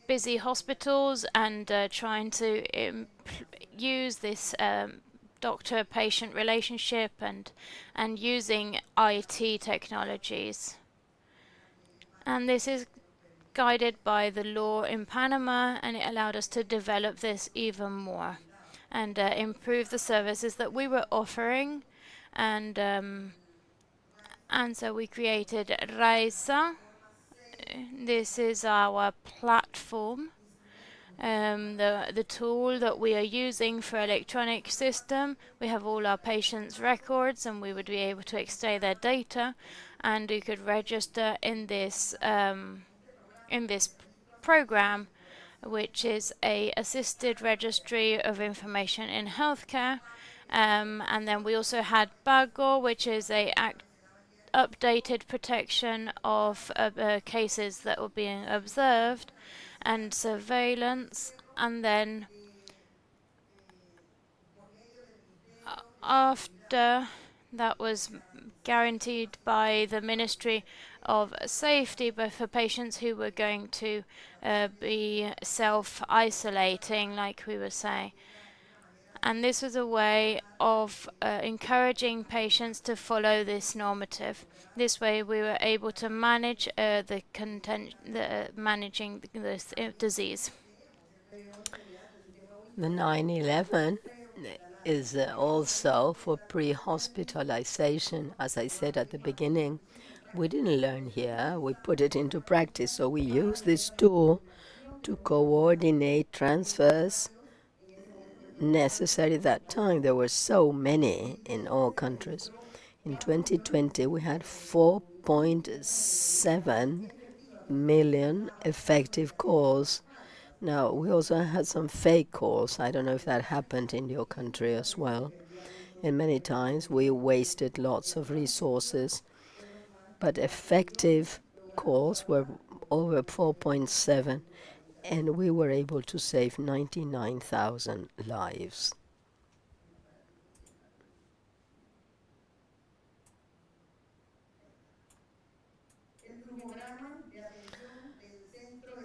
busy hospitals and trying to use this doctor-patient relationship and using IT technologies. And this is guided by the law in Panama, and it allowed us to develop this even more and improve the services that we were offering. And so we created Raisa. This is our platform. The tool that we are using for electronic system. We have all our patients' records, and we would be able to extract their data, and you could register in this program, which is a assisted registry of information in healthcare. And then we also had Pago, which is a updated protection of cases that were being observed, and surveillance. And then after that was guaranteed by the Ministry of Safety, but for patients who were going to be self-isolating, like we were saying. And this was a way of encouraging patients to follow this normative. This way we were able to manage managing this disease. The 9/11 is also for pre-hospitalization. As I said at the beginning, we didn't learn here, we put it into practice. So we use this tool to coordinate transfers necessary at that time. There were so many in all countries. In 2020, we had 4.7 million effective calls. Now, we also had some fake calls. I don't know if that happened in your country as well. And many times we wasted lots of resources, but effective calls were over 4.7, and we were able to save 99,000 lives.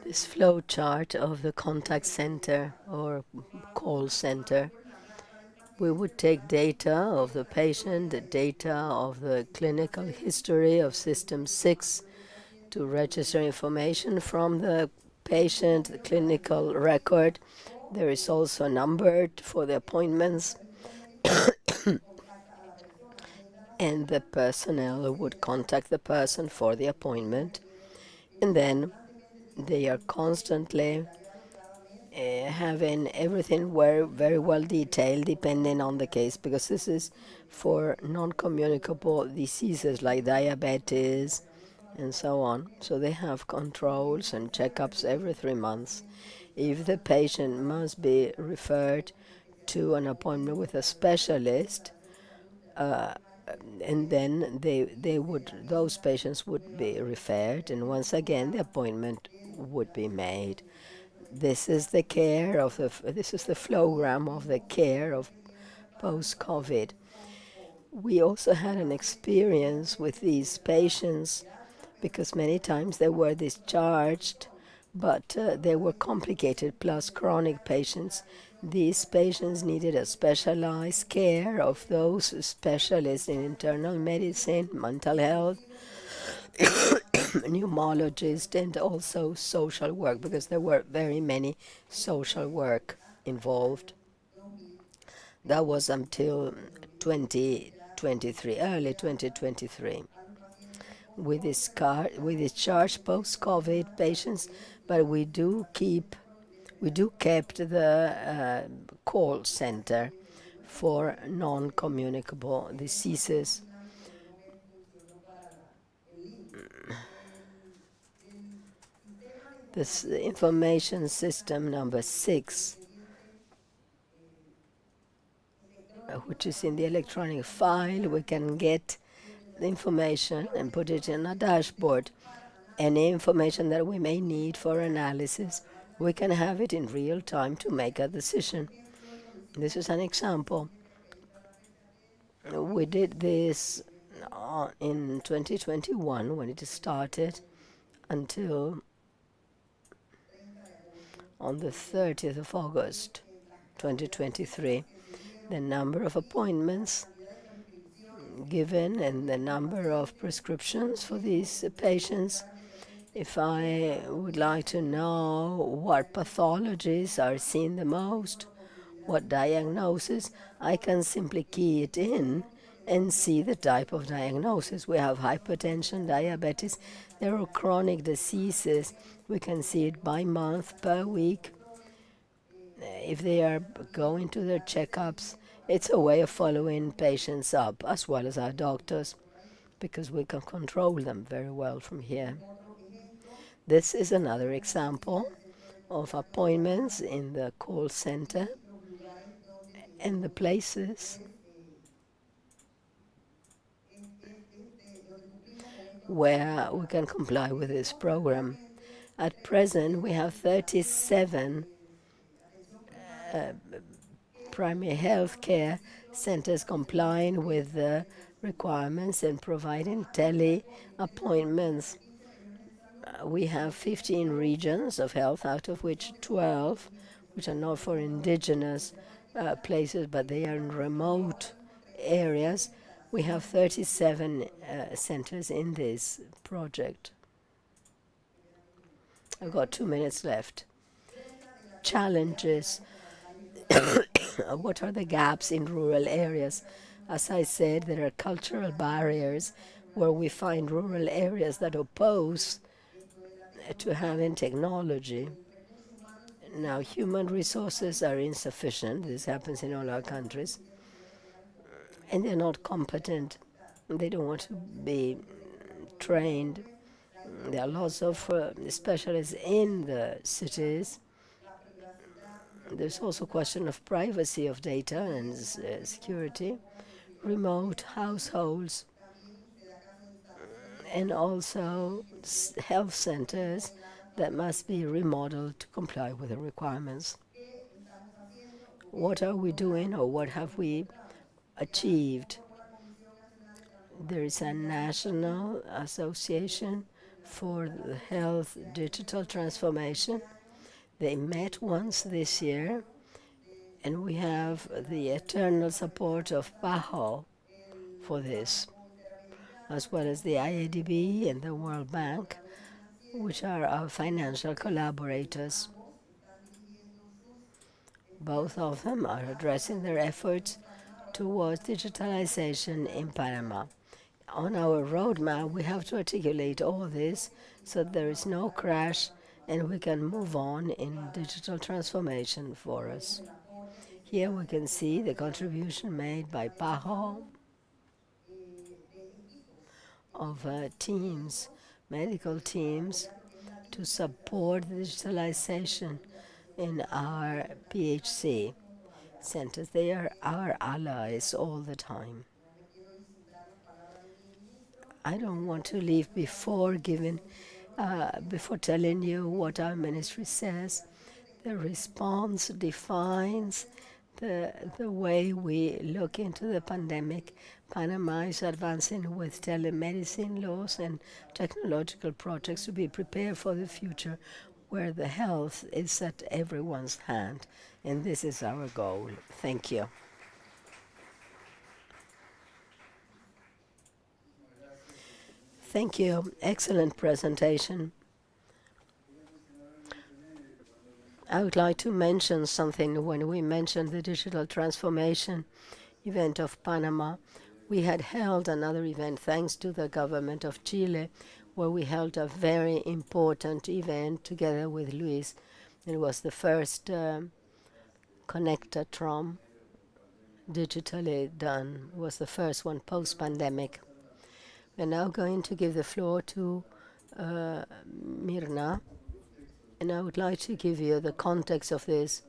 This flow chart of the contact center or call center, we would take data of the patient, the data of the clinical history of System 6 to register information from the patient, the clinical record. There is also a number for the appointments, and the personnel would contact the person for the appointment, and then they are constantly having everything very well detailed depending on the case, because this is for non-communicable diseases like diabetes and so on. So they have controls and checkups every 3 months. If the patient must be referred to an appointment with a specialist, and then those patients would be referred, and once again the appointment would be made. This is the this is the flowgram of the care of post-COVID. We also had an experience with these patients because many times they were discharged, but they were complicated plus chronic patients. These patients needed a specialized care of those specialists in internal medicine, mental health, pneumologist, and also social work, because there were very many social work involved. That was until 2023, early 2023. We discharge post-COVID patients, but we kept the call center for non-communicable diseases. This information system number 6, which is in the electronic file, we can get the information and put it in a dashboard. Any information that we may need for analysis, we can have it in real time to make a decision. This is an example. We did this in 2021 when it started until on the 30th of August 2023. The number of appointments given and the number of prescriptions for these patients. If I would like to know what pathologies are seen the most, what diagnosis, I can simply key it in and see the type of diagnosis. We have hypertension, diabetes, there are chronic diseases. We can see it by month, per week. If they are going to their checkups, it's a way of following patients up as well as our doctors, because we can control them very well from here. This is another example of appointments in the call center and the places where we can comply with this program. At present, we have 37 primary health care centers complying with the requirements and providing tele-appointments. We have 15 regions of health, out of which 12, which are not for indigenous places, but they are in remote areas. We have 37 centers in this project. I've got 2 minutes left. Challenges. What are the gaps in rural areas? As I said, there are cultural barriers where we find rural areas that oppose to having technology. Now, human resources are insufficient. This happens in all our countries. And they're not competent. They don't want to be trained. There are lots of specialists in the cities. There's also a question of privacy of data and security, remote households, and also health centers that must be remodeled to comply with the requirements. What are we doing, or what have we achieved? There is a national association for the health digital transformation. They met once this year, and we have the eternal support of PAHO for this, as well as the IADB and the World Bank, which are our financial collaborators. Both of them are addressing their efforts towards digitalization in Panama. On our roadmap, we have to articulate all this so there is no crash and we can move on in digital transformation for us. Here we can see the contribution made by PAHO of teams, medical teams, to support digitalization in our PHC centers. They are our allies all the time. I don't want to leave before telling you what our ministry says. The response defines the way we look into the pandemic. Panama is advancing with telemedicine laws and technological projects to be prepared for the future where the health is at everyone's hand. And this is our goal. Thank you. Thank you. Excellent presentation. I would like to mention something. When we mentioned the digital transformation event of Panama, we had held another event thanks to the government of Chile, where we held a very important event together with Luis. It was the first Connectatron digitally done. It was the first one post-pandemic. We're now going to give the floor to Mirna, and I would like to give you the context of this.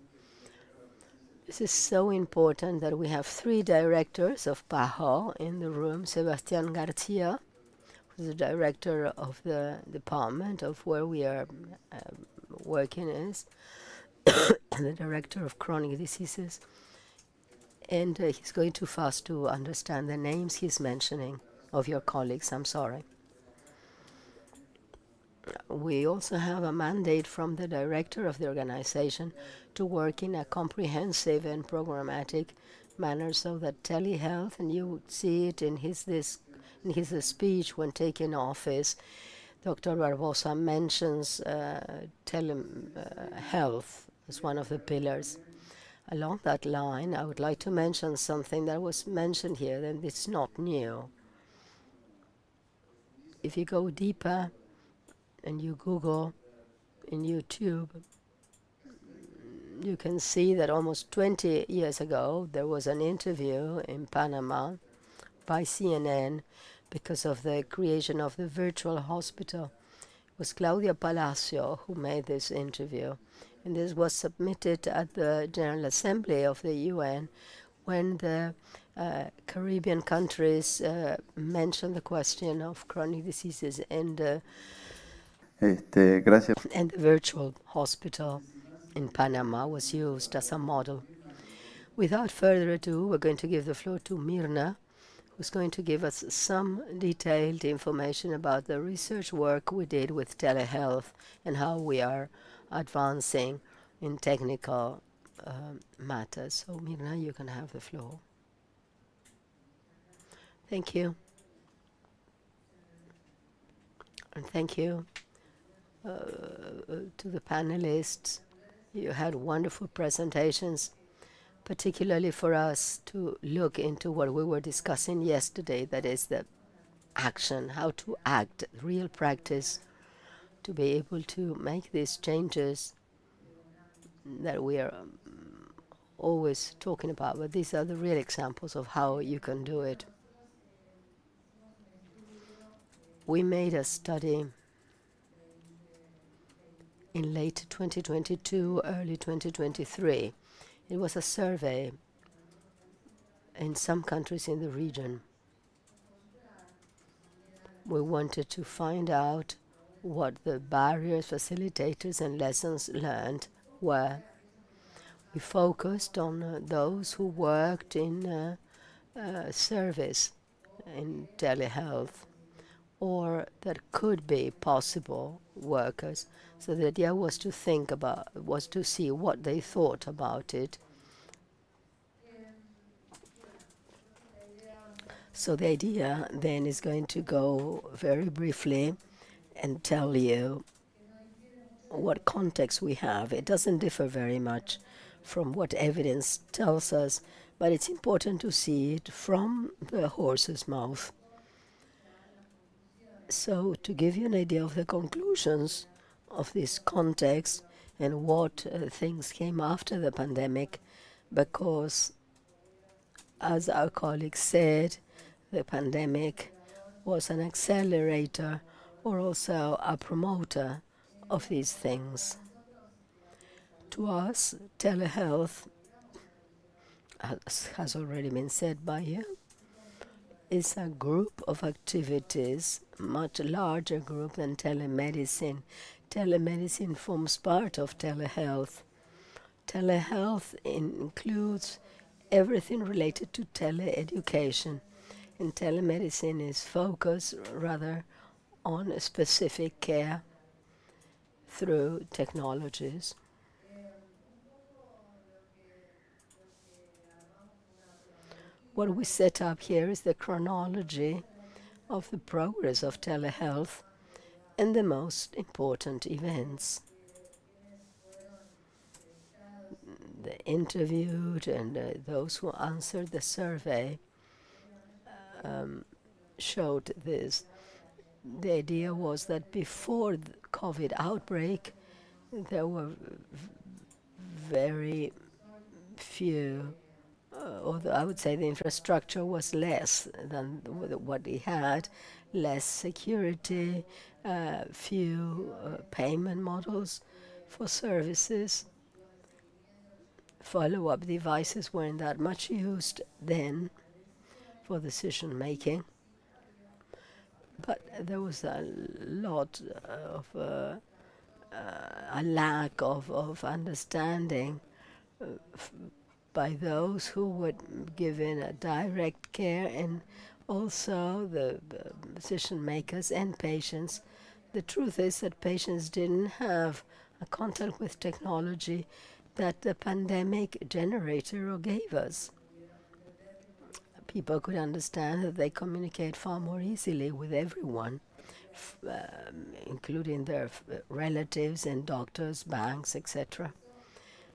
This is so important that we have 3 directors of PAHO in the room. Sebastián García, who's the director of the department of where we are working is, the director of chronic diseases. And he's going too fast to understand the names he's mentioning of your colleagues. I'm sorry. We also have a mandate from the director of the organization to work in a comprehensive and programmatic manner so that telehealth, and you would see it in his speech when taking office, Dr. Barbosa mentions telehealth as one of the pillars. Along that line, I would like to mention something that was mentioned here, and it's not new. If you go deeper and you Google in YouTube, you can see that almost 20 years ago there was an interview in Panama by CNN because of the creation of the virtual hospital. It was Claudia Palacio who made this interview, and this was submitted at the General Assembly of the UN when the Caribbean countries mentioned the question of chronic diseases and the virtual hospital in Panama was used as a model. Without further ado, we're going to give the floor to Mirna, who's going to give us some detailed information about the research work we did with telehealth and how we are advancing in technical matters. So, Mirna, you can have the floor. Thank you. And thank you to the panelists. You had wonderful presentations, particularly for us to look into what we were discussing yesterday, that is the action, how to act, real practice, to be able to make these changes that we are always talking about. But these are the real examples of how you can do it. We made a study in late 2022, early 2023. It was a survey in some countries in the region. We wanted to find out what the barriers, facilitators, and lessons learned were. We focused on those who worked in service in telehealth, or that could be possible workers. So the idea was to see what they thought about it. So the idea then is going to go very briefly and tell you what context we have. It doesn't differ very much from what evidence tells us, but it's important to see it from the horse's mouth. So to give you an idea of the conclusions of this context and what things came after the pandemic, because as our colleague said, the pandemic was an accelerator or also a promoter of these things. To us, telehealth, as has already been said by you, is a group of activities, much larger group than telemedicine. Telemedicine forms part of telehealth. Telehealth includes everything related to teleeducation, and telemedicine is focused rather on specific care through technologies. What we set up here is the chronology of the progress of telehealth and the most important events. The interviewed and those who answered the survey showed this. The idea was that before the COVID outbreak, there were very few, although I would say the infrastructure was less than what we had, less security, few payment models for services. Follow-up devices weren't that much used then for decision making, but there was a lot of a lack of understanding by those who were given a direct care, and also the decision makers and patients. The truth is that patients didn't have a contact with technology that the pandemic generated or gave us. People could understand that they communicate far more easily with everyone, including their relatives and doctors, banks, etc.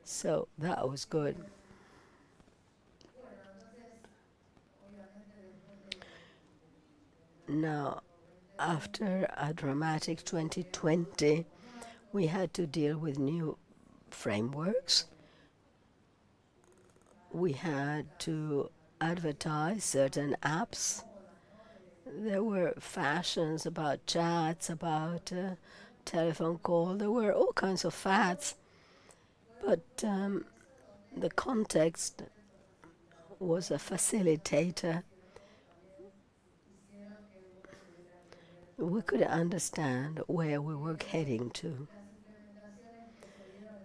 So that was good. Now, after a dramatic 2020, we had to deal with new frameworks. We had to advertise certain apps. There were fashions about chats, about telephone call. There were all kinds of fads. But the context was a facilitator. We could understand where we were heading to.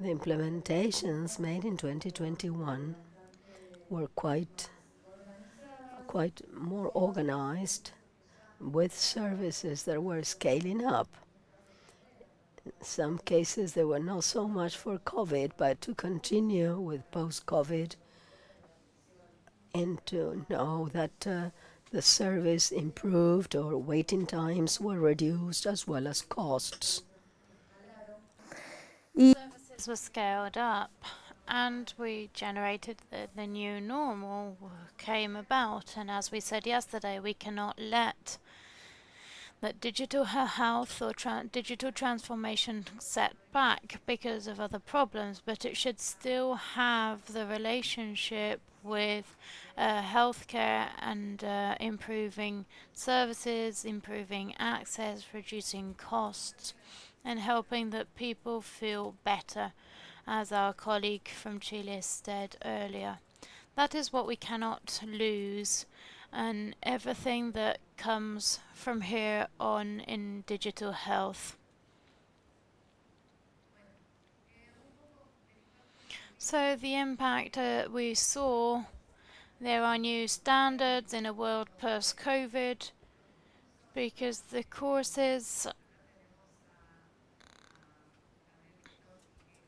The implementations made in 2021 were quite more organized, with services that were scaling up. Some cases they were not so much for COVID, but to continue with post-COVID and to know that the service improved or waiting times were reduced as well as costs. Services were scaled up, and we generated the new normal came about. And as we said yesterday, we cannot let that digital health or digital transformation set back because of other problems, but it should still have the relationship with healthcare and improving services, improving access, reducing costs, and helping that people feel better, as our colleague from Chile said earlier. That is what we cannot lose, and everything that comes from here on in digital health. So the impact we saw, there are new standards in a world post-COVID because the courses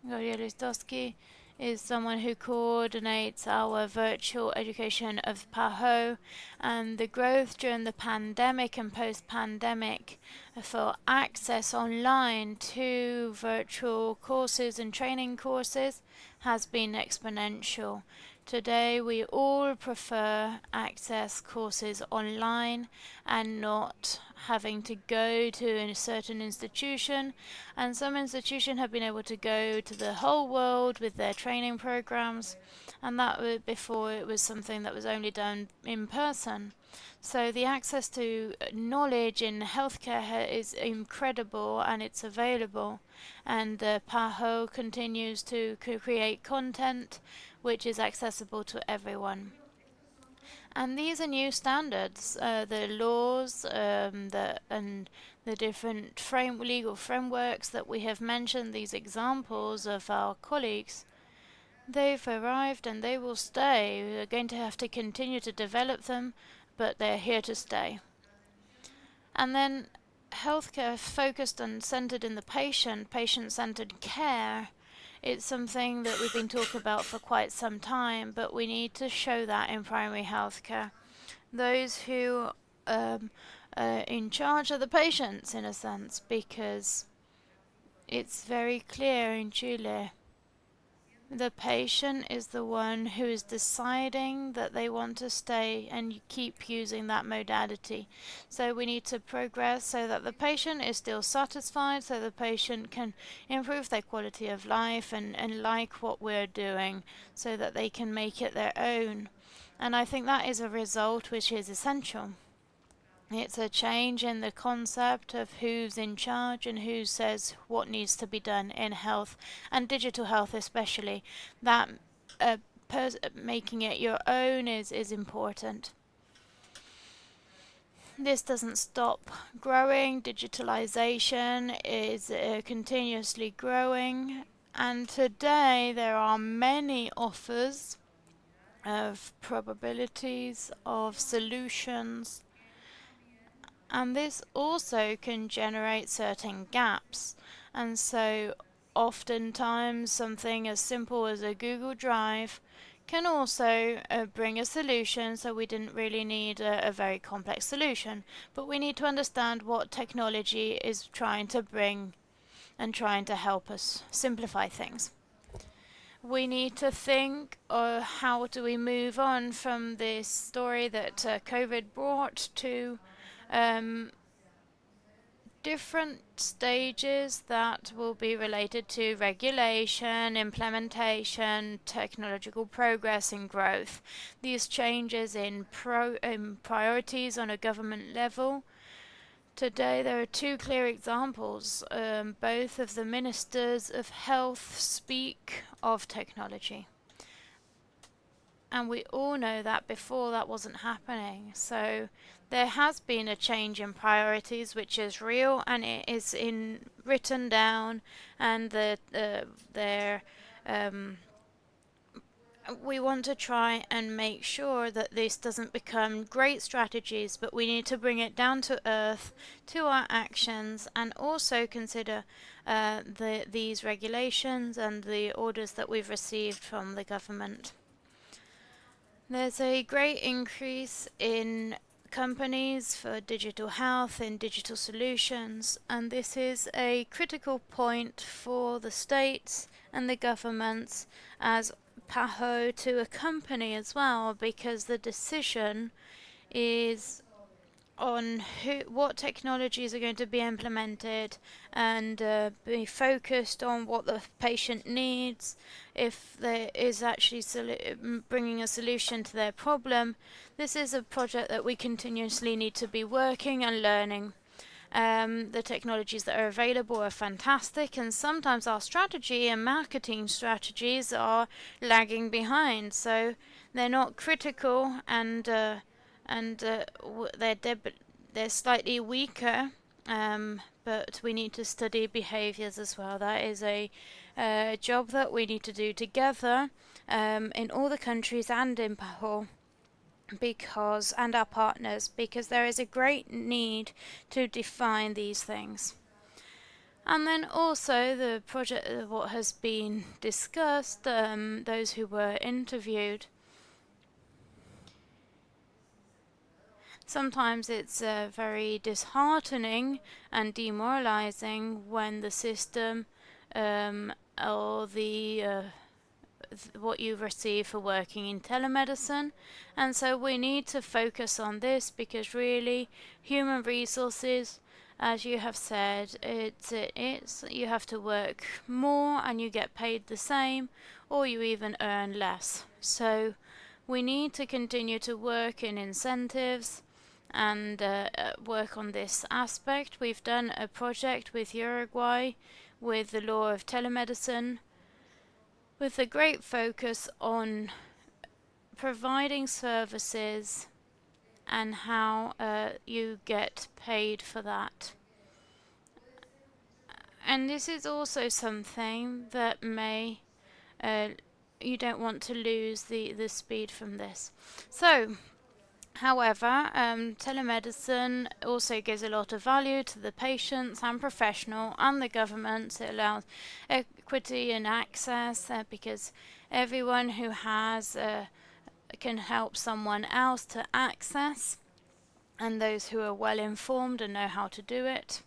Gabriel Listowski is someone who coordinates our virtual education of PAHO, and the growth during the pandemic and post-pandemic for access online to virtual courses and training courses has been exponential. Today we all prefer access courses online and not having to go to a certain institution, and some institutions have been able to go to the whole world with their training programs, and that was before it was something that was only done in person. So the access to knowledge in healthcare is incredible, and it's available, and PAHO continues to create content which is accessible to everyone. And these are new standards, the laws and the different legal frameworks that we have mentioned, these examples of our colleagues. They've arrived and they will stay. We're going to have to continue to develop them, but they're here to stay. And then healthcare focused and centered in the patient, patient-centered care. It's something that we've been talking about for quite some time, but we need to show that in primary healthcare. Those who are in charge of the patients, in a sense, because it's very clear in Chile. The patient is the one who is deciding that they want to stay and keep using that modality. So we need to progress so that the patient is still satisfied, so the patient can improve their quality of life and like what we're doing, so that they can make it their own. And I think that is a result which is essential. It's a change in the concept of who's in charge and who says what needs to be done in health, and digital health especially. That making it your own is important. This doesn't stop growing. Digitalization is continuously growing, and today there are many offers of probabilities, of solutions, and this also can generate certain gaps. And so oftentimes something as simple as a Google Drive can also bring a solution, so we didn't really need a very complex solution. But we need to understand what technology is trying to bring and trying to help us simplify things. We need to think how do we move on from this story that COVID brought to different stages that will be related to regulation, implementation, technological progress and growth. These changes in priorities on a government level. Today there are two clear examples. Both of the ministers of health speak of technology. And we all know that before that wasn't happening. So there has been a change in priorities, which is real, and it is written down, and their we want to try and make sure that this doesn't become great strategies, but we need to bring it down to earth to our actions, and also consider these regulations and the orders that we've received from the government. There's a great increase in companies for digital health and digital solutions, and this is a critical point for the states and the governments as PAHO to accompany as well, because the decision is on what technologies are going to be implemented, and be focused on what the patient needs. If there is actually bringing a solution to their problem, this is a project that we continuously need to be working and learning. The technologies that are available are fantastic, and sometimes our strategy and marketing strategies are lagging behind, so they're not critical, and they're slightly weaker, but we need to study behaviors as well. That is a job that we need to do together in all the countries and in PAHO, and our partners, because there is a great need to define these things. And then also the project, what has been discussed, those who were interviewed. Sometimes it's very disheartening and demoralizing when the system or what you receive for working in telemedicine, and so we need to focus on this, because really human resources, as you have said, it's you have to work more and you get paid the same, or you even earn less. So we need to continue to work in incentives and work on this aspect. We've done a project with Uruguay with the law of telemedicine, with a great focus on providing services and how you get paid for that. And this is also something that may you don't want to lose the speed from this. So however, telemedicine also gives a lot of value to the patients and professional and the government. It allows equity and access, because everyone who has can help someone else to access, and those who are well informed and know how to do it.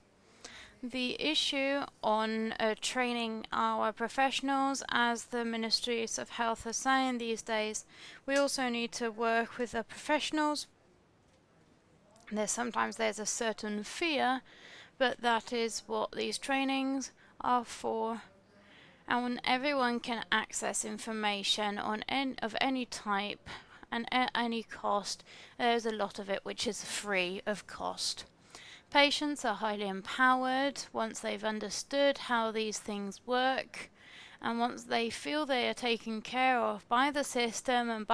The issue on training our professionals, as the Ministries of Health are saying these days, we also need to work with the professionals. Sometimes there's a certain fear, but that is what these trainings are for. And when everyone can access information of any type and at any cost, there's a lot of it which is free of cost. Patients are highly empowered once they've understood how these things work, and once they feel they are taken care of by the system and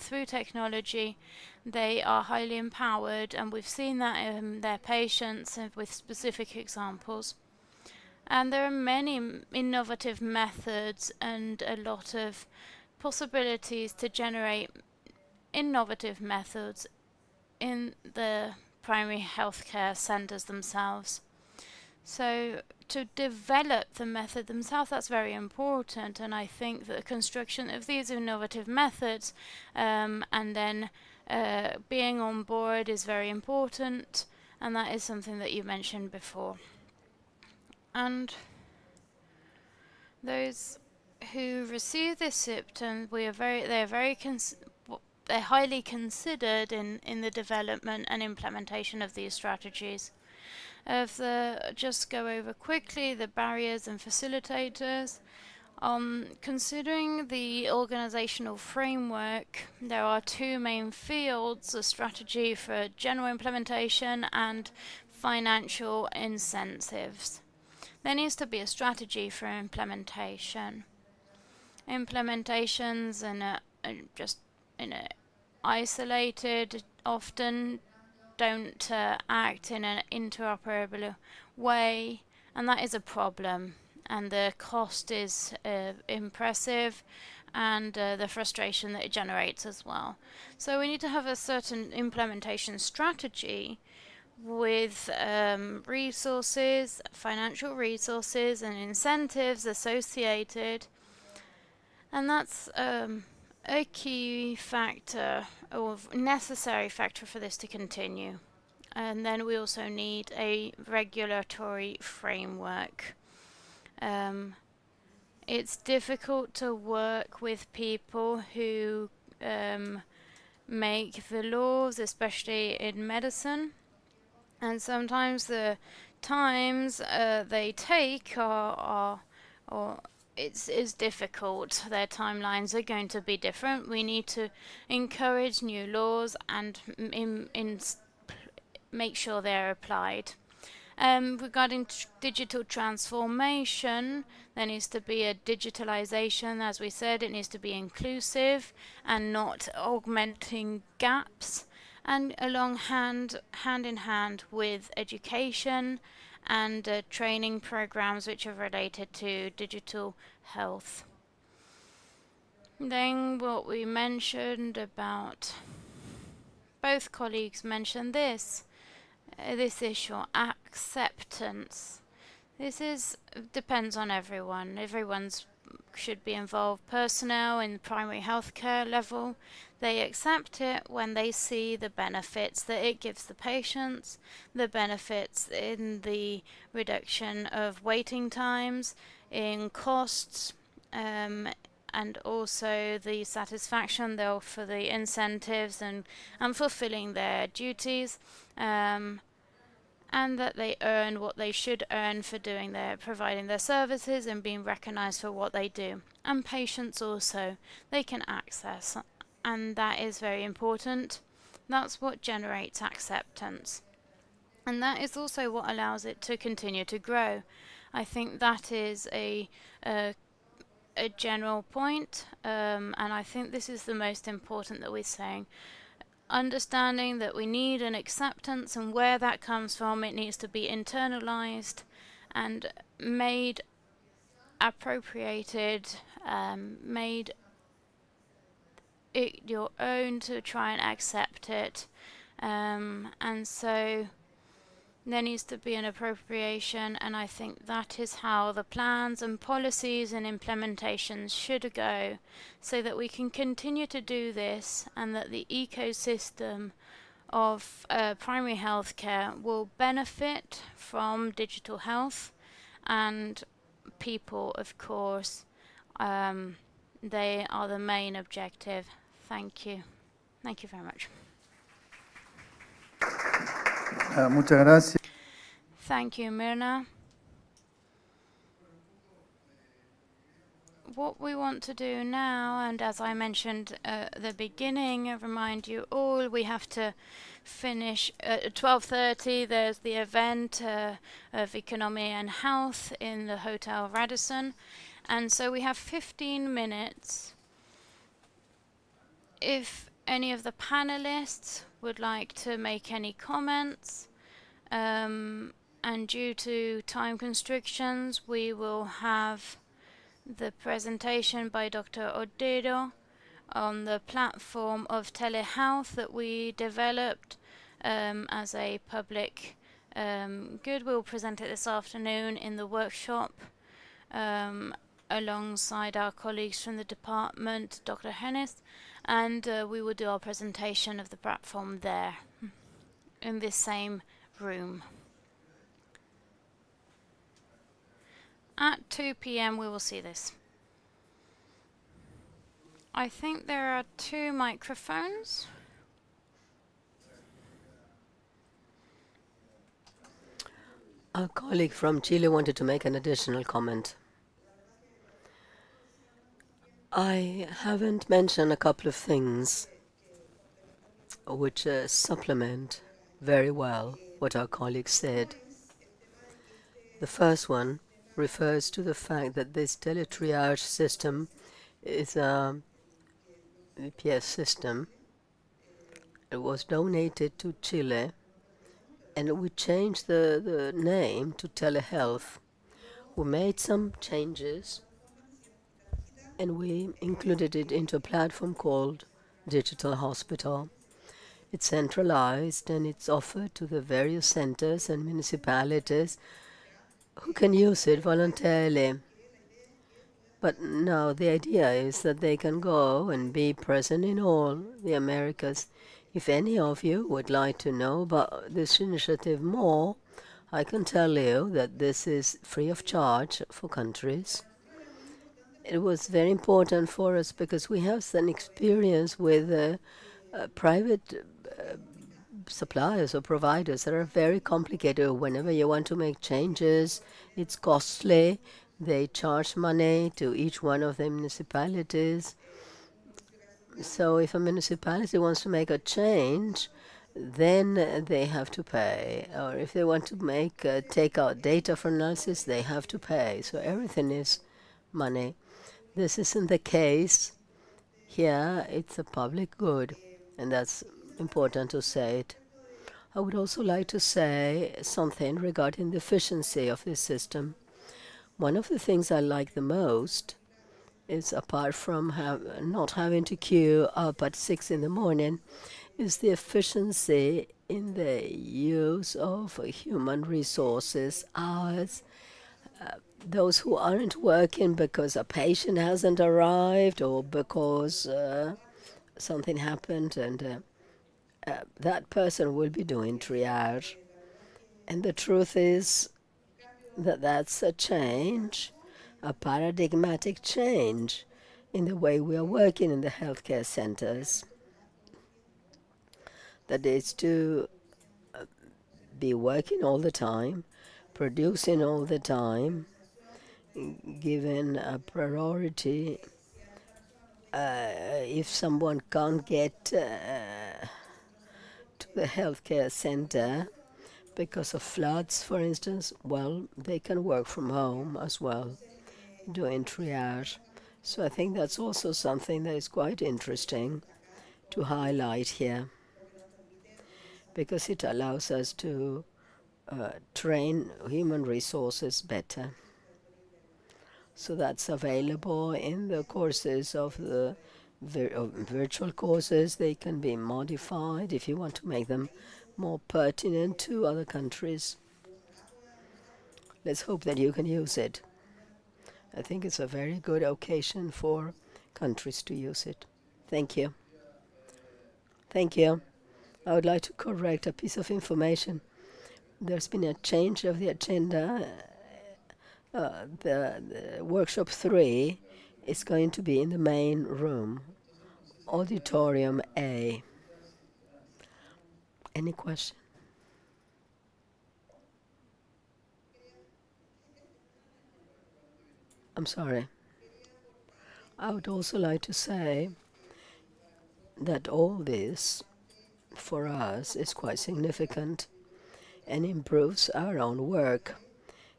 through technology, they are highly empowered, and we've seen that in their patients with specific examples. And there are many innovative methods and a lot of possibilities to generate innovative methods in the primary healthcare centers themselves. So to develop the method themselves, that's very important, and I think that the construction of these innovative methods and then being on board is very important, and that is something that you mentioned before. And those who receive this symptom, they're highly considered in the development and implementation of these strategies. Just go over quickly the barriers and facilitators. Considering the organizational framework, there are two main fields: a strategy for general implementation and financial incentives. There needs to be a strategy for implementation. Implementations just in a isolated often don't act in an interoperable way, and that is a problem, and the cost is impressive, and the frustration that it generates as well. So we need to have a certain implementation strategy with resources, financial resources and incentives associated, and that's a key factor or necessary factor for this to continue. And then we also need a regulatory framework. It's difficult to work with people who make the laws, especially in medicine, and sometimes the times they take are or it's difficult. Their timelines are going to be different. We need to encourage new laws and make sure they're applied. Regarding digital transformation, there needs to be a digitalization. As we said, it needs to be inclusive and not augmenting gaps, and along hand in hand with education and training programs which are related to digital health. Then what we mentioned about, both colleagues mentioned this issue, acceptance. This depends on everyone. Everyone's should be involved. Personnel in primary healthcare level, they accept it when they see the benefits that it gives the patients, the benefits in the reduction of waiting times, in costs, and also the satisfaction they offer, the incentives and fulfilling their duties, and that they earn what they should earn for providing their services and being recognized for what they do. And patients also, they can access, and that is very important. That's what generates acceptance. And that is also what allows it to continue to grow. I think that is a general point, and I think this is the most important that we're saying. Understanding that we need an acceptance, and where that comes from, it needs to be internalized and made appropriated, made it your own to try and accept it, and so there needs to be an appropriation, and I think that is how the plans and policies and implementations should go, so that we can continue to do this and that the ecosystem of primary healthcare will benefit from digital health, and people, of course, they are the main objective. Thank you. Thank you very much. Muchas gracias. Thank you, Mirna. What we want to do now, and as I mentioned at the beginning, I remind you all, we have to finish at 12:30. There's the event of economy and health in the Hotel Radisson, and so we have 15 minutes. If any of the panelists would like to make any comments, and due to time constrictions, we will have the presentation by Dr. Odero on the platform of telehealth that we developed as a public good. We'll present it this afternoon in the workshop alongside our colleagues from the department, Dr. Hennis, and we will do our presentation of the platform there in this same room. At 2 p.m. we will see this. I think there are 2 microphones. Our colleague from Chile wanted to make an additional comment. I haven't mentioned a couple of things which supplement very well what our colleague said. The first one refers to the fact that this teletriage system is a VPS system. It was donated to Chile, and we changed the name to telehealth. We made some changes and we included it into a platform called Digital Hospital. It's centralized and it's offered to the various centers and municipalities who can use it voluntarily. But now the idea is that they can go and be present in all the Americas. If any of you would like to know about this initiative more, I can tell you that this is free of charge for countries. It was very important for us because we have some experience with private suppliers or providers that are very complicated. Whenever you want to make changes, it's costly. They charge money to each one of the municipalities. So if a municipality wants to make a change, then they have to pay. Or if they want to take out data for analysis, they have to pay. So everything is money. This isn't the case here. It's a public good, and that's important to say it. I would also like to say something regarding the efficiency of this system. One of the things I like the most is, apart from not having to queue up at 6 in the morning, is the efficiency in the use of human resources, hours. Those who aren't working because a patient hasn't arrived or because something happened, and that person will be doing triage. And the truth is that that's a change, a paradigmatic change in the way we are working in the healthcare centers. That is to be working all the time, producing all the time, given a priority. If someone can't get to the healthcare center because of floods, for instance, well, they can work from home as well, doing triage. So I think that's also something that is quite interesting to highlight here, because it allows us to train human resources better. So that's available in the courses of the virtual courses. They can be modified if you want to make them more pertinent to other countries. Let's hope that you can use it. I think it's a very good occasion for countries to use it. Thank you. Thank you. I would like to correct a piece of information. There's been a change of the agenda. The workshop 3 is going to be in the main room, auditorium A. Any question? I'm sorry. I would also like to say that all this for us is quite significant and improves our own work.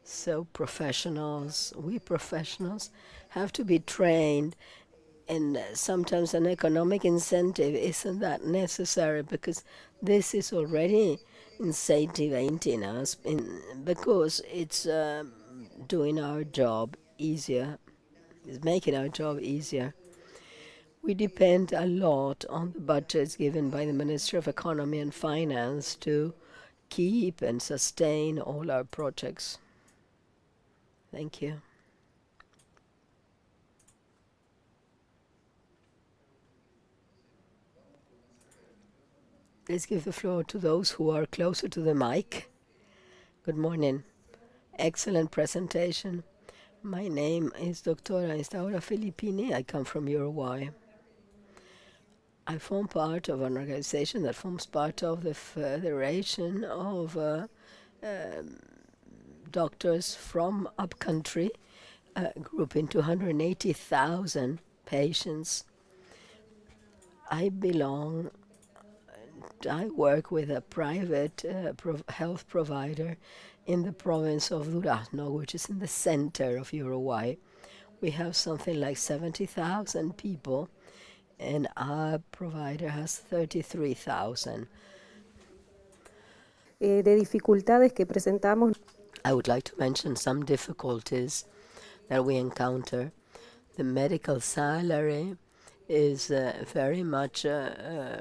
So we professionals have to be trained, and sometimes an economic incentive isn't that necessary, because this is already incentivating us because it's doing our job easier. It's making our job easier. We depend a lot on the budgets given by the Ministry of Economy and Finance to keep and sustain all our projects. Thank you. Let's give the floor to those who are closer to the mic. Good morning. Excellent presentation. My name is Dr. Instaura Filippini. I come from Uruguay. I form part of an organization that forms part of the Federation of doctors from upcountry, grouping 280,000 patients. I work with a private health provider in the province of Durazno, which is in the center of Uruguay. We have something like 70,000 people, and our provider has 33,000. De dificultades que presentamos. I would like to mention some difficulties that we encounter. The medical salary is very much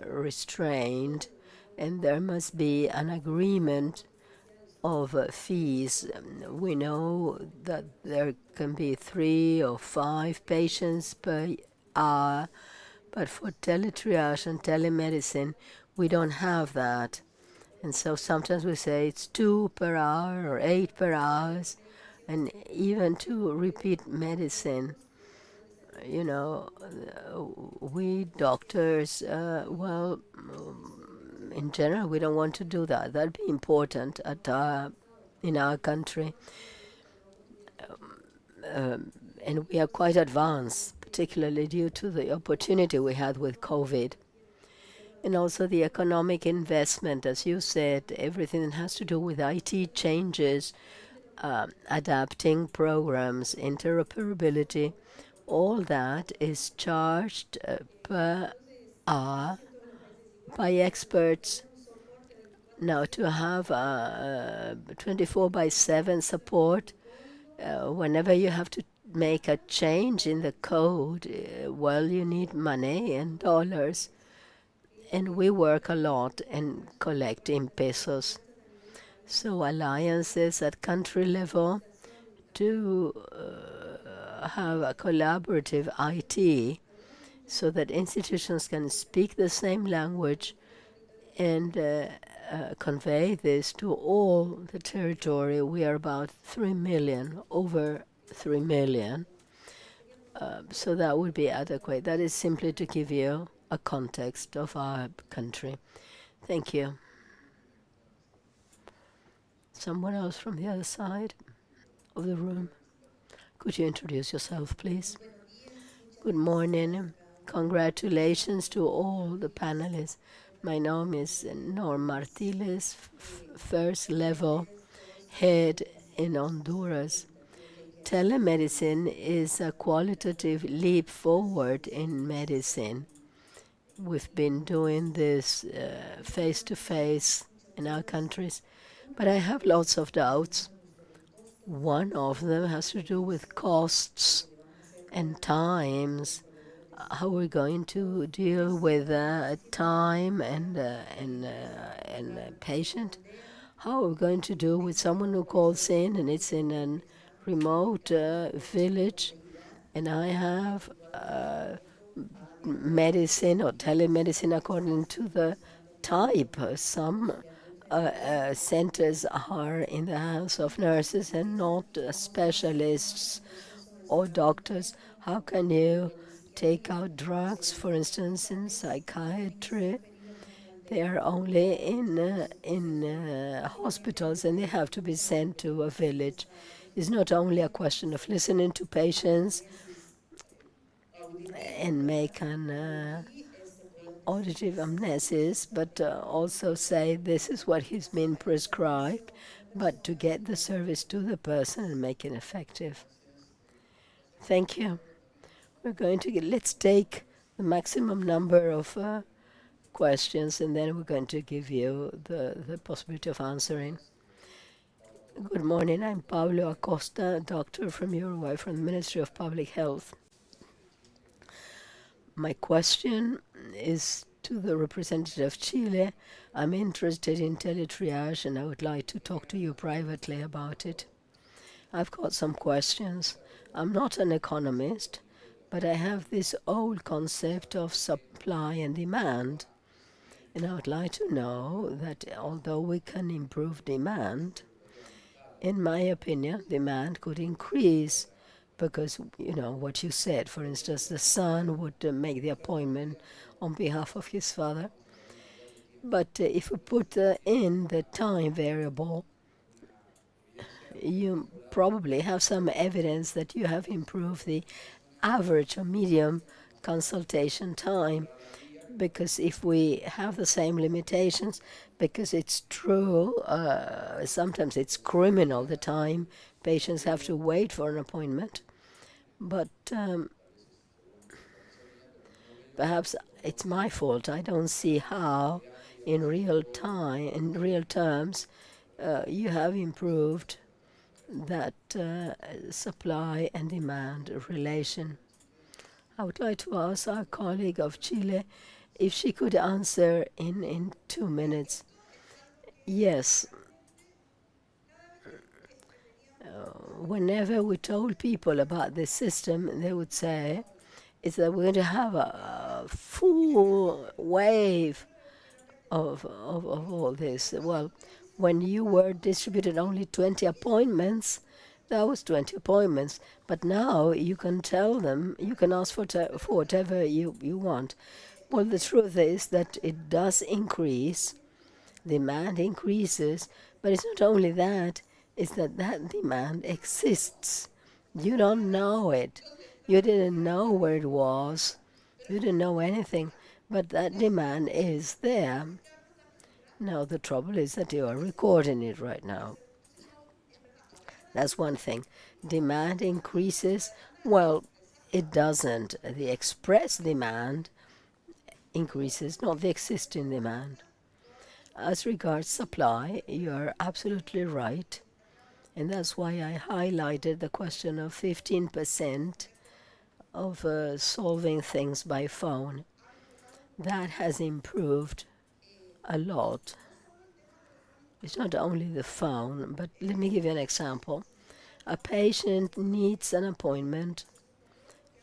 restrained, and there must be an agreement of fees. We know that there can be 3 or 5 patients per hour, but for teletriage and telemedicine, we don't have that. And so sometimes we say it's 2 per hour or 8 per hour, and even to repeat medicine. You know, we doctors, in general, we don't want to do that. That'd be important in our country. And we are quite advanced, particularly due to the opportunity we had with COVID. And also the economic investment, as you said, everything that has to do with IT changes, adapting programs, interoperability, all that is charged per hour by experts. Now, to have 24/7 support, whenever you have to make a change in the code, you need money and dollars. And we work a lot and collect in pesos. So alliances at country level to have a collaborative IT so that institutions can speak the same language and convey this to all the territory. We are about 3 million, over 3 million. So that would be adequate. That is simply to give you a context of our country. Thank you. Someone else from the other side of the room. Could you introduce yourself, please? Good morning. Congratulations to all the panelists. My name is Norm Martínez, first level head in Honduras. Telemedicine is a qualitative leap forward in medicine. We've been doing this face to face in our countries, but I have lots of doubts. One of them has to do with costs and times. How we're going to deal with time and patient. How we're going to do with someone who calls in and it's in a remote village, and I have medicine or telemedicine according to the type. Some centers are in the hands of nurses and not specialists or doctors. How can you take out drugs, for instance, in psychiatry? They are only in hospitals, and they have to be sent to a village. It's not only a question of listening to patients and make an auditive amnesis, but also say this is what he's been prescribed, but to get the service to the person and make it effective. Thank you. We're going to let's take the maximum number of questions, and then we're going to give you the possibility of answering. Good morning. I'm Pablo Acosta, doctor from Uruguay, from the Ministry of Public Health. My question is to the representative of Chile. I'm interested in teletriage, and I would like to talk to you privately about it. I've got some questions. I'm not an economist, but I have this old concept of supply and demand. And I would like to know that although we can improve demand, in my opinion, demand could increase because, you know, what you said, for instance, the son would make the appointment on behalf of his father. But if we put in the time variable, you probably have some evidence that you have improved the average or medium consultation time. Because if we have the same limitations, because it's true, sometimes it's criminal the time patients have to wait for an appointment. But perhaps it's my fault. I don't see how in real terms, you have improved that supply and demand relation. I would like to ask our colleague of Chile if she could answer in 2 minutes. Yes, whenever we told people about this system, they would say, is that we're going to have a full wave of all this. Well, when you were distributed only 20 appointments, that was 20 appointments. But now you can tell them, you can ask for whatever you want. Well, the truth is that it does increase, demand increases, but it's not only that, it's that that demand exists. You don't know it. You didn't know where it was. You didn't know anything, but that demand is there. Now, the trouble is that you are recording it right now. That's one thing. Demand increases. Well, it doesn't. The express demand increases, not the existing demand. As regards supply, you're absolutely right. And that's why I highlighted the question of 15% of solving things by phone. That has improved a lot. It's not only the phone, but let me give you an example. A patient needs an appointment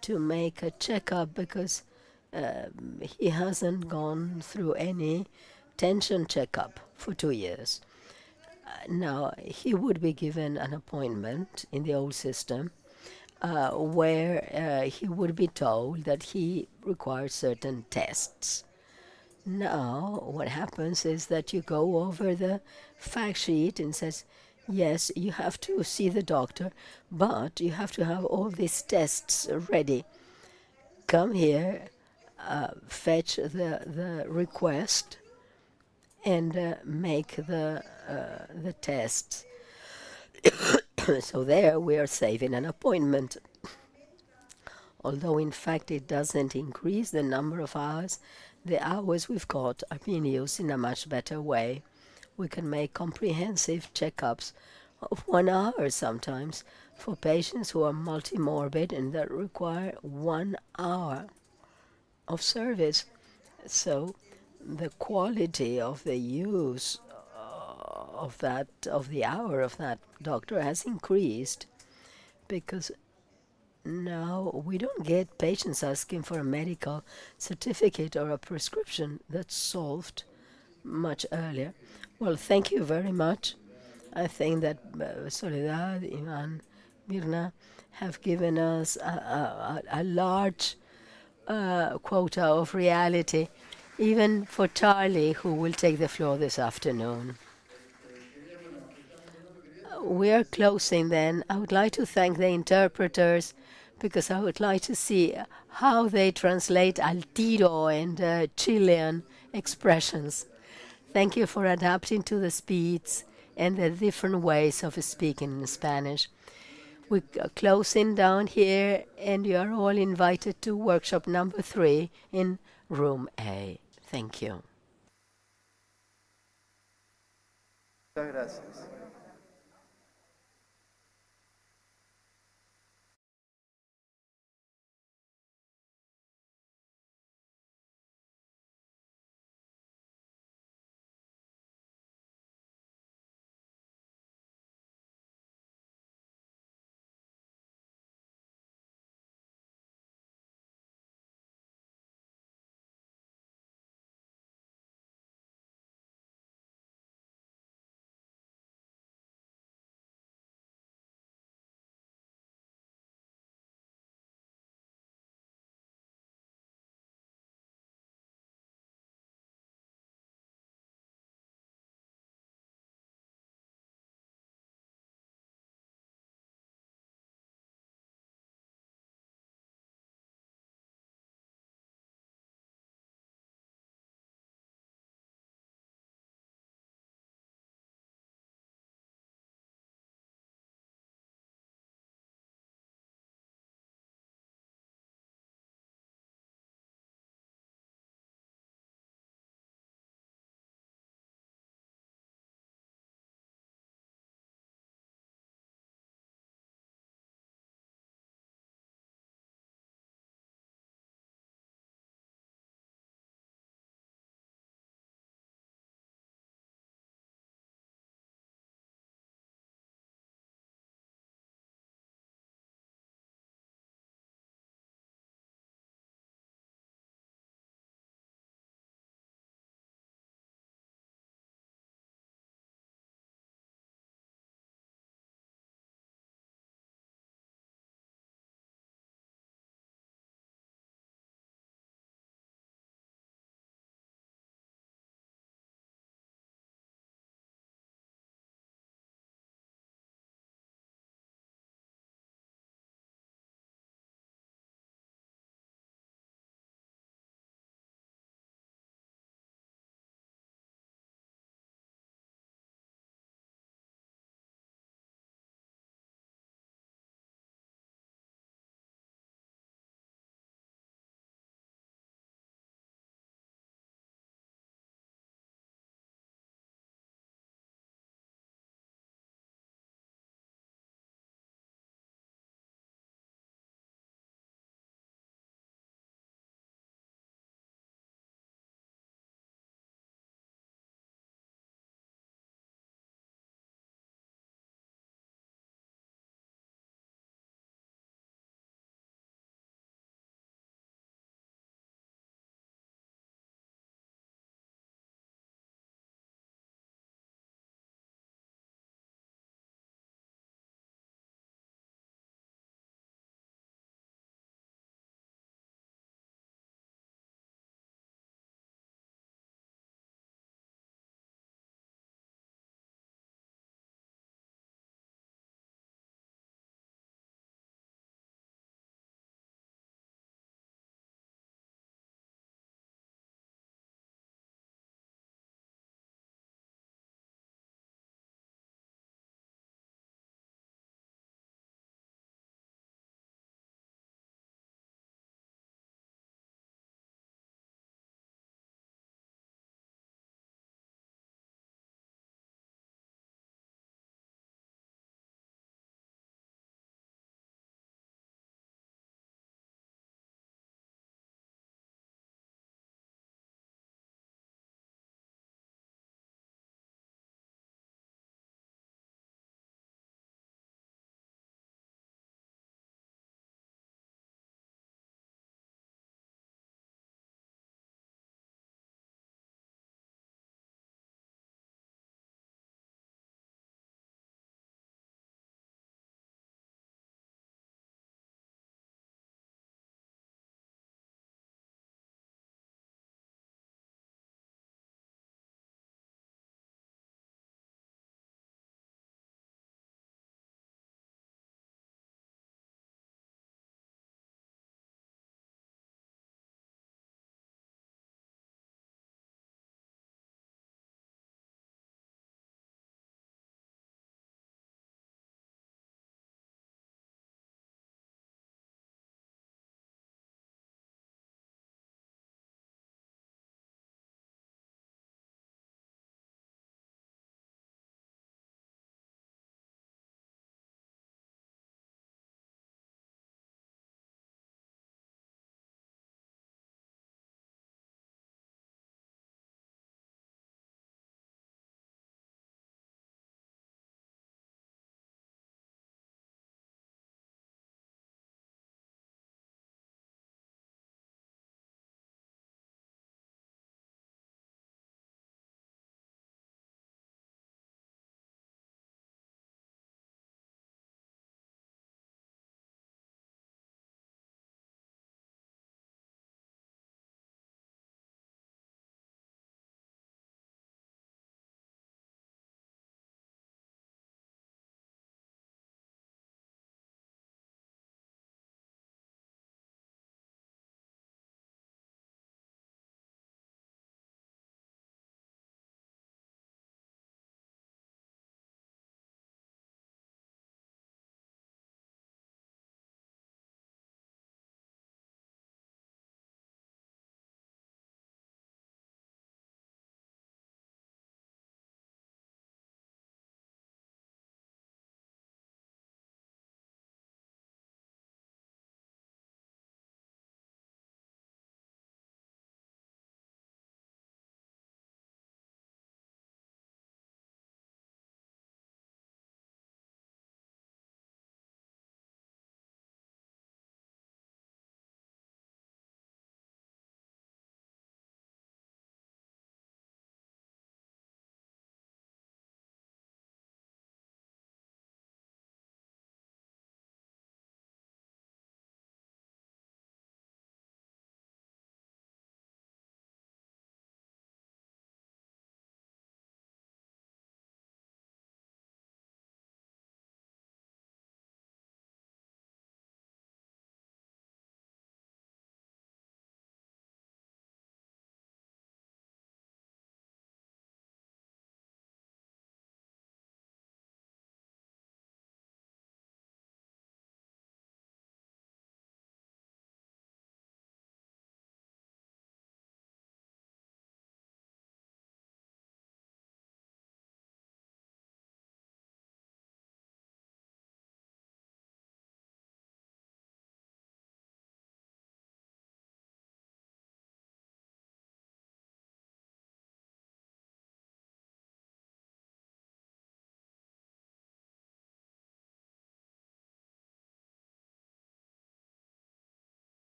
to make a checkup because he hasn't gone through any tension checkup for 2 years. Now, he would be given an appointment in the old system where he would be told that he requires certain tests. Now, what happens is that you go over the fact sheet and says, yes, you have to see the doctor, but you have to have all these tests ready. Come here, fetch the request, and make the tests. So there we are saving an appointment. Although in fact it doesn't increase the number of hours, the hours we've got are being used in a much better way. We can make comprehensive checkups of 1 hour sometimes for patients who are multimorbid and that require 1 hour of service. So the quality of the use of the hour of that doctor has increased because now we don't get patients asking for a medical certificate or a prescription. That's solved much earlier. Well, thank you very much. I think that Soledad, Ivan, Mirna have given us a large quota of reality, even for Charlie, who will take the floor this afternoon. We are closing then. I would like to thank the interpreters because I would like to see how they translate al tiro and Chilean expressions. Thank you for adapting to the speeds and the different ways of speaking in Spanish. We're closing down here, and you are all invited to workshop number 3 in room A. Thank you. Muchas gracias.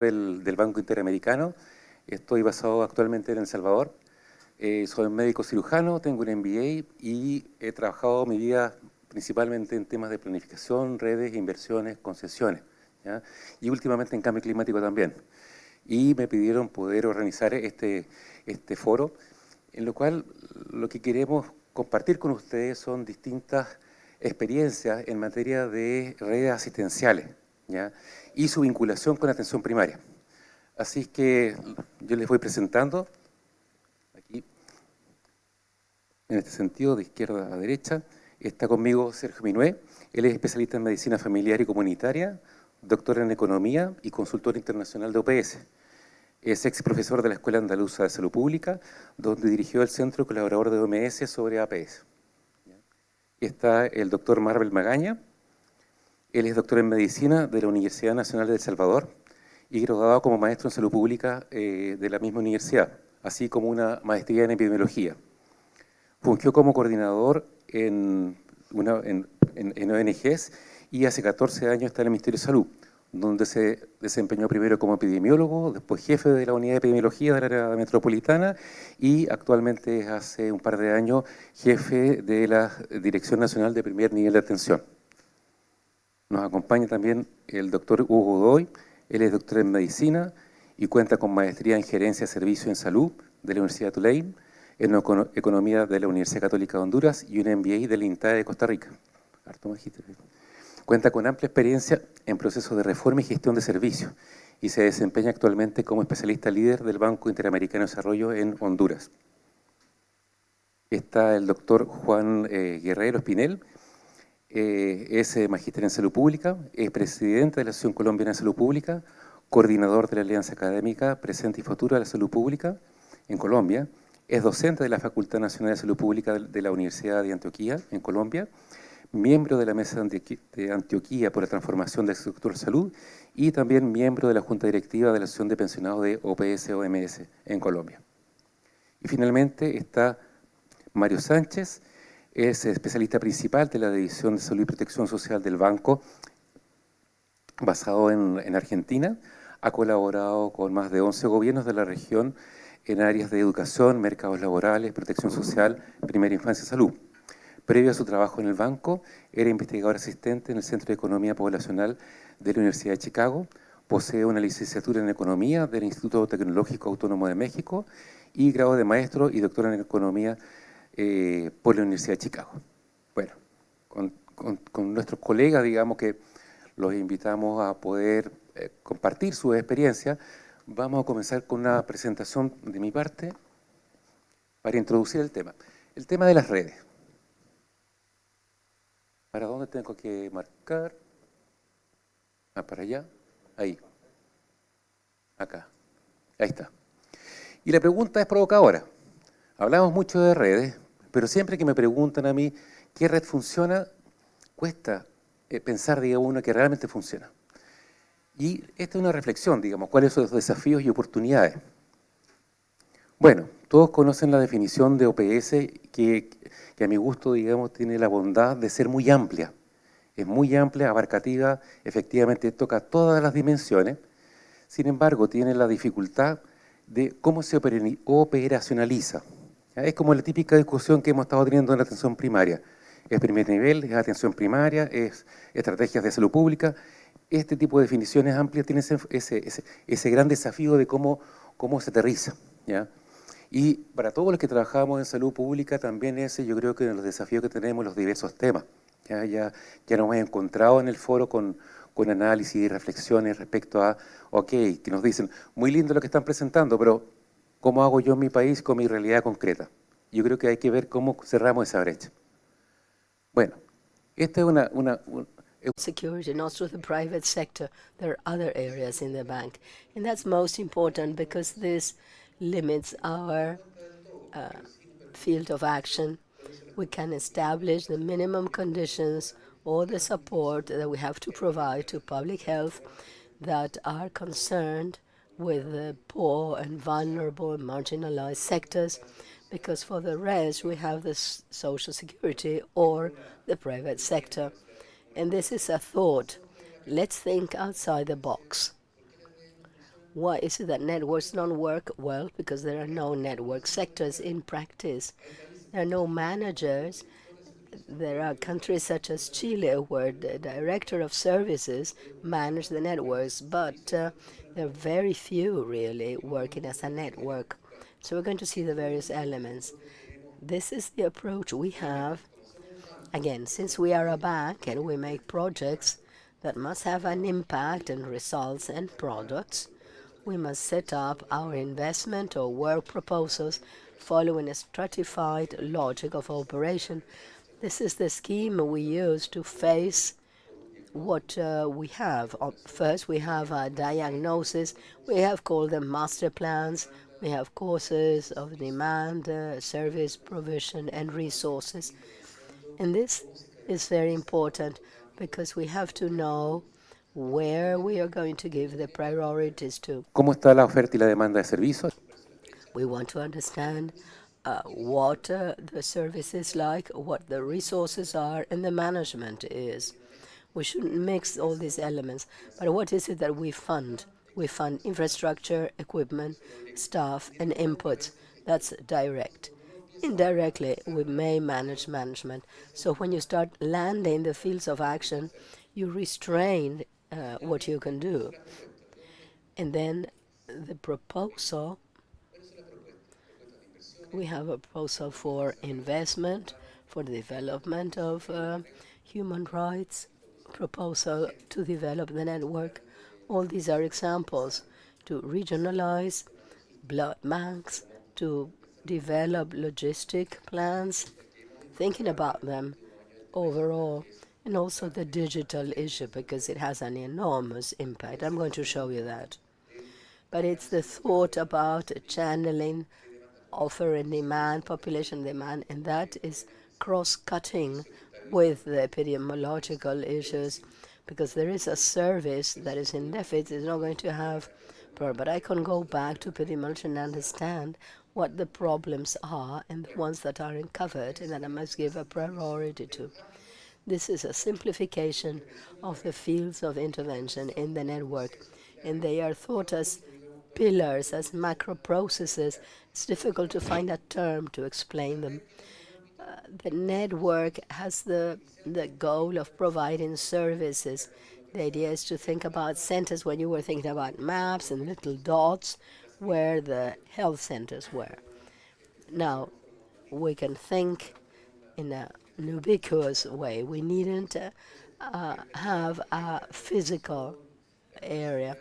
del Banco Interamericano. Estoy basado actualmente en El Salvador. Soy médico cirujano, tengo un MBA y he trabajado mi vida principalmente en temas de planificación, redes, inversiones, concesiones, ¿ya? Y últimamente en cambio climático también. Y me pidieron poder organizar este foro, en lo cual lo que queremos compartir con ustedes son distintas experiencias en materia de redes asistenciales, ¿ya? Y su vinculación con la atención primaria. Así que yo les voy presentando, aquí, en este sentido, de izquierda a derecha. Está conmigo Sergio Minué, él es especialista en medicina familiar y comunitaria, doctor en economía y consultor internacional de OPS. Es ex profesor de la Escuela Andaluza de Salud Pública, donde dirigió el Centro Colaborador de OMS sobre APS. Está el doctor Marvel Magaña. Él es doctor en medicina de la Universidad Nacional de El Salvador y graduado como maestro en salud pública de la misma universidad, así como una maestría en epidemiología. Fungió como coordinador en ONGs y hace 14 años está en el Ministerio de Salud, donde se desempeñó primero como epidemiólogo, después jefe de la unidad de epidemiología de la área metropolitana y actualmente hace un par de años jefe de la Dirección Nacional de Primer Nivel de Atención. Nos acompaña también el doctor Hugo Godoy, él es doctor en medicina y cuenta con maestría en gerencia de servicios en salud de la Universidad de Tulane, en economía de la Universidad Católica de Honduras y un MBA de la INTAE de Costa Rica. Harto magíster. Cuenta con amplia experiencia en procesos de reforma y gestión de servicios y se desempeña actualmente como especialista líder del Banco Interamericano de Desarrollo en Honduras. Está el doctor Juan Guerrero Espinel, es magíster en salud pública, es presidente de la Asociación Colombiana de Salud Pública, coordinador de la Alianza Académica Presente y Futura de la Salud Pública en Colombia, es docente de la Facultad Nacional de Salud Pública de la Universidad de Antioquia en Colombia, miembro de la Mesa de Antioquia por la Transformación del Sector de Salud y también miembro de la Junta Directiva de la Asociación de Pensionados de OPS-OMS en Colombia. Y finalmente está Mario Sánchez, es especialista principal de la División de Salud y Protección Social del Banco, basado en Argentina. Ha colaborado con más de 11 gobiernos de la región en áreas de educación, mercados laborales, protección social, primera infancia y salud. Previo a su trabajo en el banco, era investigador asistente en el Centro de Economía Poblacional de la Universidad de Chicago, posee una licenciatura en Economía del Instituto Tecnológico Autónomo de México y grado de maestro y doctor en Economía por la Universidad de Chicago. Bueno, con nuestros colegas, digamos que los invitamos a poder compartir su experiencia. Vamos a comenzar con una presentación de mi parte para introducir el tema. El tema de las redes. ¿Para dónde tengo que marcar? Para allá. Ahí. Acá. Ahí está. Y la pregunta es provocadora. Hablamos mucho de redes, pero siempre que me preguntan a mí qué red funciona, cuesta pensar, digamos, uno que realmente funciona. Y esta es una reflexión, digamos, cuáles son los desafíos y oportunidades. Bueno, todos conocen la definición de OPS que a mi gusto, digamos, tiene la bondad de ser muy amplia. Es muy amplia, abarcativa, efectivamente toca todas las dimensiones. Sin embargo, tiene la dificultad de cómo se operacionaliza. ¿Ya? Es como la típica discusión que hemos estado teniendo en la atención primaria. Es primer nivel, es atención primaria, es estrategias de salud pública. Este tipo de definiciones amplias tiene ese gran desafío de cómo se aterriza, ¿ya? Y para todos los que trabajamos en salud pública también yo creo que de los desafíos que tenemos los diversos temas. Ya nos hemos encontrado en el foro con análisis y reflexiones respecto a, ok, que nos dicen, muy lindo lo que están presentando, pero ¿cómo hago yo en mi país con mi realidad concreta? Yo creo que hay que ver cómo cerramos esa brecha. Bueno, esta es una security, not through the private sector. There are other areas in the bank. And that's most important because this limits our field of action. We can establish the minimum conditions or the support that we have to provide to public health that are concerned with the poor and vulnerable and marginalized sectors, because for the rest we have the social security or the private sector. And this is a thought. Let's think outside the box. Why is it that networks don't work? Well, because there are no network sectors in practice. There are no managers. There are countries such as Chile where the director of services manage the networks, but there are very few really working as a network. So we're going to see the various elements. This is the approach we have. Again, since we are a bank and we make projects that must have an impact and results and products, we must set up our investment or work proposals following a stratified logic of operation. This is the scheme we use to face what we have. First, we have a diagnosis. We have called them master plans. We have causes of demand, service provision, and resources. And this is very important because we have to know where we are going to give the priorities to. ¿Cómo está la oferta y la demanda de servicios? We want to understand what the service is like, what the resources are, and the management is. We shouldn't mix all these elements. But what is it that we fund? We fund infrastructure, equipment, staff, and inputs. That's direct. Indirectly, we may manage management. So when you start landing the fields of action, you restrain what you can do. And then the proposal, we have a proposal for investment, for the development of human rights, proposal to develop the network. All these are examples to regionalize blood banks, to develop logistic plans, thinking about them overall, and also the digital issue because it has an enormous impact. I'm going to show you that. But it's the thought about channeling offer and demand, population demand, and that is cross-cutting with the epidemiological issues because there is a service that is in deficit, is not going to have problem. But I can go back to epidemiology and understand what the problems are and the ones that aren't covered and that I must give a priority to. This is a simplification of the fields of intervention in the network, and they are thought as pillars, as macro processes. It's difficult to find a term to explain them. The network has the goal of providing services. The idea is to think about centers when you were thinking about maps and little dots where the health centers were. Now, we can think in an ubiquitous way. We needn't have a physical area,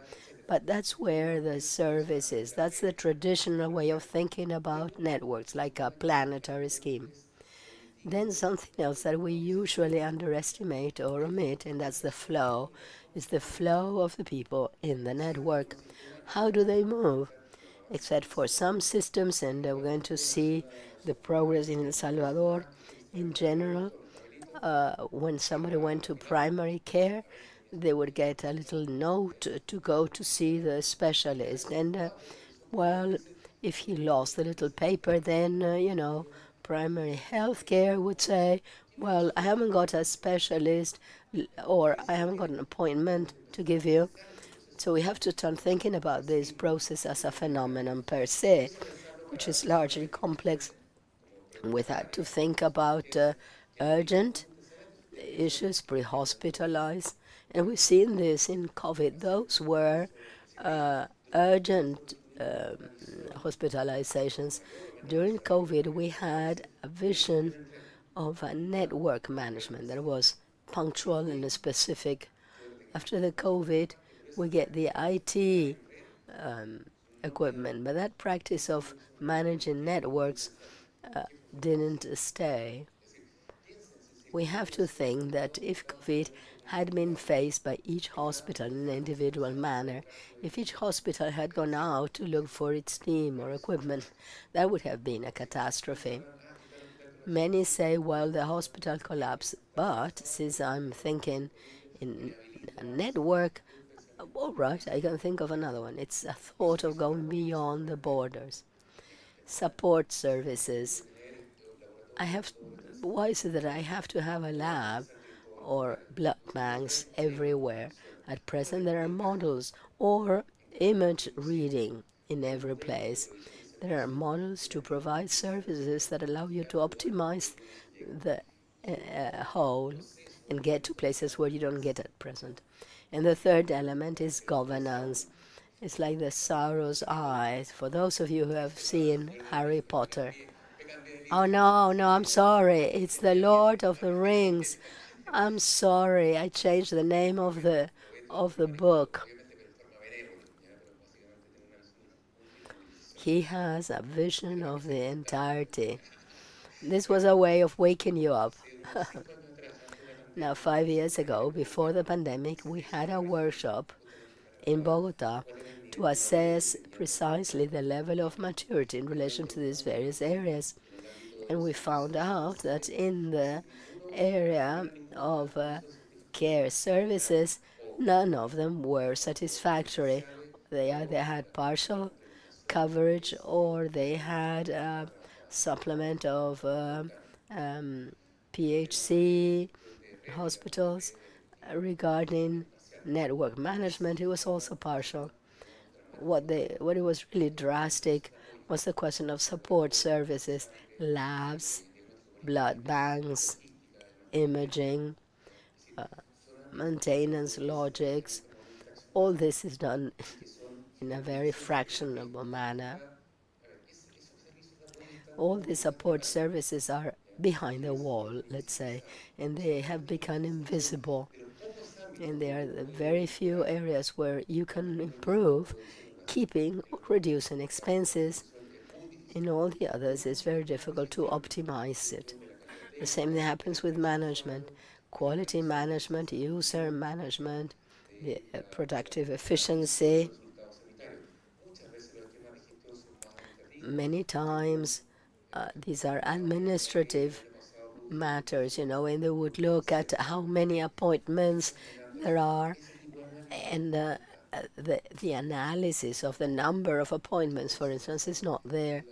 but that's where the service is. That's the traditional way of thinking about networks, like a planetary scheme. Then something else that we usually underestimate or omit, and that's the flow, is the flow of the people in the network. How do they move? Except for some systems, and we're going to see the progress in El Salvador in general. When somebody went to primary care, they would get a little note to go to see the specialist. And, well, if he lost the little paper, then, primary health care would say, well, I haven't got a specialist or I haven't got an appointment to give you. So we have to turn thinking about this process as a phenomenon per se, which is largely complex. We had to think about urgent issues, pre-hospitalized, and we've seen this in COVID. Those were urgent hospitalizations. During COVID, we had a vision of a network management that was punctual and specific. After the COVID, we get the IT equipment, but that practice of managing networks didn't stay. We have to think that if COVID had been faced by each hospital in an individual manner, if each hospital had gone out to look for its team or equipment, that would have been a catastrophe. Many say, well, the hospital collapsed, but since I'm thinking in a network, all right, I can think of another one. It's a thought of going beyond the borders. Support services. Why is it that I have to have a lab or blood banks everywhere? At present, there are models, or image reading in every place. There are models to provide services that allow you to optimize the whole and get to places where you don't get at present. And the third element is governance. It's like the sorrow's eyes. For those of you who have seen Harry Potter. Oh no, no, I'm sorry. It's the Lord of the Rings. I'm sorry. I changed the name of the book. He has a vision of the entirety. This was a way of waking you up. Now, 5 years ago, before the pandemic, we had a workshop in Bogota to assess precisely the level of maturity in relation to these various areas. And we found out that in the area of care services, none of them were satisfactory. They either had partial coverage or they had a supplement of PHC hospitals. Regarding network management, it was also partial. What it was really drastic was the question of support services, labs, blood banks, imaging, maintenance logics. All this is done in a very fractionable manner. All the support services are behind the wall, let's say, and they have become invisible. And there are very few areas where you can improve, keeping or reducing expenses. In all the others, it's very difficult to optimize it. The same thing happens with management, quality management, user management, the productive efficiency. Many times, these are administrative matters, and they would look at how many appointments there are, and the analysis of the number of appointments, for instance, is not there.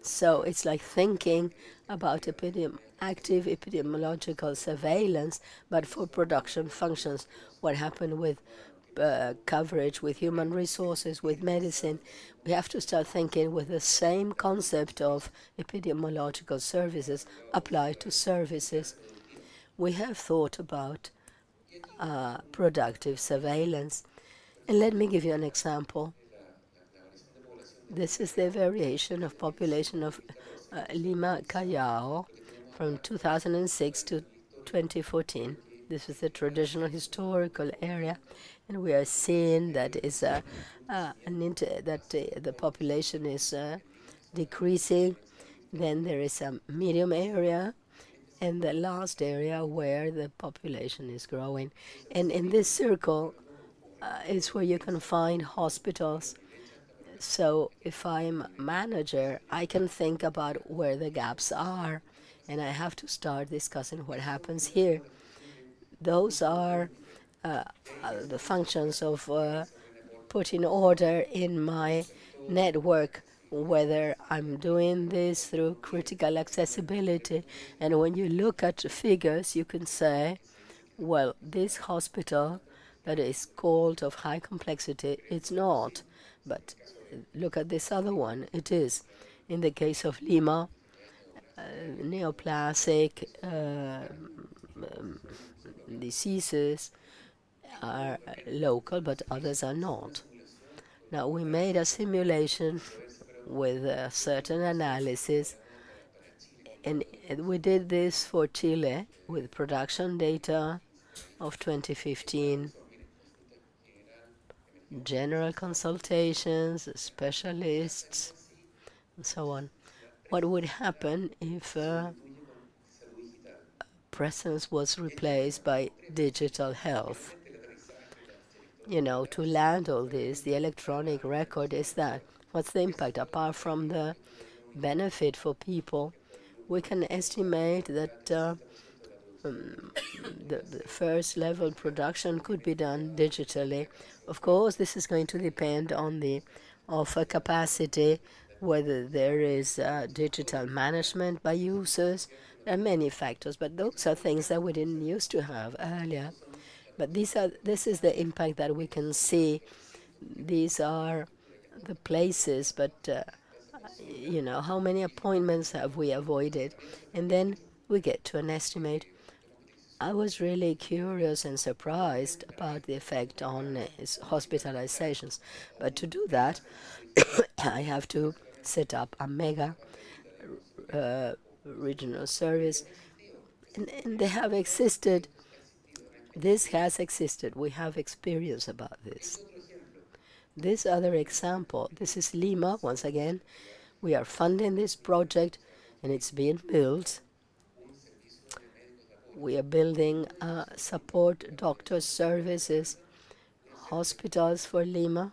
So it's like thinking about active epidemiological surveillance, but for production functions. What happened with coverage, with human resources, with medicine? We have to start thinking with the same concept of epidemiological services applied to services. We have thought about productive surveillance. And let me give you an example. This is the variation of population of Lima Callao from 2006 to 2014. This is the traditional historical area, and we are seeing that the population is decreasing. Then there is a medium area, and the last area where the population is growing. And in this circle is where you can find hospitals. So if I'm a manager, I can think about where the gaps are, and I have to start discussing what happens here. Those are the functions of putting order in my network, whether I'm doing this through critical accessibility. And when you look at the figures, you can say, well, this hospital that is called of high complexity, it's not. But look at this other one, it is. In the case of Lima, neoplastic diseases are local, but others are not. Now, we made a simulation with a certain analysis, and we did this for Chile with production data of 2015, general consultations, specialists, and so on. What would happen if presence was replaced by digital health? To land all this, the electronic record is that. What's the impact apart from the benefit for people? We can estimate that the first level production could be done digitally. Of course, this is going to depend on the offer capacity, whether there is digital management by users. There are many factors, but those are things that we didn't used to have earlier. But this is the impact that we can see these are the places, but you know, how many appointments have we avoided? And then we get to an estimate. I was really curious and surprised about the effect on hospitalizations. But to do that, I have to set up a mega regional service. And they have existed. This has existed. We have experience about this. This other example, this is Lima once again. We are funding this project and it's being built. We are building support doctor services, hospitals for Lima,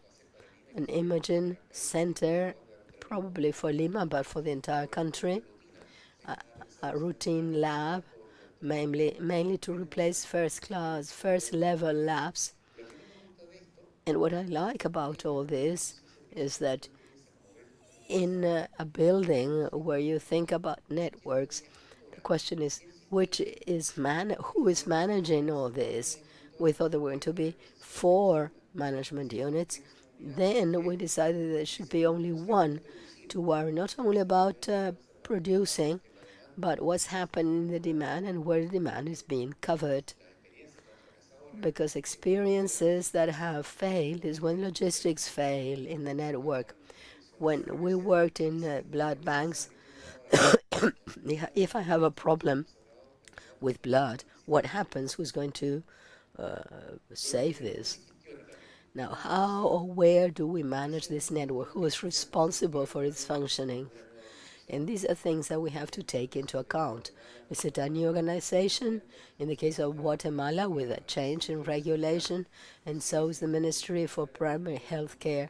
an imaging center, probably for Lima, but for the entire country, a routine lab, mainly to replace first level labs. And what I like about all this is that in a building where you think about networks, the question is who is managing all this? We thought there were going to be 4 management units. Then we decided there should be only one to worry not only about producing, but what's happening in the demand and where the demand is being covered. Because experiences that have failed is when logistics fail in the network. When we worked in blood banks, if I have a problem with blood, what happens? Who's going to save this? Now, how or where do we manage this network? Who is responsible for its functioning? And these are things that we have to take into account. Is it a new organization? In the case of Guatemala, with a change in regulation, and so is the Ministry for Primary Health Care.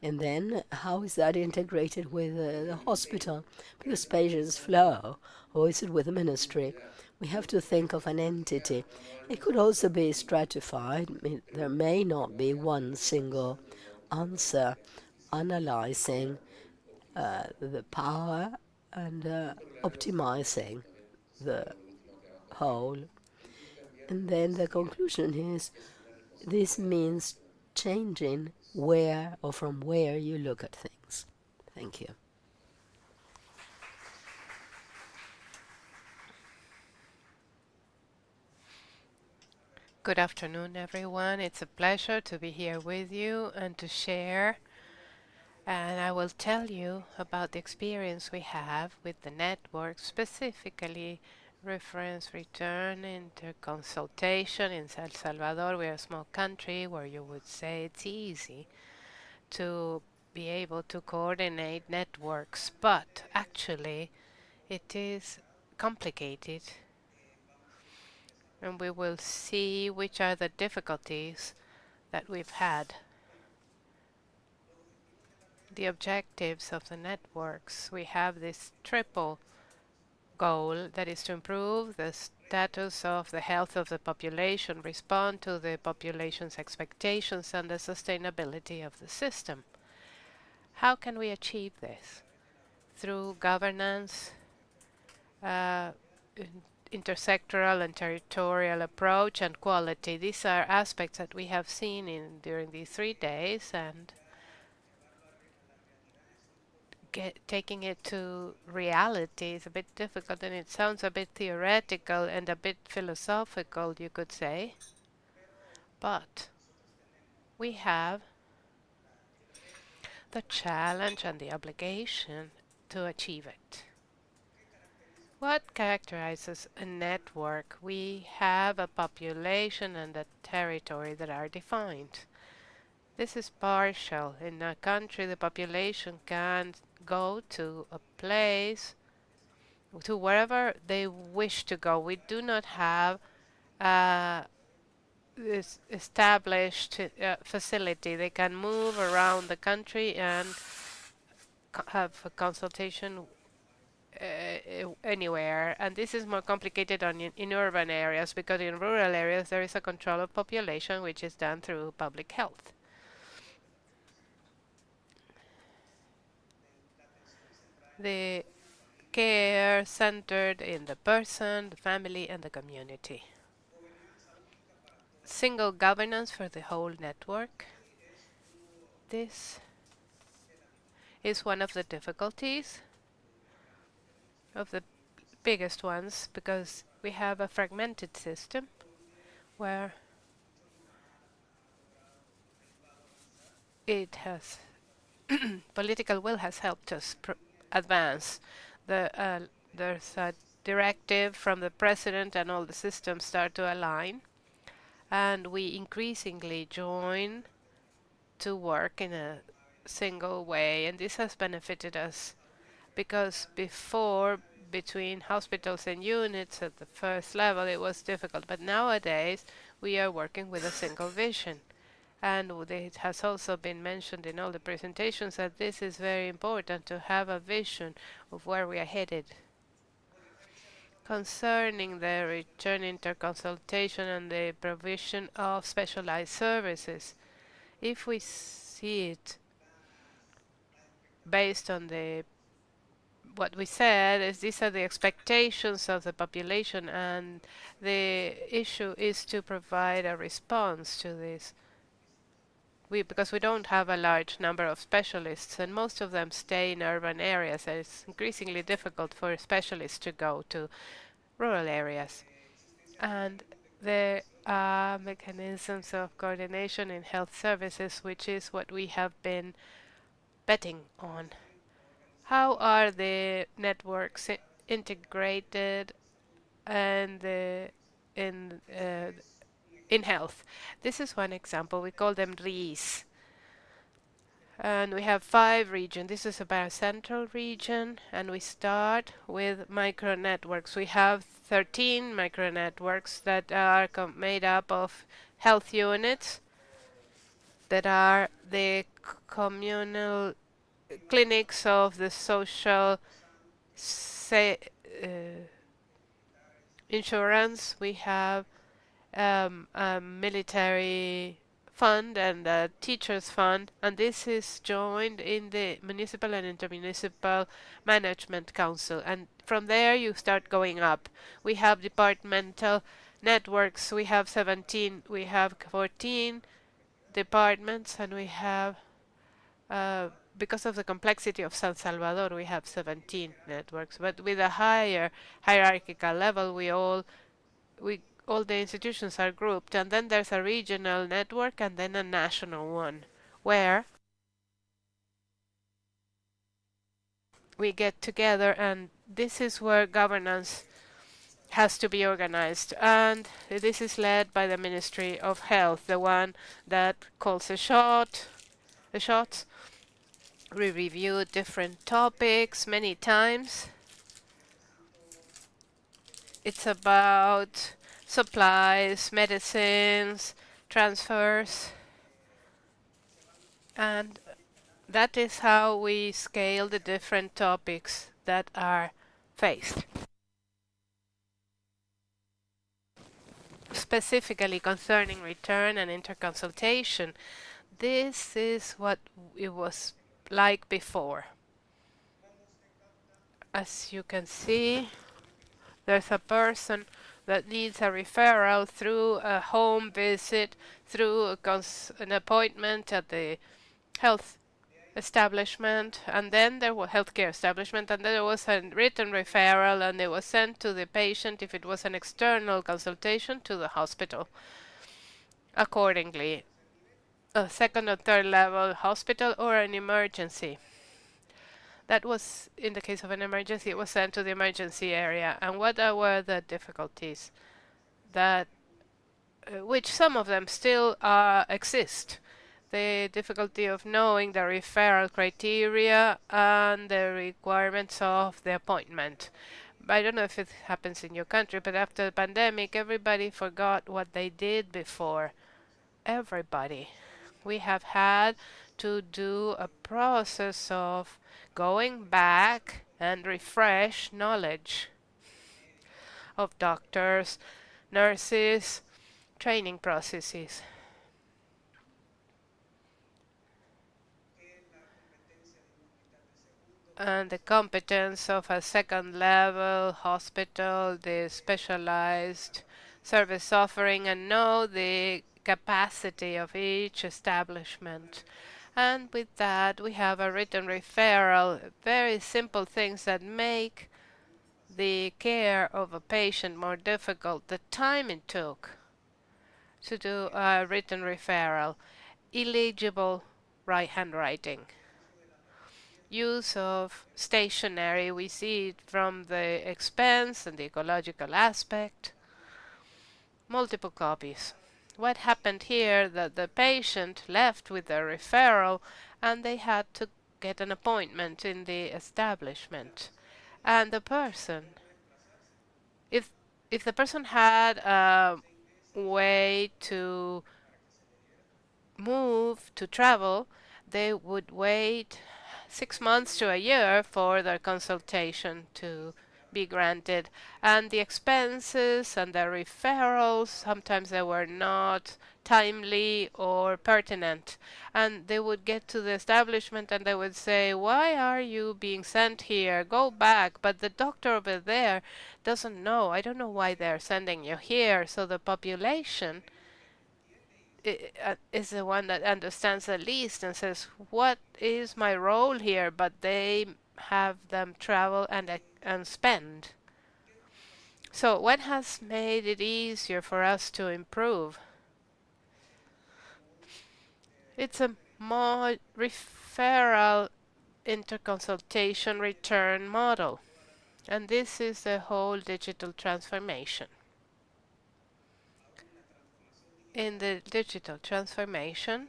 And then how is that integrated with the hospital? Because patients flow, or is it with the ministry? We have to think of an entity. It could also be stratified. There may not be one single answer analyzing the power and optimizing the whole. And then the conclusion is this means changing where or from where you look at things. Thank you. Good afternoon, everyone. It's a pleasure to be here with you and to share. And I will tell you about the experience we have with the network, specifically reference return interconsultation in El Salvador. We're a small country where you would say it's easy to be able to coordinate networks, but actually it is complicated, and we will see which are the difficulties that we've had. The objectives of the networks, we have this triple goal, that is to improve the status of the health of the population, respond to the population's expectations, and the sustainability of the system. How can we achieve this? Through governance, intersectoral and territorial approach, and quality. These are aspects that we have seen during these 3 days, and taking it to reality is a bit difficult, and it sounds a bit theoretical and a bit philosophical, you could say. But we have the challenge and the obligation to achieve it. What characterizes a network? We have a population and a territory that are defined. This is partial. In a country, the population can go to a place, to wherever they wish to go. We do not have this established facility. They can move around the country and have a consultation anywhere, and this is more complicated in urban areas, because in rural areas there is a control of population which is done through public health. The care centered in the person, the family, and the community. Single governance for the whole network. this is one of the difficulties, of the biggest ones, because we have a fragmented system where it has political will has helped us advance. There's a directive from the president and all the systems start to align, and we increasingly join to work in a single way, and this has benefited us because before, between hospitals and units at the first level, it was difficult, but nowadays we are working with a single vision. And it has also been mentioned in all the presentations that this is very important, to have a vision of where we are headed. Concerning the return interconsultation and the provision of specialized services, if we see it based on what we said, is these are the expectations of the population, and the issue is to provide a response to this. Because we don't have a large number of specialists, and most of them stay in urban areas, and it's increasingly difficult for specialists to go to rural areas. And there are mechanisms of coordination in health services, which is what we have been betting on. How are the networks integrated and in health? This is one example. We call them RIS. And we have 5 regions. This is a barocentral region, and we start with micro networks. We have 13 micro networks that are made up of health units that are the communal clinics of the social insurance. We have a military fund and a teachers fund, and this is joined in the municipal and intermunicipal management council, and from there you start going up. We have departmental networks. We have 17, we have 14 departments, and we have because of the complexity of San Salvador, we have 17 networks, but with a higher hierarchical level, all the institutions are grouped, and then there's a regional network and then a national one, where we get together, and this is where governance has to be organized. And this is led by the Ministry of Health, the one that calls the shots. We review different topics many times. It's about supplies, medicines, transfers, and that is how we scale the different topics that are faced. Specifically concerning return and interconsultation, this is what it was like before. As you can see, there's a person that needs a referral through a home visit, through an appointment at the health establishment, and then there was healthcare establishment, and then there was a written referral, and it was sent to the patient if it was an external consultation to the hospital. Accordingly, a second or third level hospital or an emergency. That was, in the case of an emergency, it was sent to the emergency area. And what were the difficulties? That, which some of them still exist. The difficulty of knowing the referral criteria and the requirements of the appointment. I don't know if it happens in your country, but after the pandemic, everybody forgot what they did before. Everybody. We have had to do a process of going back and refresh knowledge of doctors, nurses, training processes. And the competence of a second level hospital, the specialized service offering, and know the capacity of each establishment. And with that, we have a written referral, very simple things that make the care of a patient more difficult. The time it took to do a written referral, illegible handwriting, use of stationery, we see it from the expense and the ecological aspect, multiple copies. What happened here that the patient left with a referral and they had to get an appointment in the establishment. And the person, if the person had a way to move, to travel, they would wait 6 months to a year for their consultation to be granted. And the expenses and the referrals, sometimes they were not timely or pertinent. And they would get to the establishment and they would say, why are you being sent here? Go back. But the doctor over there doesn't know. I don't know why they're sending you here. So the population is the one that understands the least and says, what is my role here? But they have them travel and spend. So what has made it easier for us to improve? It's a more referral interconsultation return model. And this is the whole digital transformation. In the digital transformation,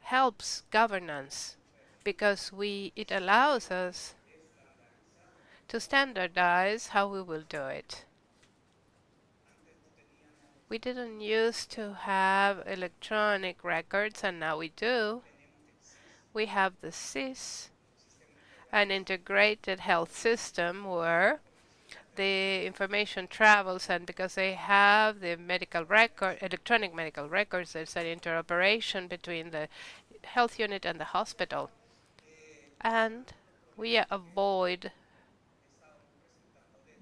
helps governance because it allows us to standardize how we will do it. We didn't used to have electronic records and now we do. We have the SIS, an integrated health system where the information travels, and because they have the electronic medical records, there's an interoperation between the health unit and the hospital. And we avoid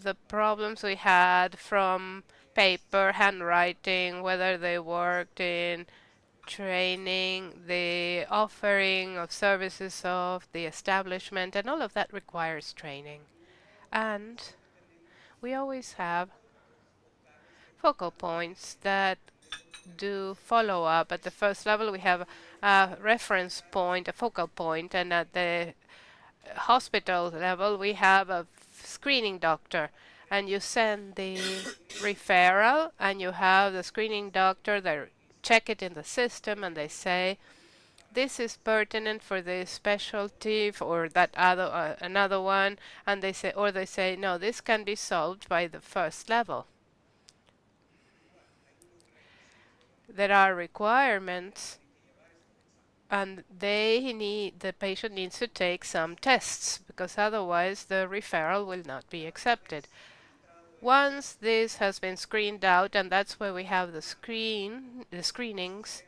the problems we had from paper, handwriting, whether they worked in training, the offering of services of the establishment, and all of that requires training. And we always have focal points that do follow up. At the first level, we have a reference point, a focal point, and at the hospital level, we have a screening doctor. And you send the referral, and you have the screening doctor. They check it in the system, and they say, this is pertinent for this specialty or that other another one, and they say, no, this can be solved by the first level. There are requirements, and the patient needs to take some tests because otherwise the referral will not be accepted. Once this has been screened out, and that's where we have the screenings,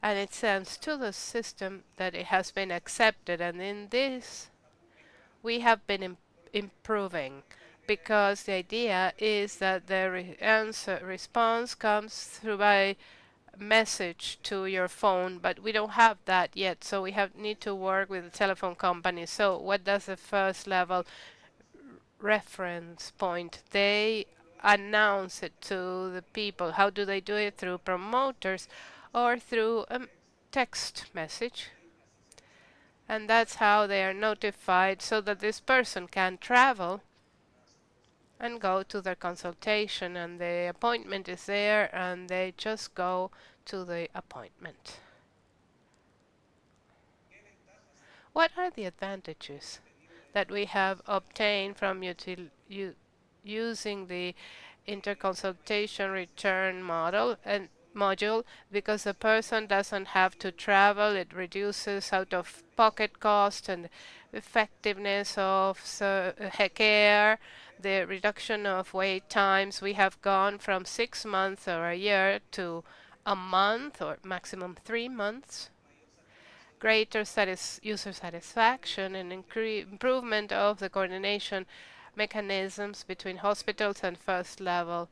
and it sends to the system that it has been accepted, and in this we have been improving because the idea is that the response comes through by message to your phone, but we don't have that yet, so we need to work with the telephone company. So what does the first level reference point? They announce it to the people. How do they do it? Through promoters or through a text message. And that's how they are notified so that this person can travel and go to their consultation, and the appointment is there and they just go to the appointment. What are the advantages that we have obtained from using the interconsultation return model and module? Because the person doesn't have to travel, it reduces out-of-pocket cost and effectiveness of care, the reduction of wait times. We have gone from 6 months or a year to a month or maximum 3 months. Greater user satisfaction and improvement of the coordination mechanisms between hospitals and first level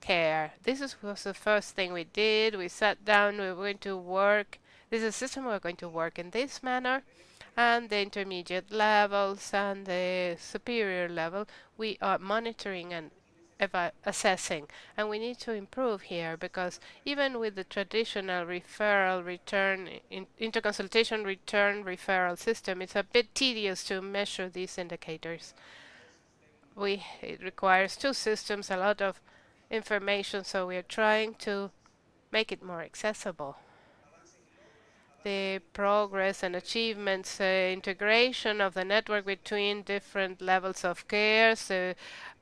care. This was the first thing we did. We sat down, we were going to work This is a system we're going to work in this manner, and the intermediate levels and the superior level we are monitoring and assessing. And we need to improve here, because even with the traditional referral return interconsultation return referral system, it's a bit tedious to measure these indicators. It requires two systems, a lot of information, so we are trying to make it more accessible. The progress and achievements, integration of the network between different levels of care, so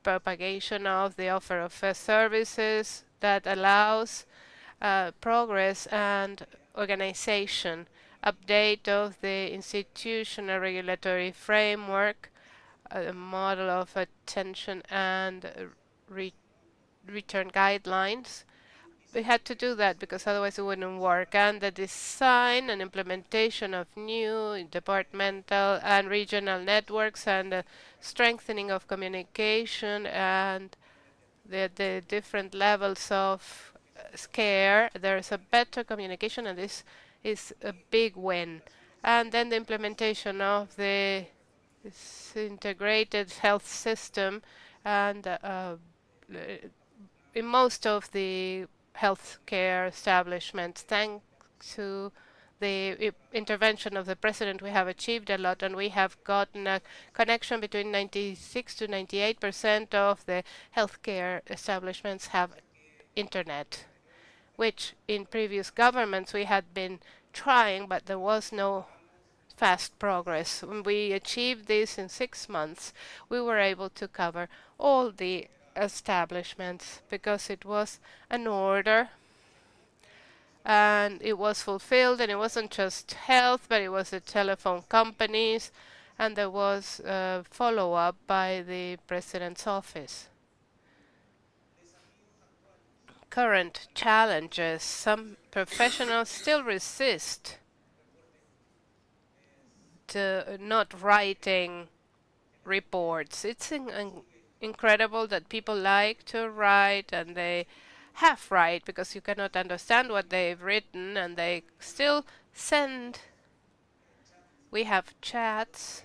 propagation of the offer of services that allows progress and organization, update of the institutional regulatory framework, a model of attention and return guidelines. We had to do that because otherwise it wouldn't work. And the design and implementation of new departmental and regional networks, and the strengthening of communication and the different levels of care. There's a better communication, and this is a big win. And then the implementation of this integrated health system, and in most of the healthcare establishments, thanks to the intervention of the president, we have achieved a lot, and we have gotten a connection between 96 to 98% of the healthcare establishments have internet, which in previous governments we had been trying, but there was no fast progress. When we achieved this in 6 months, we were able to cover all the establishments because it was an order and it was fulfilled, and it wasn't just health, but it was the telephone companies, and there was follow-up by the president's office. Current challenges: some professionals still resist to not writing reports. It's incredible that people like to write, and they half write because you cannot understand what they've written, and they still send. We have chats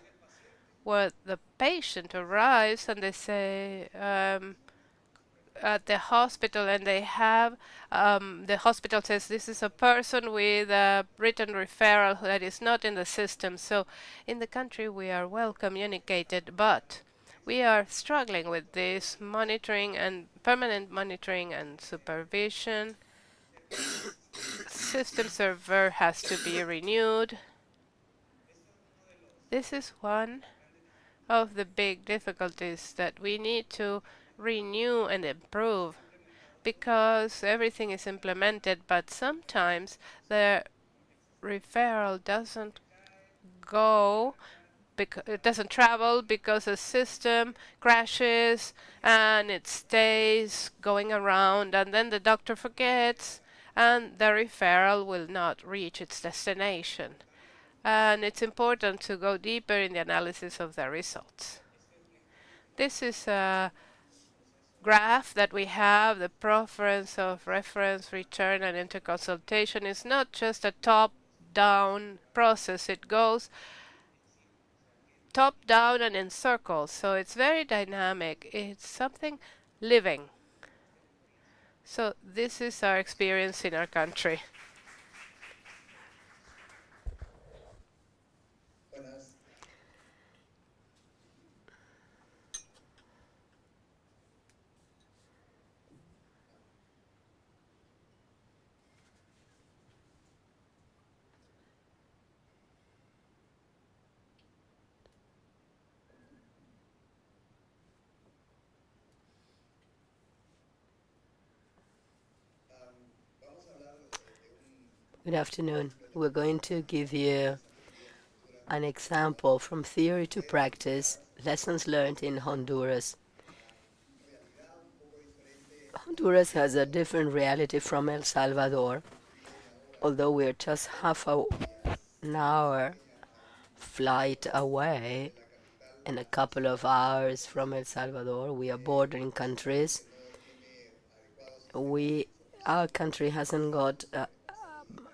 where the patient arrives and they say at the hospital, and they have the hospital says this is a person with a written referral that is not in the system. So in the country we are well communicated, but we are struggling with this monitoring and permanent monitoring and supervision. System server has to be renewed. This is one of the big difficulties that we need to renew and improve, because everything is implemented, but sometimes the referral doesn't go, because it doesn't travel because the system crashes and it stays going around, and then the doctor forgets and the referral will not reach its destination. And it's important to go deeper in the analysis of the results. This is a graph that we have. The preference of reference, return, and interconsultation is not just a top-down process. It goes top-down and in circles, so it's very dynamic. It's something living. So this is our experience in our country. Good afternoon. We're going to give you an example from theory to practice, lessons learned in Honduras. Honduras has a different reality from El Salvador, although we're just half an hour flight away and a couple of hours from El Salvador. We are bordering countries. Our country hasn't got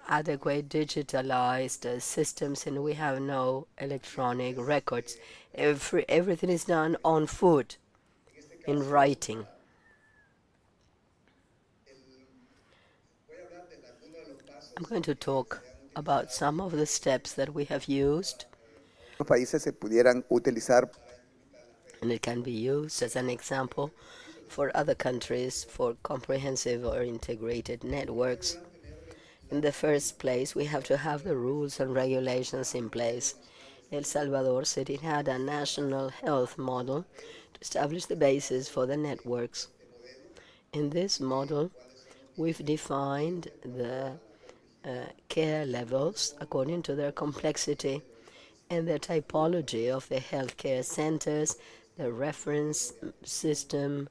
adequate digitalized systems, and we have no electronic records. Everything is done on foot, in writing. I'm going to talk about some of the steps that we have used, Los países se pudieran utilizar and it can be used as an example for other countries for comprehensive or integrated networks. In the first place, we have to have the rules and regulations in place. El Salvador said it had a national health model to establish the basis for the networks. In this model, we've defined the care levels according to their complexity and the typology of the healthcare centers, the reference system,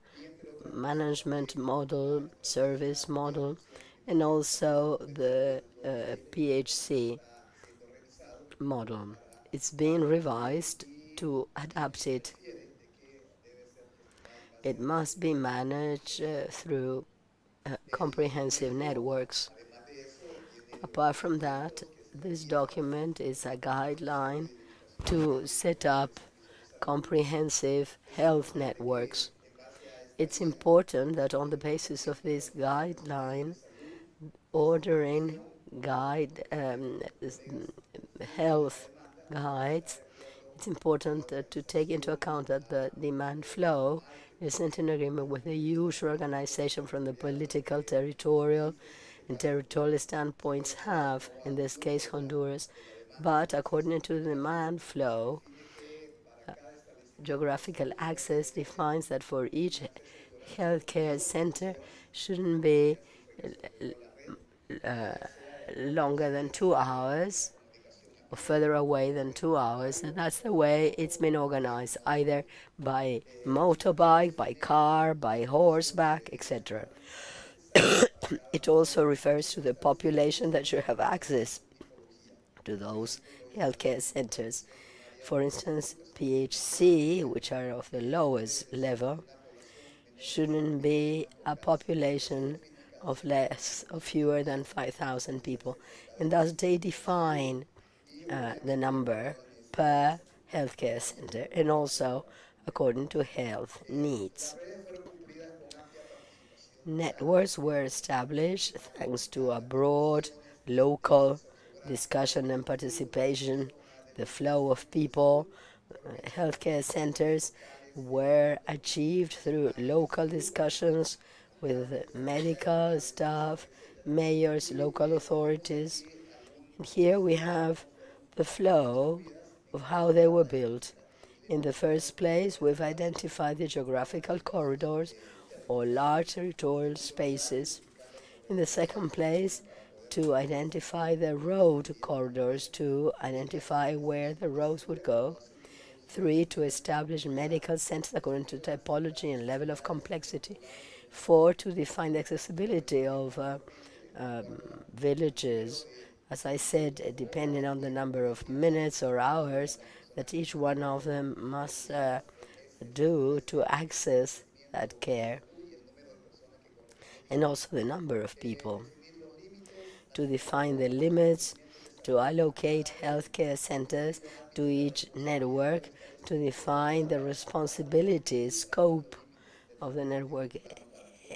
management model, service model, and also the PHC model. It's being revised to adapt it. It must be managed through comprehensive networks. Apart from that, this document is a guideline to set up comprehensive health networks. It's important that on the basis of this guideline, ordering guide health guides, it's important to take into account that the demand flow isn't in agreement with the usual organization from the political, territorial, and territorial standpoints have, in this case Honduras, but according to the demand flow, geographical access defines that for each healthcare center shouldn't be longer than 2 hours or further away than 2 hours, and that's the way it's been organized, either by motorbike, by car, by horseback, etc. It also refers to the population that should have access to those healthcare centers. For instance, PHC, which are of the lowest level, shouldn't be a population of fewer than 5,000 people, and thus they define the number per healthcare center and also according to health needs. Networks were established thanks to a broad local discussion and participation. The flow of people, healthcare centers were achieved through local discussions with medical staff, mayors, local authorities. And here we have the flow of how they were built. In the first place, we've identified the geographical corridors or large territorial spaces. In the second place, to identify the road corridors, to identify where the roads would go. 3, to establish medical centers according to typology and level of complexity. 4, to define the accessibility of villages. As I said, depending on the number of minutes or hours that each one of them must do to access that care, and also the number of people. To define the limits, to allocate healthcare centers to each network, to define the responsibility scope of the network,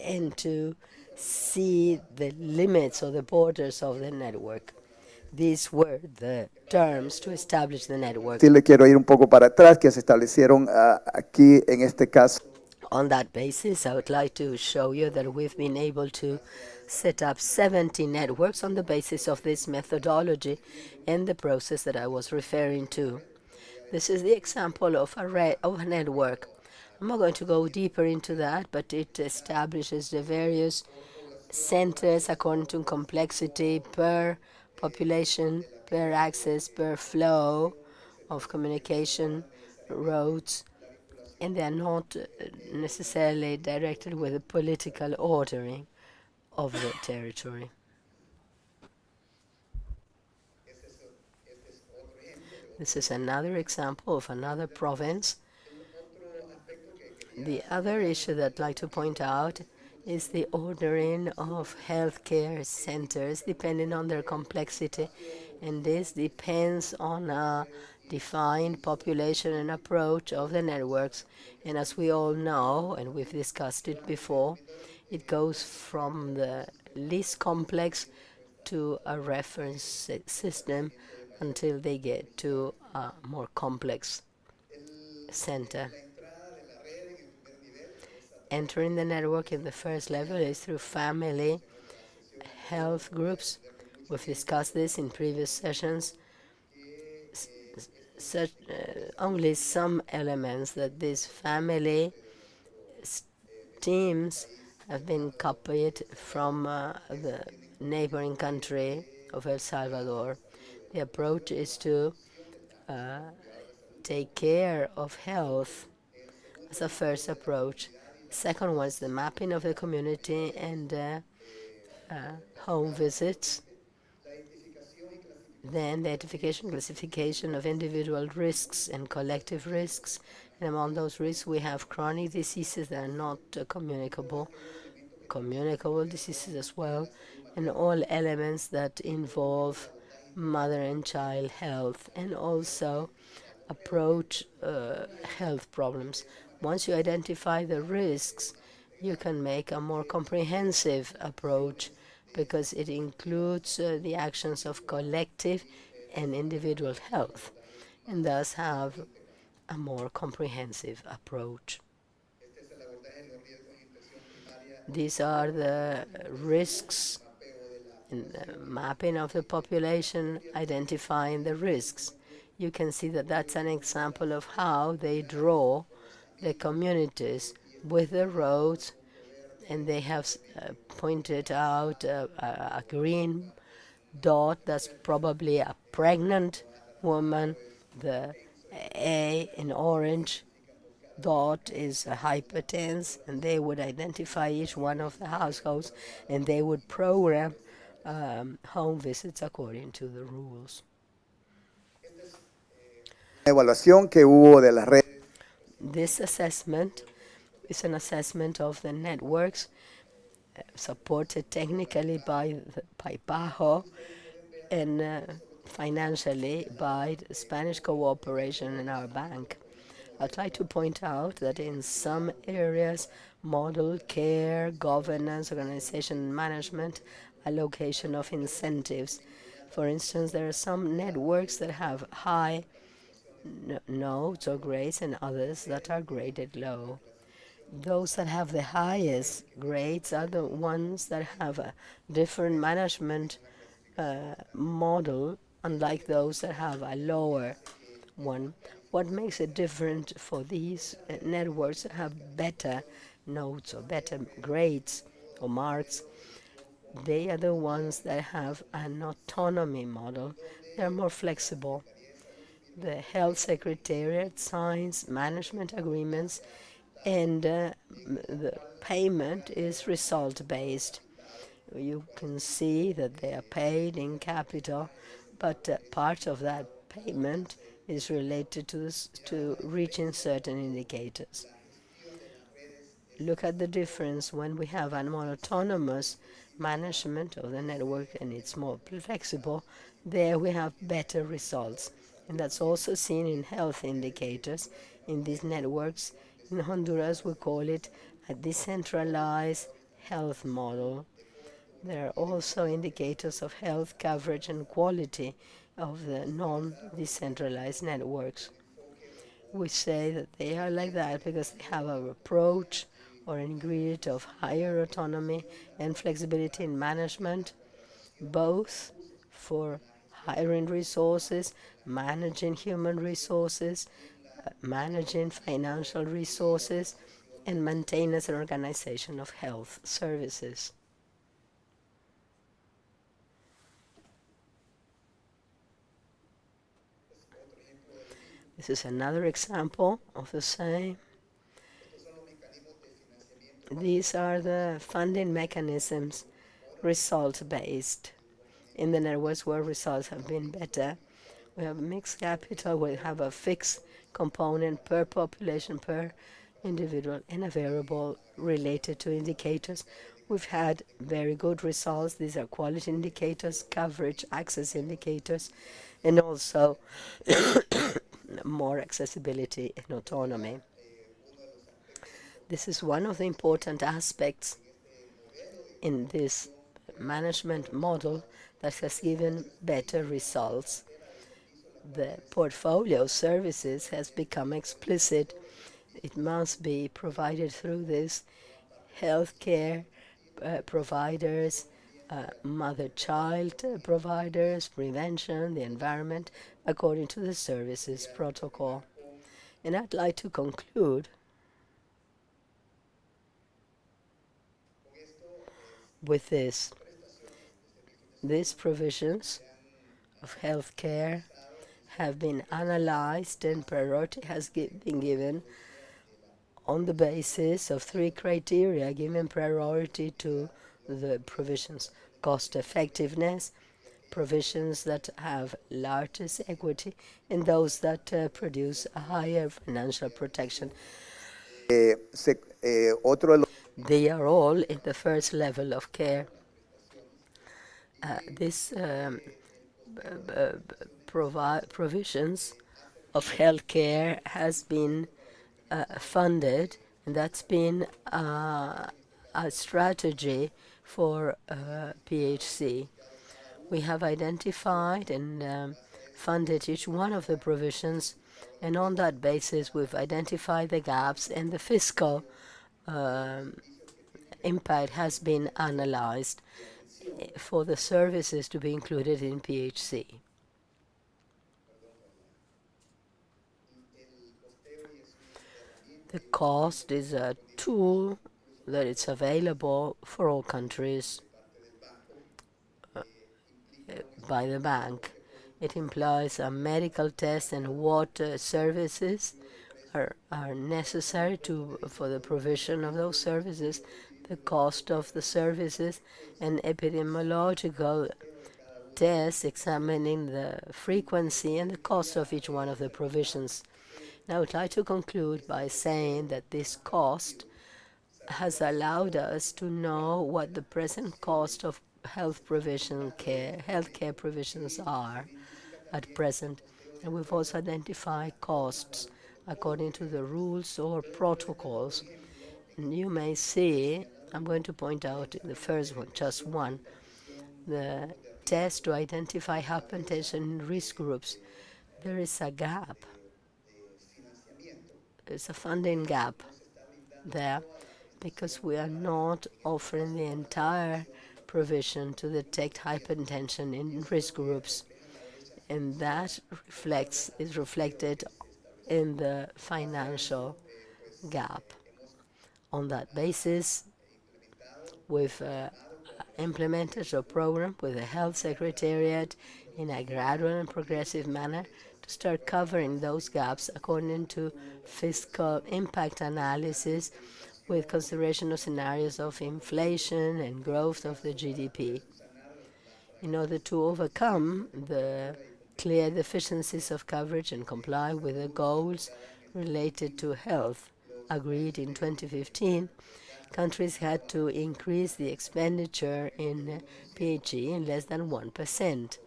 and to see the limits or the borders of the network. These were the terms to establish the network. Sí le quiero ir un poco para atrás, que se establecieron aquí en este caso. On that basis, I would like to show you that we've been able to set up 70 networks on the basis of this methodology and the process that I was referring to. This is the example of a network. I'm not going to go deeper into that, but it establishes the various centers according to complexity per population, per access, per flow of communication, roads, and they are not necessarily directed with the political ordering of the territory. This is another example of another province. The other issue that I'd like to point out is the ordering of healthcare centers depending on their complexity, and this depends on a defined population and approach of the networks. And as we all know, and we've discussed it before, it goes from the least complex to a reference system until they get to a more complex center. Entering the network in the first level is through family health groups. We've discussed this in previous sessions. Such, only some elements that these family teams have been copied from the neighboring country of El Salvador. The approach is to take care of health as a first approach. Second one is the mapping of the community and home visits. Then the identification, classification of individual risks and collective risks. And among those risks, we have chronic diseases that are not communicable diseases as well, and all elements that involve mother and child health, and also approach health problems. Once you identify the risks, you can make a more comprehensive approach because it includes the actions of collective and individual health, and thus have a more comprehensive approach. These are the risks in the mapping of the population, identifying the risks. You can see that that's an example of how they draw the communities with the roads, and they have pointed out a green dot that's probably a pregnant woman. The A in orange dot is a hypertense, and they would identify each one of the households, and they would program home visits according to the rules. Evaluación que hubo de las redes. This assessment is an assessment of the networks supported technically by PAHO and financially by the Spanish cooperation in our bank. I'd like to point out that in some areas, model, care, governance, organization, management, allocation of incentives. For instance, there are some networks that have high notes or grades and others that are graded low. Those that have the highest grades are the ones that have a different management model, unlike those that have a lower one. What makes it different for these networks that have better notes or better grades or marks? They are the ones that have an autonomy model. They're more flexible. The health secretariat signs management agreements, and the payment is result based. You can see that they are paid in capital, but part of that payment is related to reaching certain indicators. Look at the difference when we have a more autonomous management of the network and it's more flexible. There we have better results, and that's also seen in health indicators in these networks. In Honduras, we call it a decentralized health model. There are also indicators of health coverage and quality of the non-decentralized networks. We say that they are like that because they have an approach or an ingredient of higher autonomy and flexibility in management, both for hiring resources, managing human resources, managing financial resources, and maintenance and organization of health services. This is another example of the same. These are the funding mechanisms, result-based. In the networks where results have been better, we have mixed capital, we have a fixed component per population, per individual and a variable related to indicators. We've had very good results. These are quality indicators, coverage, access indicators, and also more accessibility and autonomy. This is one of the important aspects in this management model that has given better results. The portfolio services has become explicit. It must be provided through this healthcare providers, mother-child providers, prevention, the environment, according to the services protocol. And I'd like to conclude with this. These provisions of healthcare have been analyzed and priority has been given on the basis of 3 criteria, giving priority to the provisions: cost effectiveness, provisions that have largest equity, and those that produce a higher financial protection. They are all in the first level of care. These provisions of healthcare has been funded, and that's been a strategy for PHC. We have identified and funded each one of the provisions, and on that basis we've identified the gaps, and the fiscal impact has been analyzed for the services to be included in PHC. The cost is a tool that it's available for all countries by the bank. It implies a medical test and what services are necessary for the provision of those services, the cost of the services, and epidemiological tests examining the frequency and the cost of each one of the provisions. Now, I would like to conclude by saying that this cost has allowed us to know what the present cost of healthcare provisions are at present. And we've also identified costs according to the rules or protocols. And you may see, I'm going to point out the first one, just one, the test to identify hypertension in risk groups. There is a gap. There's a funding gap there because we are not offering the entire provision to detect hypertension in risk groups, and that is reflected in the financial gap. On that basis, we've implemented a program with the Health Secretariat in a gradual and progressive manner to start covering those gaps according to fiscal impact analysis with consideration of scenarios of inflation and growth of the GDP. In order to overcome the clear deficiencies of coverage and comply with the goals related to health agreed in 2015, countries had to increase the expenditure in PHE in less than 1%.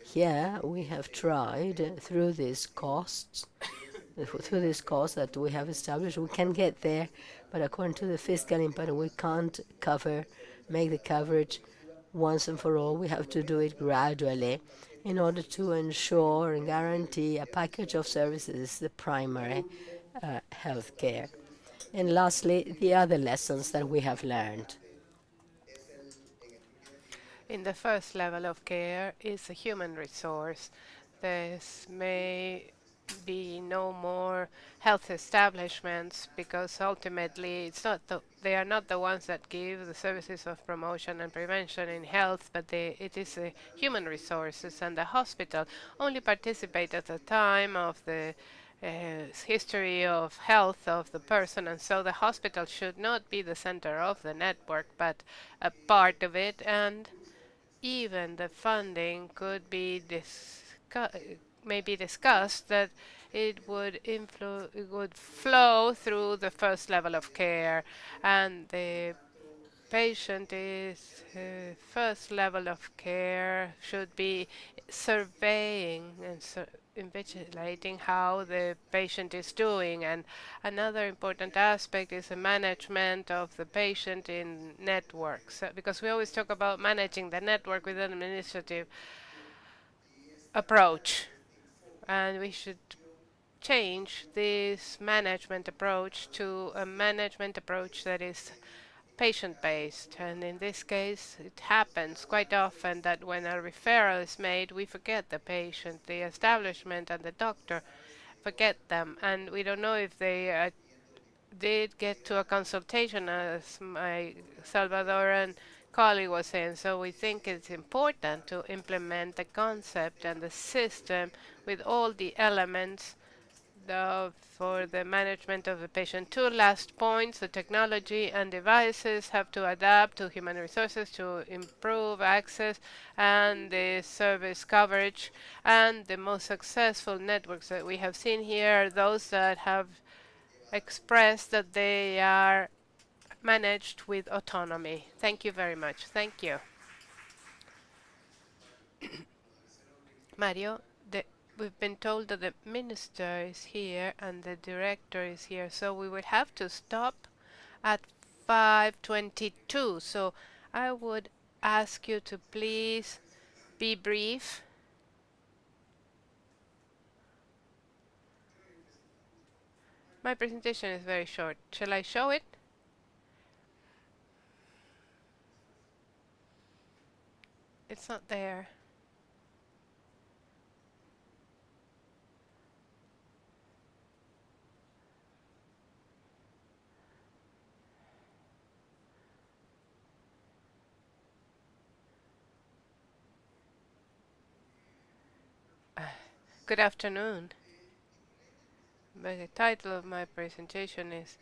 Here we have tried through these costs that we have established, we can get there, but according to the fiscal impact, we can't make the coverage once and for all. We have to do it gradually in order to ensure and guarantee a package of services, the primary health care. And lastly, the other lessons that we have learned. In the first level of care is a human resource. This may be no more health establishments because ultimately they are not the ones that give the services of promotion and prevention in health, but it is human resources, and the hospital only participate at the time of the history of health of the person, and so the hospital should not be the center of the network but a part of it, and even the funding could be discussed that it would flow through the first level of care, and the patient is first level of care should be surveying and investigating how the patient is doing. And another important aspect is the management of the patient in networks, because we always talk about managing the network with an administrative approach, and we should change this management approach to a management approach that is patient-based. And in this case, it happens quite often that when a referral is made, we forget the patient, the establishment and the doctor forget them, and we don't know if they did get to a consultation, as my Salvadoran colleague was saying. So we think it's important to implement the concept and the system with all the elements for the management of the patient. Two last points: the technology and devices have to adapt to human resources to improve access and the service coverage. And the most successful networks that we have seen here are those that have expressed that they are managed with autonomy. Thank you very much. Thank you. Mario, we've been told that the minister is here and the director is here, so we will have to stop at 5:22. So I would ask you to please be brief. My presentation is very short. Shall I show it? It's not there. Good afternoon. The title of my presentation is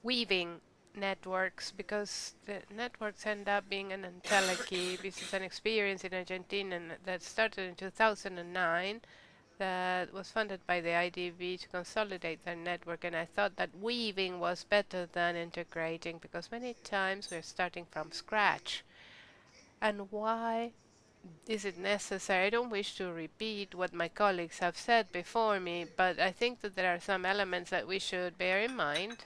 Weaving Networks, because the networks end up being an entelechy. This is an experience in Argentina that started in 2009 that was funded by the IDB to consolidate their network, and I thought that weaving was better than integrating, because many times we're starting from scratch. And why is it necessary? I don't wish to repeat what my colleagues have said before me, but I think that there are some elements that we should bear in mind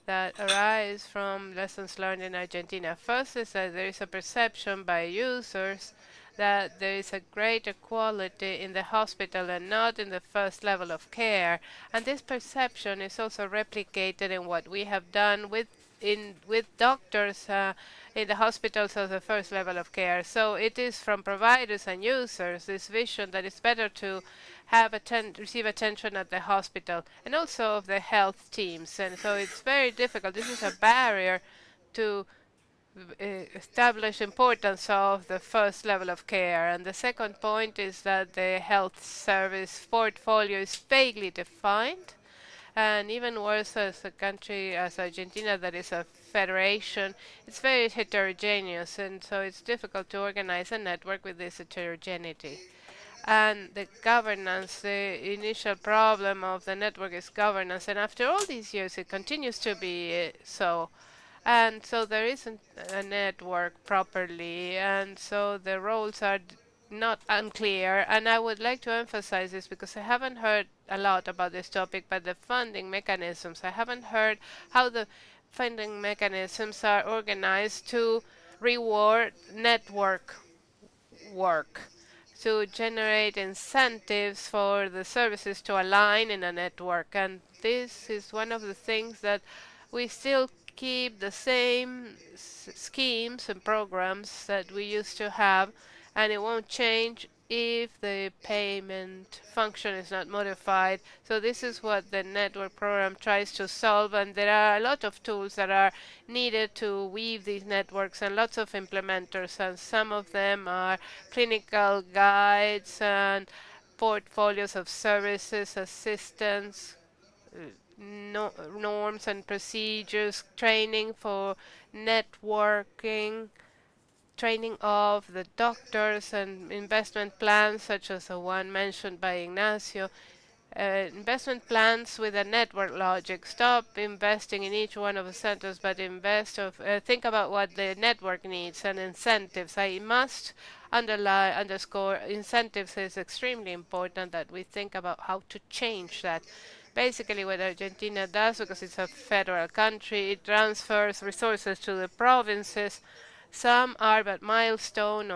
that arise from lessons learned in Argentina. First is that there is a perception by users that there is a greater quality in the hospital and not in the first level of care. And this perception is also replicated in what we have done with doctors in the hospitals as the first level of care. So it is from providers and users this vision that it's better to have receive attention at the hospital, and also of the health teams. And so it's very difficult. This is a barrier to establish importance of the first level of care. And the second point is that the health service portfolio is vaguely defined, and even worse, as a country as Argentina that is a federation, it's very heterogeneous, and so it's difficult to organize a network with this heterogeneity. And the governance, the initial problem of the network is governance, and after all these years it continues to be so. And so there isn't a network properly, and so the roles are not unclear. And I would like to emphasize this because I haven't heard a lot about this topic, but the funding mechanisms, I haven't heard how the funding mechanisms are organized to reward network work, to generate incentives for the services to align in a network. And this is one of the things that we still keep the same schemes and programs that we used to have, and it won't change if the payment function is not modified. So this is what the network program tries to solve, and there are a lot of tools that are needed to weave these networks, and lots of implementers, and some of them are clinical guides and portfolios of services, assistance, norms and procedures, training for networking, training of the doctors, and investment plans such as the one mentioned by Ignacio. investment plans with a network logic. Stop investing in each one of the centers, but think about what the network needs and incentives. I must underscore incentives is extremely important, that we think about how to change that. Basically, what Argentina does, because it's a federal country, it transfers resources to the provinces. Some are but milestone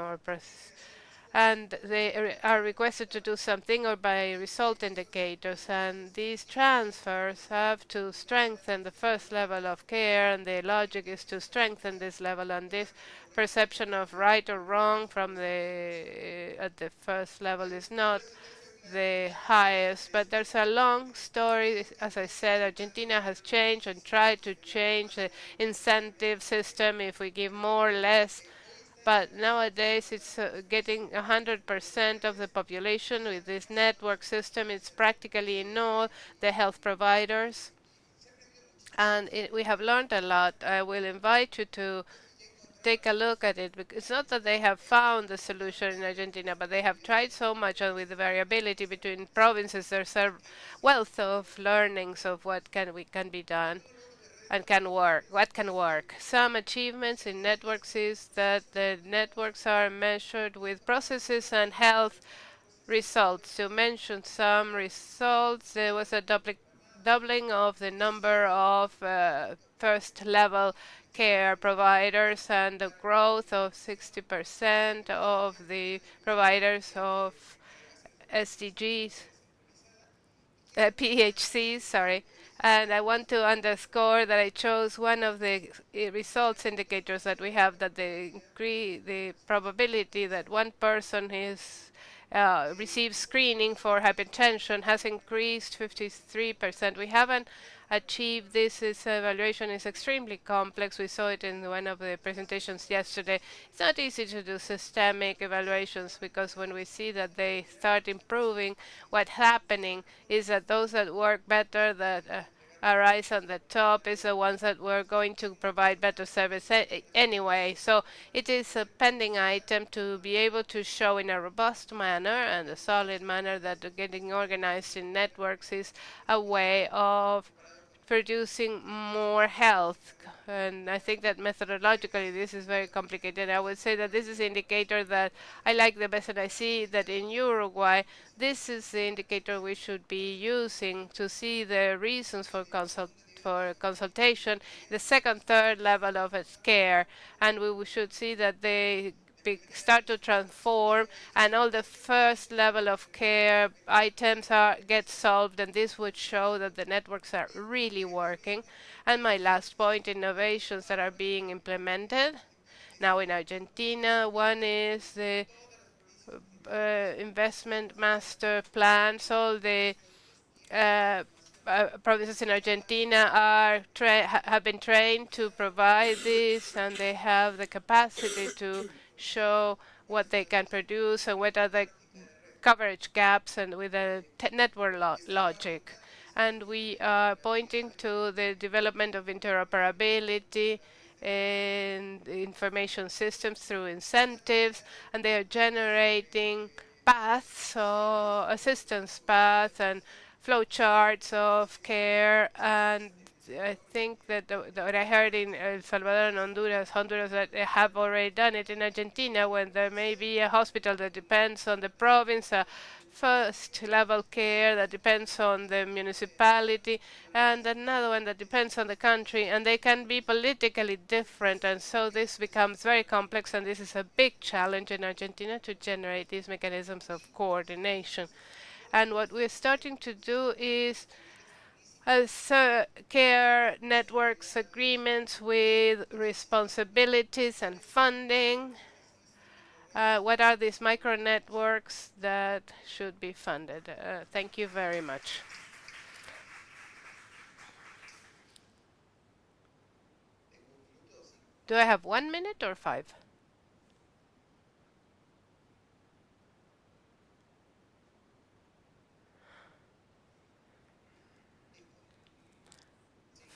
and they are requested to do something or by result indicators, and these transfers have to strengthen the first level of care, and the logic is to strengthen this level, and this perception of right or wrong from the at the first level is not the highest. But there's a long story. As I said, Argentina has changed and tried to change the incentive system, if we give more or less, but nowadays it's getting 100% of the population with this network system. It's practically in all the health providers, and we have learned a lot. I will invite you to take a look at it, because it's not that they have found the solution in Argentina, but they have tried so much, and with the variability between provinces, there's a wealth of learnings of what can be done and what can work. Some achievements in networks is that the networks are measured with processes and health results. To mention some results, there was a doubling of the number of first level care providers, and the growth of 60% of the providers of SDGs, PHCs, sorry. And I want to underscore that I chose one of the results indicators that we have, that the probability that one person receives screening for hypertension has increased 53%. We haven't achieved this. This evaluation is extremely complex. We saw it in one of the presentations yesterday. It's not easy to do systemic evaluations, because when we see that they start improving, what's happening is that those that work better, that arise on the top, is the ones that were going to provide better service anyway. So it is a pending item to be able to show in a robust manner and a solid manner that getting organized in networks is a way of producing more health. And I think that methodologically this is very complicated. I would say that this is the indicator that I like the best, and I see that in Uruguay this is the indicator we should be using to see the reasons for consultation, the second, third level of care, and we should see that they start to transform, and all the first level of care items get solved, and this would show that the networks are really working. And my last point, innovations that are being implemented now in Argentina. One is the investment master plans. All the provinces in Argentina have been trained to provide this, and they have the capacity to show what they can produce and what are the coverage gaps, and with a network logic. And we are pointing to the development of interoperability and information systems through incentives, and they are generating paths or assistance paths and flowcharts of care. And I think that what I heard in El Salvador and Honduras, that they have already done it in Argentina, when there may be a hospital that depends on the province, a first level care that depends on the municipality, and another one that depends on the country, and they can be politically different, and so this becomes very complex, and this is a big challenge in Argentina to generate these mechanisms of coordination. And what we're starting to do is care networks agreements with responsibilities and funding. What are these micro networks that should be funded? Thank you very much. Do I have 1 minute or 5?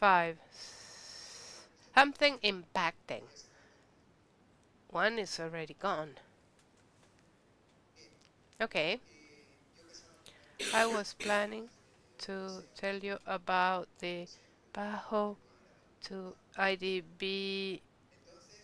5. Something impacting. 1 is already gone. Okay. I was planning to tell you about the PAHO to IDB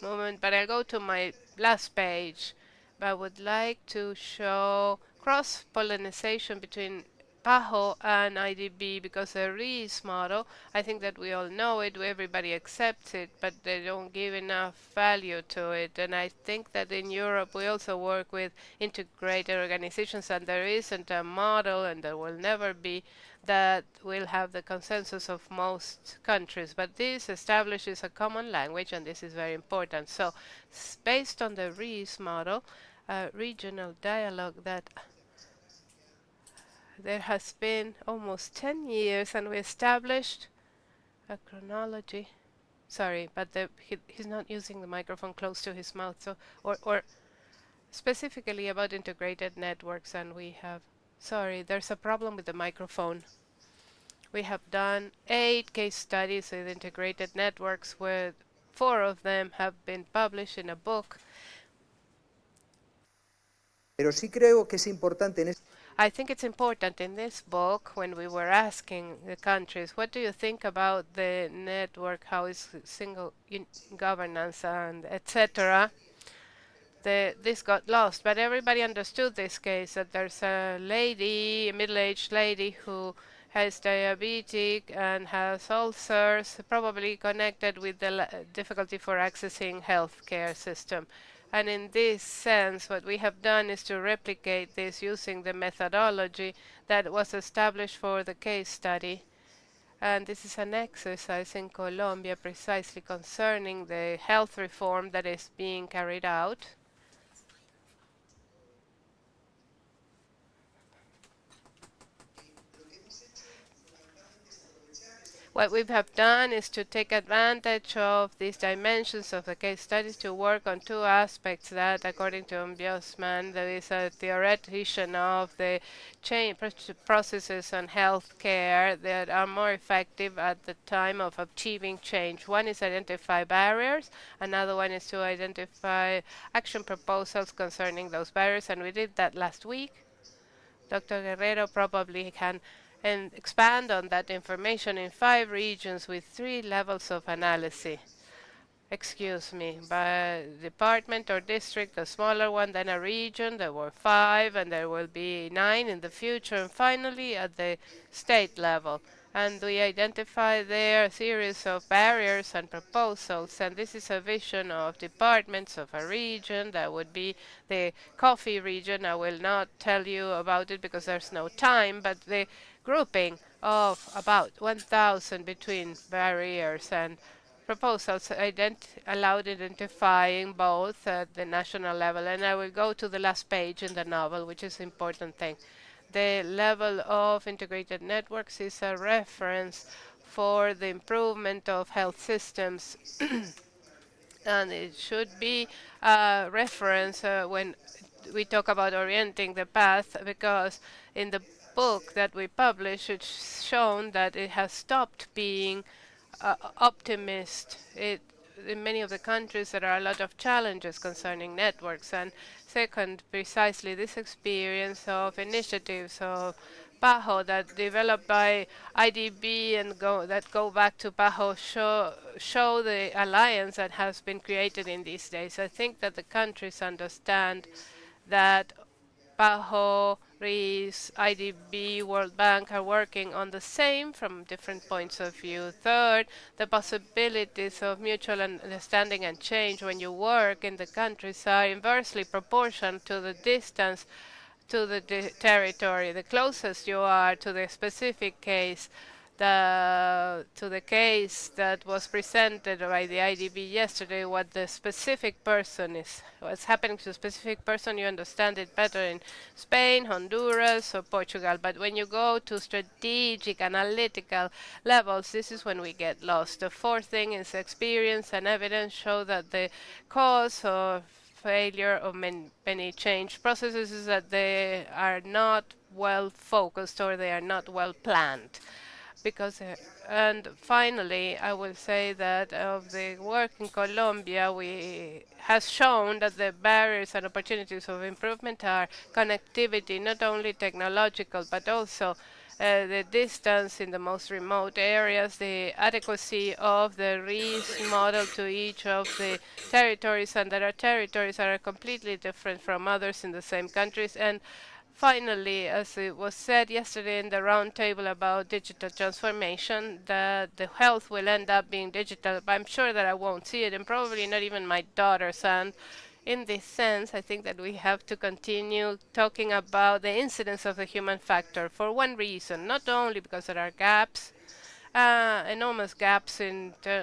movement, but I'll go to my last page. But I would like to show cross-pollination between PAHO and IDB because the REES model, I think that we all know it, everybody accepts it, but they don't give enough value to it. And I think that in Europe we also work with integrated organizations, and there isn't a model, and there will never be, that will have the consensus of most countries. But this establishes a common language, and this is very important. So, based on the REES model, regional dialogue that there has been almost 10 years, and we established a chronology. Sorry, but he's not using the microphone close to his mouth. So, or specifically about integrated networks, and we have. Sorry, there's a problem with the microphone. We have done 8 case studies with integrated networks, where 4 of them have been published in a book. Pero sí creo que es importante en I think it's important in this book, when we were asking the countries, what do you think about the network, how is single governance and etc. This got lost, but everybody understood this case, that there's a lady, a middle-aged lady, who has diabetic and has ulcers, probably connected with the difficulty for accessing healthcare system. And in this sense, what we have done is to replicate this using the methodology that was established for the case study. And this is an exercise in Colombia precisely concerning the health reform that is being carried out. What we have done is to take advantage of these dimensions of the case studies to work on 2 aspects that, according to Ombudsman, there is a theoretician of the change processes on healthcare that are more effective at the time of achieving change. One is identify barriers, another one is to identify action proposals concerning those barriers, and we did that last week. Dr. Guerrero probably can expand on that information in 5 regions with 3 levels of analysis. Excuse me, by department or district, a smaller one, then a region. There were 5, and there will be 9 in the future, and finally at the state level. And we identify there a series of barriers and proposals, and this is a vision of departments of a region. That would be the coffee region. I will not tell you about it because there's no time, but the grouping of about 1,000 between barriers and proposals allowed identifying both at the national level. And I will go to the last page in the novel, which is an important thing. The level of integrated networks is a reference for the improvement of health systems. And it should be a reference when we talk about orienting the path, because in the book that we published, it's shown that it has stopped being optimist. In many of the countries, there are a lot of challenges concerning networks. And second, precisely this experience of initiatives of PAHO that developed by IDB and that go back to PAHO show the alliance that has been created in these days. I think that the countries understand that PAHO, REES, IDB, World Bank are working on the same from different points of view. Third, the possibilities of mutual understanding and change when you work in the countries are inversely proportional to the distance to the territory. The closest you are to the specific case, to the case that was presented by the IDB yesterday, what the specific person is, what's happening to a specific person, you understand it better in Spain, Honduras, or Portugal. But when you go to strategic, analytical levels, this is when we get lost. The fourth thing is experience and evidence show that the cause of failure of many change processes is that they are not well focused or they are not well planned. because and finally I will say that of the work in Colombia we has shown that the barriers and opportunities of improvement are connectivity, not only technological but also the distance in the most remote areas, the adequacy of the risk model to each of the territories, and there are territories that are completely different from others in the same countries. And finally, as it was said yesterday in the roundtable about digital transformation, that the health will end up being digital, but I'm sure that I won't see it, and probably not even my daughter's. And in this sense, I think that we have to continue talking about the incidence of the human factor for one reason, not only because there are gaps, enormous gaps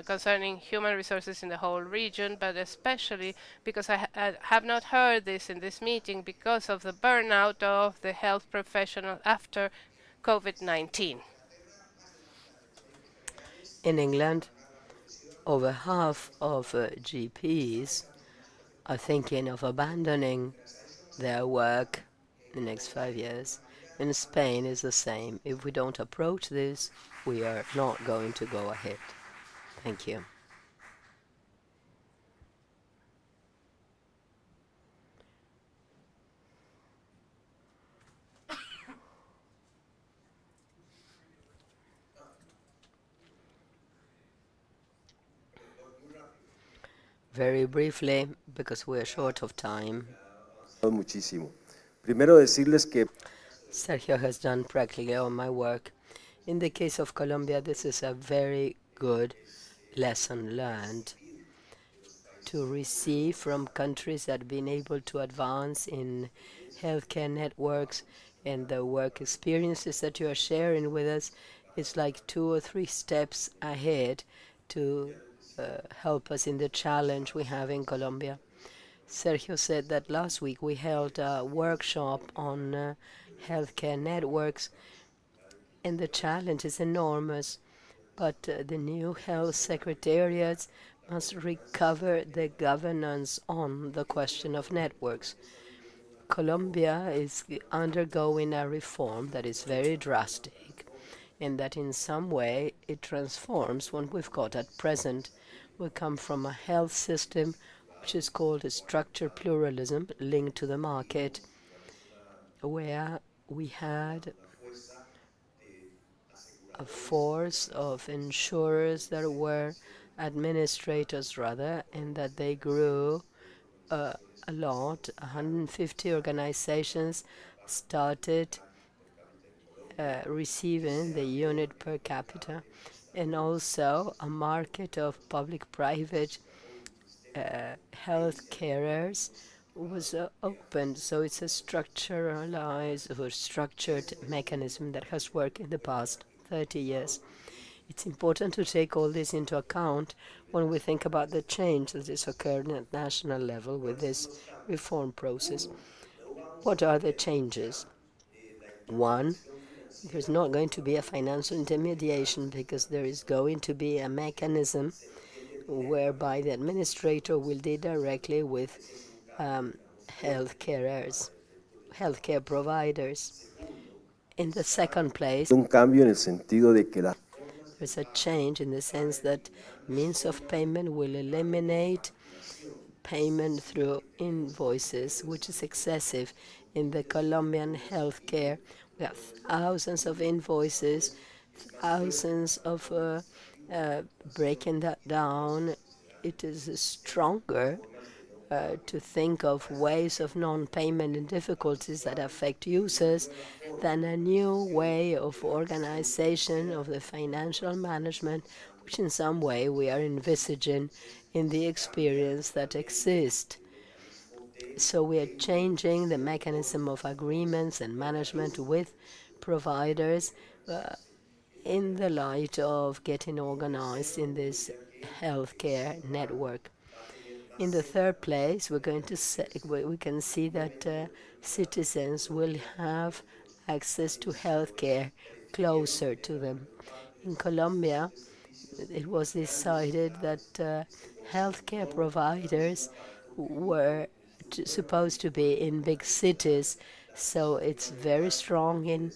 concerning human resources in the whole region, but especially because I have not heard this in this meeting because of the burnout of the health professional after COVID-19. In England, over half of GPs are thinking of abandoning their work in the next 5 years. In Spain, it's the same. If we don't approach this, we are not going to go ahead. Thank you. Very briefly, because we're short of time. Muchísimo. Primero decirles que Sergio has done practically all my work. In the case of Colombia, this is a very good lesson learned to receive from countries that have been able to advance in healthcare networks, and the work experiences that you are sharing with us is like 2 or 3 steps ahead to help us in the challenge we have in Colombia. Sergio said that last week we held a workshop on healthcare networks, and the challenge is enormous. But the new health secretariats must recover the governance on the question of networks. Colombia is undergoing a reform that is very drastic, and that in some way it transforms what we've got at present. We come from a health system which is called a structured pluralism linked to the market, where we had a force of insurers that were administrators rather, and that they grew a lot. 150 organizations started receiving the unit per capita, and also a market of public-private health carers was opened. So it's a structuralized or structured mechanism that has worked in the past 30 years. It's important to take all this into account when we think about the change that is occurring at national level with this reform process. What are the changes? One, there's not going to be a financial intermediation because there is going to be a mechanism whereby the administrator will deal directly with healthcare providers. In the second place, un cambio en el sentido de que there's a change in the sense that means of payment will eliminate payment through invoices, which is excessive in the Colombian healthcare. We have thousands of invoices, thousands of breaking that down. It is stronger to think of ways of non-payment and difficulties that affect users than a new way of organization of the financial management, which in some way we are envisaging in the experience that exists. So we are changing the mechanism of agreements and management with providers in the light of getting organized in this healthcare network. In the third place, we can see that citizens will have access to healthcare closer to them. In Colombia, it was decided that healthcare providers were supposed to be in big cities, so it's very strong in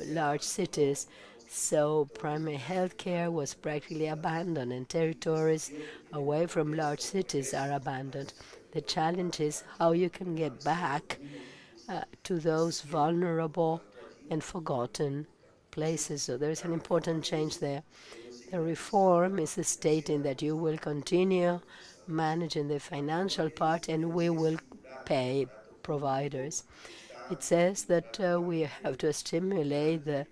large cities. So primary health care was practically abandoned, and territories away from large cities are abandoned. The challenge is how you can get back to those vulnerable and forgotten places. So there's an important change there. The reform is stating that you will continue managing the financial part and we will pay providers. It says that we have to stimulate the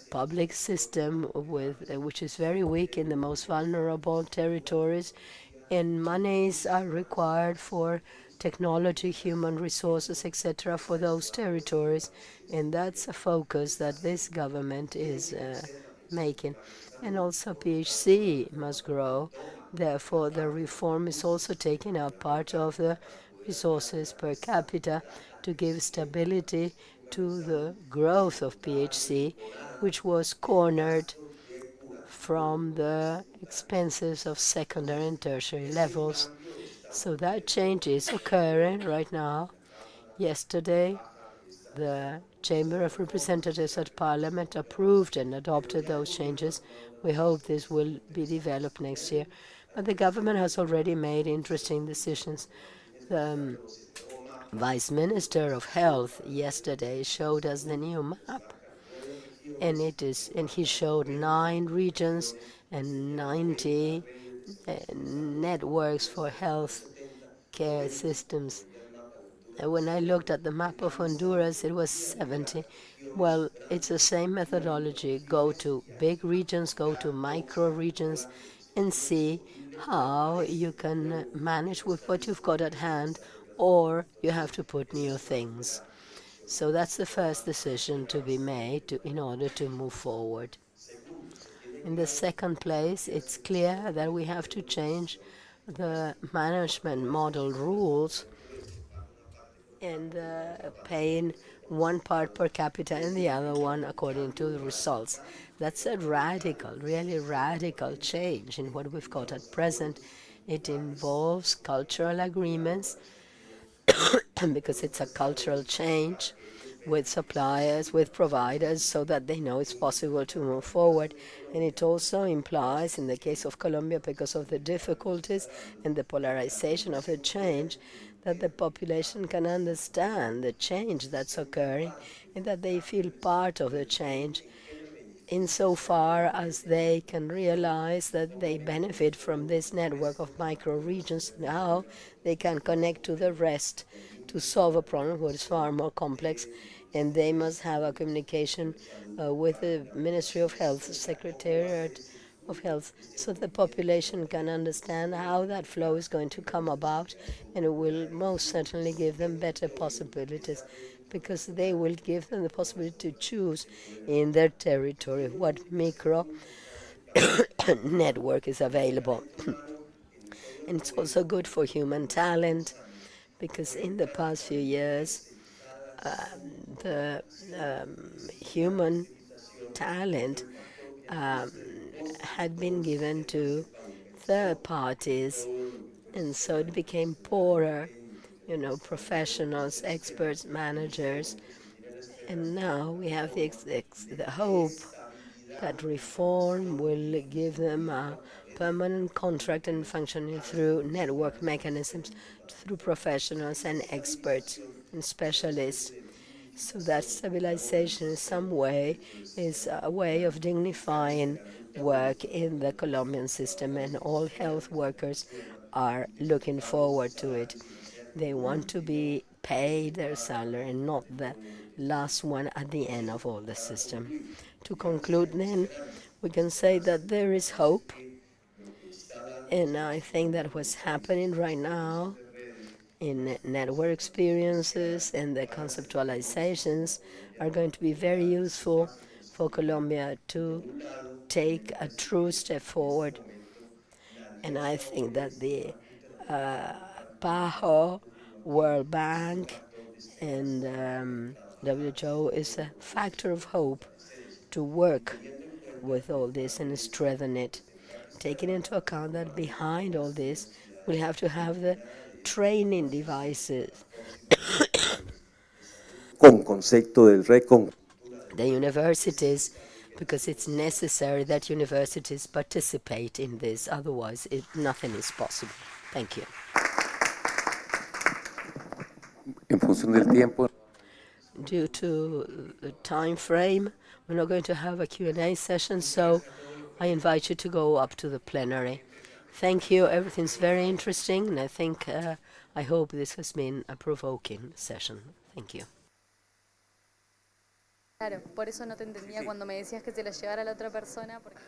public system which is very weak in the most vulnerable territories, and monies are required for technology, human resources, etc., for those territories, and that's a focus that this government is making. And also PHC must grow. Therefore, the reform is also taking up part of the resources per capita to give stability to the growth of PHC, which was cornered from the expenses of secondary and tertiary levels. So that change is occurring right now. Yesterday, the Chamber of Representatives at Parliament approved and adopted those changes. We hope this will be developed next year. But the government has already made interesting decisions. The Vice Minister of Health yesterday showed us the new map, and he showed 9 regions and 90 networks for health care systems. When I looked at the map of Honduras, it was 70. Well, it's the same methodology. Go to big regions, go to micro regions, and see how you can manage with what you've got at hand, or you have to put new things. So that's the first decision to be made in order to move forward. In the second place, it's clear that we have to change the management model rules and paying one part per capita and the other one according to the results. That's a radical, really radical change in what we've got at present. It involves cultural agreements because it's a cultural change with suppliers, with providers, so that they know it's possible to move forward. And it also implies, in the case of Colombia, because of the difficulties and the polarization of the change, that the population can understand the change that's occurring and that they feel part of the change insofar as they can realize that they benefit from this network of micro-regions. Now they can connect to the rest to solve a problem which is far more complex, and they must have a communication with the Ministry of Health, Secretariat of Health, so the population can understand how that flow is going to come about, and it will most certainly give them better possibilities, because they will give them the possibility to choose in their territory what micro network is available. And it's also good for human talent, because in the past few years, the human talent had been given to third parties, and so it became poorer, professionals, experts, managers. And now we have the hope that reform will give them a permanent contract and functioning through network mechanisms, through professionals and experts and specialists. So that stabilization in some way is a way of dignifying work in the Colombian system, and all health workers are looking forward to it. They want to be paid their salary and not the last one at the end of all the system. To conclude then, we can say that there is hope, and I think that what's happening right now in network experiences and the conceptualizations are going to be very useful for Colombia to take a true step forward. And I think that the PAHO, World Bank, and WHO is a factor of hope to work with all this and strengthen it, taking into account that behind all this we have to have the training devices, con concepto del the universities because it's necessary that universities participate in this. Otherwise, nothing is possible. Thank you. En función del tiempo, Due to the time frame, we're not going to have a Q&A session, so I invite you to go up to the plenary. Thank you. Everything's very interesting, and I hope this has been a provoking session. Thank you. Claro, por eso no te entendía cuando me decías que se la llevara a la otra persona, porque